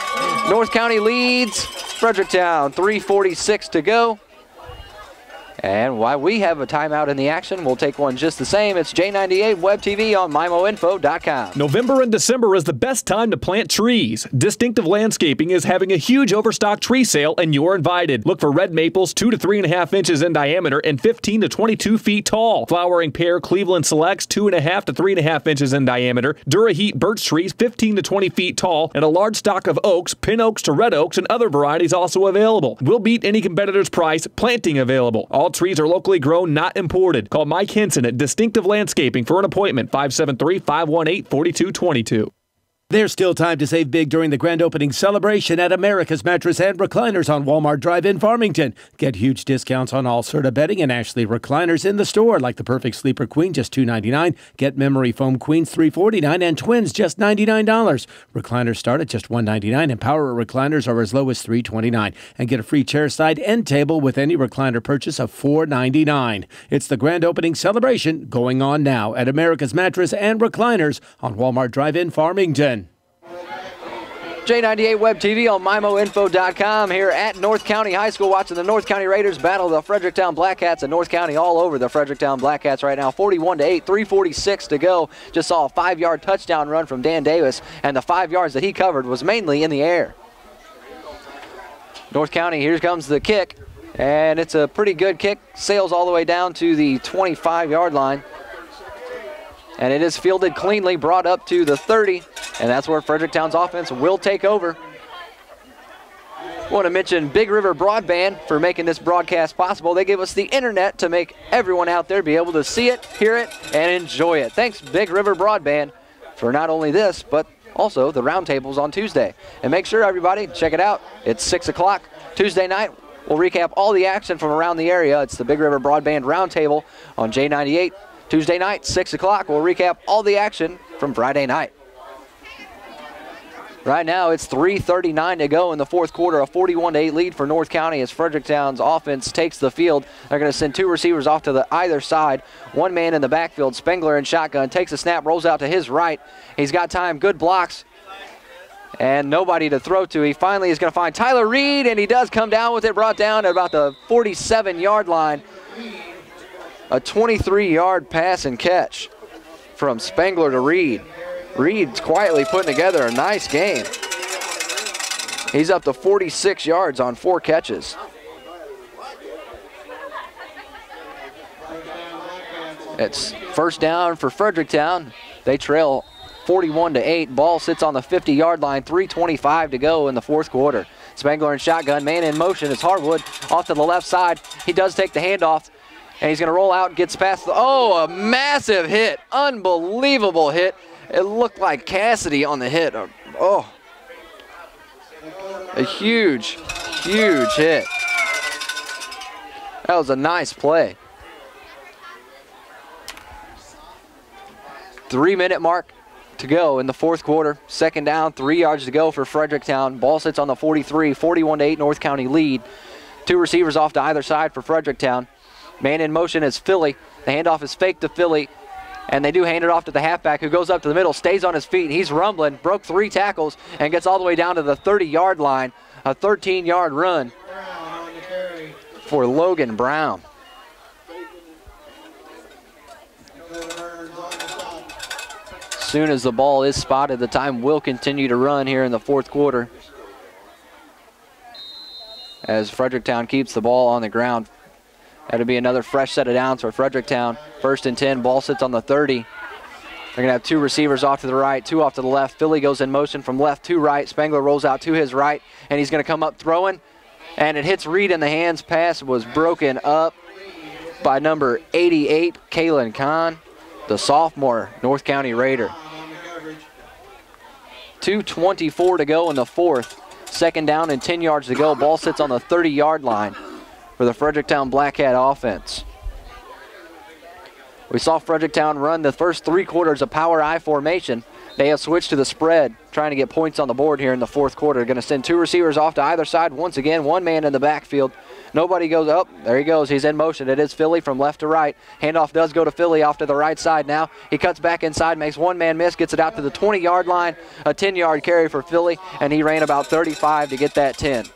North County leads Fredericktown. 3:46 to go. And while we have a timeout in the action, we'll take one just the same. It's J98 Web TV on MIMOinfo.com. November and December is the best time to plant trees. Distinctive Landscaping is having a huge overstock tree sale, and you're invited. Look for red maples 2 to 3.5 inches in diameter and 15 to 22 feet tall. Flowering pear Cleveland Selects 2.5 to 3.5 inches in diameter. Duraheat birch trees 15 to 20 feet tall, and a large stock of oaks, pin oaks to red oaks, and other varieties also available. We'll beat any competitor's price. Planting available. All trees are locally grown, not imported. Call Mike Henson at Distinctive Landscaping for an appointment, 573-518-4222. There's still time to save big during the grand opening celebration at America's Mattress and Recliners on Walmart Drive in Farmington. Get huge discounts on all Serta bedding and Ashley recliners in the store, like the Perfect Sleeper Queen, just $2.99. Get Memory Foam Queens, $3.49, and Twins, just $99. Recliners start at just $1.99, and Power recliners are as low as $3.29. And get a free chair side end table with any recliner purchase of $4.99. It's the grand opening celebration going on now at America's Mattress and Recliners on Walmart Drive in Farmington. J98 Web TV on MIMOinfo.com here at North County High School, watching the North County Raiders battle the Fredericktown Blackcats, and North County all over the Fredericktown Blackcats right now. 41-8, 3:46 to go. Just saw a 5-yard touchdown run from Dan Davis, and the 5 yards that he covered was mainly in the air. North County, here comes the kick, and it's a pretty good kick. Sails all the way down to the 25-yard line. And it is fielded cleanly, brought up to the 30, and that's where Fredericktown's offense will take over. I want to mention Big River Broadband for making this broadcast possible. They give us the internet to make everyone out there be able to see it, hear it, and enjoy it. Thanks, Big River Broadband, for not only this, but also the roundtables on Tuesday. And make sure, everybody, check it out. It's 6 o'clock Tuesday night. We'll recap all the action from around the area. It's the Big River Broadband Roundtable on J98. Tuesday night, 6 o'clock, we'll recap all the action from Friday night. Right now, it's 3:39 to go in the fourth quarter, a 41-8 lead for North County as Fredericktown's offense takes the field. They're going to send 2 receivers off to the either side. 1 man in the backfield, Spengler in shotgun, takes a snap, rolls out to his right. He's got time, good blocks, and nobody to throw to. He finally is going to find Tyler Reed, and he does come down with it, brought down at about the 47-yard line. A 23-yard pass and catch from Spengler to Reed. Reed's quietly putting together a nice game. He's up to 46 yards on 4 catches. It's first down for Fredericktown. They trail 41-8. Ball sits on the 50-yard line, 3:25 to go in the fourth quarter. Spengler in shotgun, man in motion. It's Harwood off to the left side. He does take the handoff. And he's going to roll out, gets past a massive hit. Unbelievable hit. It looked like Cassidy on the hit. Oh, a huge, huge hit. That was a nice play. 3-minute mark to go in the fourth quarter. Second down, 3 yards to go for Fredericktown. Ball sits on the 43, 41-8 North County lead. 2 receivers off to either side for Fredericktown. Man in motion is Philly. The handoff is fake to Philly, and they do hand it off to the halfback, who goes up to the middle, stays on his feet. He's rumbling, broke 3 tackles, and gets all the way down to the 30-yard line. A 13-yard run for Logan Brown. As soon as the ball is spotted, the time will continue to run here in the fourth quarter as Fredericktown keeps the ball on the ground. That'll be another fresh set of downs for Fredericktown. 1st and 10, ball sits on the 30. They're going to have 2 receivers off to the right, 2 off to the left. Philly goes in motion from left to right. Spengler rolls out to his right, and he's going to come up throwing, and it hits Reed in the hands. Pass was broken up by number 88, Kalen Kahn, the sophomore North County Raider. 2:24 to go in the fourth. Second down and 10 yards to go. Ball sits on the 30-yard line for the Fredericktown Blackcat offense. We saw Fredericktown run the first 3 quarters of power I formation. They have switched to the spread, trying to get points on the board here in the fourth quarter. They're going to send 2 receivers off to either side. Once again, 1 man in the backfield. Nobody goes up. There he goes. He's in motion. It is Philly from left to right. Handoff does go to Philly off to the right side now. He cuts back inside, makes 1 man miss, gets it out to the 20-yard line. A 10-yard carry for Philly, and he ran about 35 to get that 10.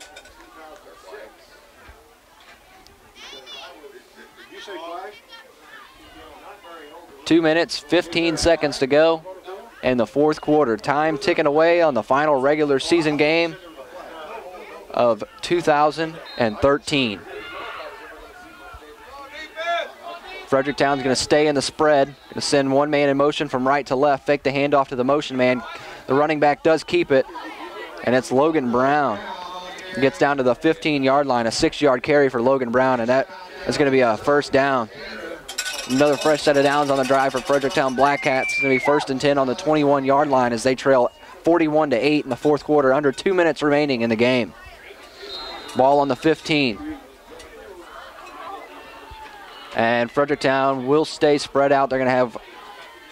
2 minutes, 15 seconds to go in the fourth quarter. Time ticking away on the final regular season game of 2013. Fredericktown's going to stay in the spread. Going to send 1 man in motion from right to left. Fake the handoff to the motion man. The running back does keep it, and it's Logan Brown. He gets down to the 15-yard line, a 6-yard carry for Logan Brown, and that is going to be a first down. Another fresh set of downs on the drive for Fredericktown Blackcats. It's going to be 1st and 10 on the 21-yard line as they trail 41-8 in the fourth quarter, under 2 minutes remaining in the game. Ball on the 15. And Fredericktown will stay spread out. They're going to have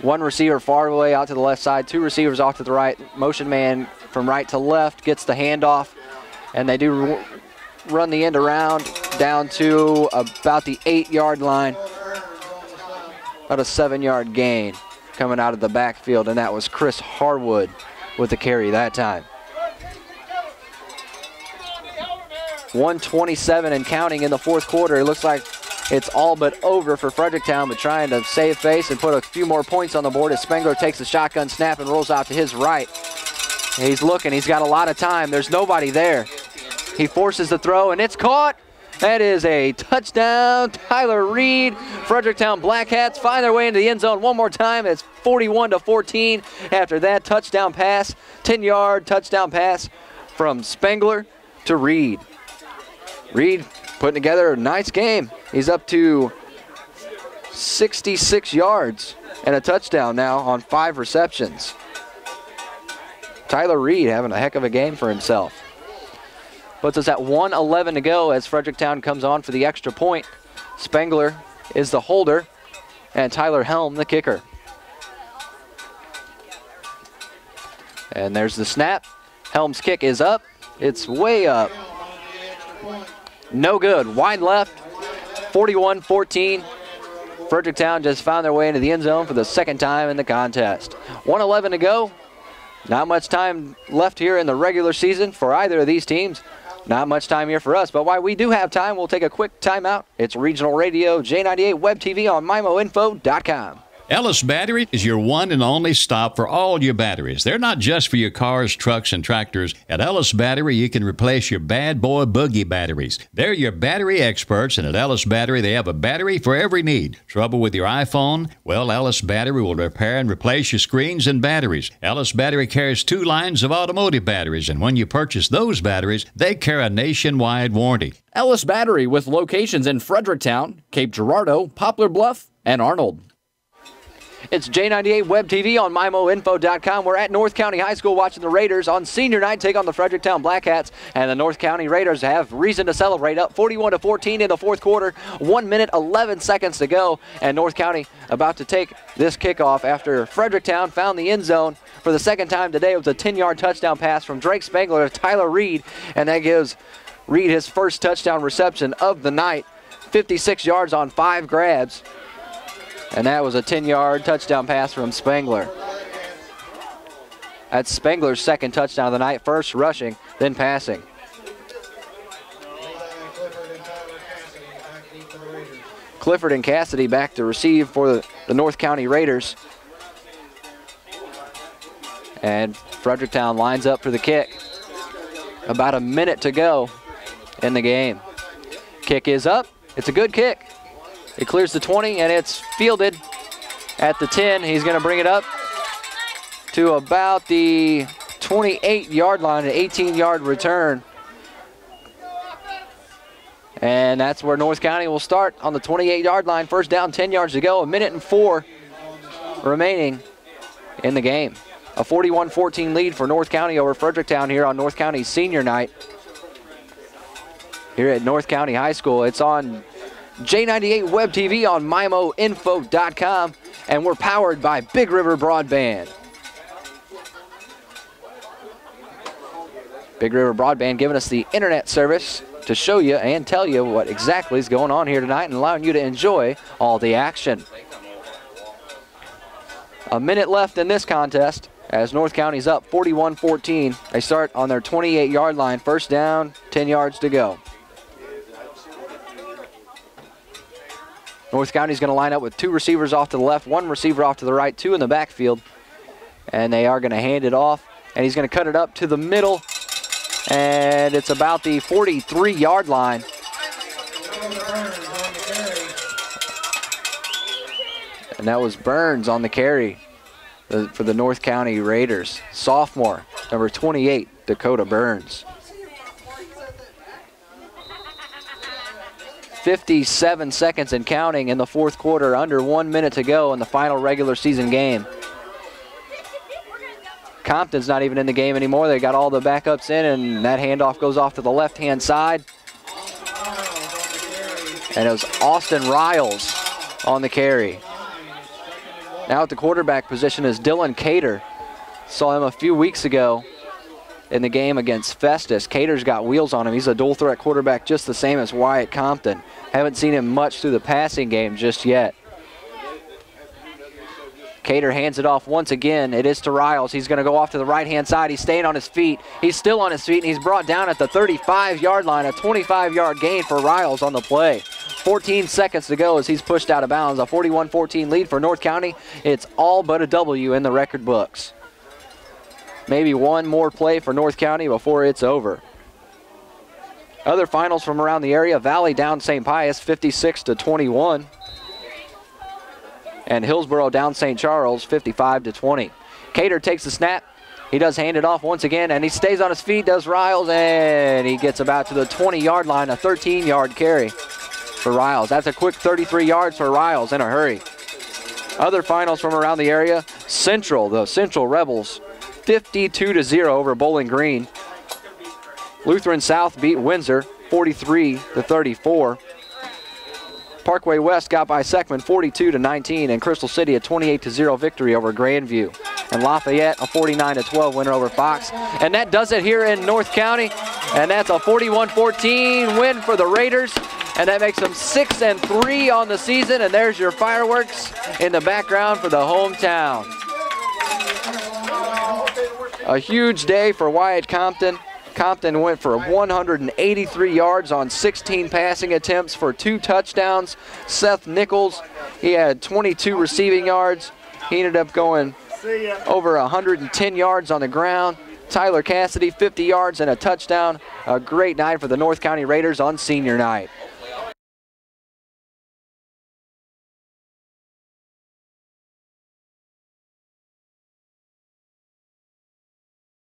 1 receiver far away out to the left side, 2 receivers off to the right. Motion man from right to left gets the handoff, and they do run the end around down to about the 8-yard line. About a 7-yard gain coming out of the backfield, and that was Chris Harwood with the carry that time. 1:27 and counting in the fourth quarter. It looks like it's all but over for Fredericktown, but trying to save face and put a few more points on the board as Spengler takes the shotgun snap and rolls out to his right. He's looking. He's got a lot of time. There's nobody there. He forces the throw, and it's caught. That is a touchdown. Tyler Reed. Fredericktown Black Hats find their way into the end zone one more time. It's 41-14 after that touchdown pass. 10-yard touchdown pass from Spengler to Reed. Reed putting together a nice game. He's up to 66 yards and a touchdown now on 5 receptions. Tyler Reed having a heck of a game for himself. Puts us at 1:11 to go as Fredericktown comes on for the extra point. Spengler is the holder and Tyler Helm the kicker. And there's the snap. Helm's kick is up. It's way up. No good. Wide left. 41-14. Fredericktown just found their way into the end zone for the second time in the contest. 1:11 to go. Not much time left here in the regular season for either of these teams. Not much time here for us, but while we do have time, we'll take a quick timeout. It's Regional Radio, J98 Web TV on MIMOinfo.com. Ellis Battery is your one and only stop for all your batteries. They're not just for your cars, trucks, and tractors. At Ellis Battery, you can replace your bad boy boogie batteries. They're your battery experts, and at Ellis Battery, they have a battery for every need. Trouble with your iPhone? Well, Ellis Battery will repair and replace your screens and batteries. Ellis Battery carries 2 lines of automotive batteries, and when you purchase those batteries, they carry a nationwide warranty. Ellis Battery with locations in Fredericktown, Cape Girardeau, Poplar Bluff, and Arnold. It's J98 Web TV on MIMOinfo.com. We're at North County High School watching the Raiders on senior night take on the Fredericktown Black Hats. And the North County Raiders have reason to celebrate, up 41-14 in the fourth quarter. 1 minute, 11 seconds to go. And North County about to take this kickoff after Fredericktown found the end zone for the second time today with a 10-yard touchdown pass from Drake Spengler to Tyler Reed. And that gives Reed his first touchdown reception of the night. 56 yards on 5 grabs. And that was a 10-yard touchdown pass from Spengler. That's Spengler's second touchdown of the night, first rushing, then passing. Clifford and Cassidy back to receive for the North County Raiders. And Fredericktown lines up for the kick. About a minute to go in the game. Kick is up. It's a good kick. It clears the 20, and it's fielded at the 10. He's going to bring it up to about the 28-yard line, an 18-yard return. And that's where North County will start on the 28-yard line. First down, 10 yards to go, 1 minute and 4 remaining in the game. A 41-14 lead for North County over Fredericktown here on North County's senior night. Here at North County High School, it's on J98 Web TV on MIMOinfo.com, and we're powered by Big River Broadband. Big River Broadband giving us the internet service to show you and tell you what exactly is going on here tonight and allowing you to enjoy all the action. A minute left in this contest as North County's up 41-14. They start on their 28-yard line. First down, 10 yards to go. North County's going to line up with 2 receivers off to the left, 1 receiver off to the right, 2 in the backfield. And they are going to hand it off, and he's going to cut it up to the middle, and it's about the 43-yard line. And that was Burns on the carry for the North County Raiders. Sophomore, number 28, Dakota Burns. 57 seconds and counting in the fourth quarter, under 1 minute to go in the final regular season game. Compton's not even in the game anymore. They got all the backups in, and that handoff goes off to the left-hand side. And it was Austin Riles on the carry. Now at the quarterback position is Dylan Cater. Saw him a few weeks ago in the game against Festus. Cater's got wheels on him. He's a dual threat quarterback just the same as Wyatt Compton. Haven't seen him much through the passing game just yet. Cater hands it off once again. It is to Riles. He's going to go off to the right-hand side. He's staying on his feet. He's still on his feet, and he's brought down at the 35-yard line. A 25-yard gain for Riles on the play. 14 seconds to go as he's pushed out of bounds. A 41-14 lead for North County. It's all but a W in the record books. Maybe one more play for North County before it's over. Other finals from around the area. Valley down St. Pius 56-21. And Hillsboro down St. Charles 55-20. Cater takes the snap. He does hand it off once again, and he stays on his feet, does Riles, and he gets about to the 20-yard line, a 13-yard carry for Riles. That's a quick 33 yards for Riles in a hurry. Other finals from around the area. Central, the Central Rebels, 52-0 over Bowling Green. Lutheran South beat Windsor 43-34. Parkway West got by Seckman 42-19, and Crystal City a 28-0 victory over Grandview. And Lafayette a 49-12 winner over Fox. And that does it here in North County. And that's a 41-14 win for the Raiders. And that makes them 6-3 on the season. And there's your fireworks in the background for the hometown. A huge day for Wyatt Compton. Compton went for 183 yards on 16 passing attempts for 2 touchdowns. Seth Nichols, he had 22 receiving yards. He ended up going over 110 yards on the ground. Tyler Cassidy, 50 yards and a touchdown. A great night for the North County Raiders on senior night.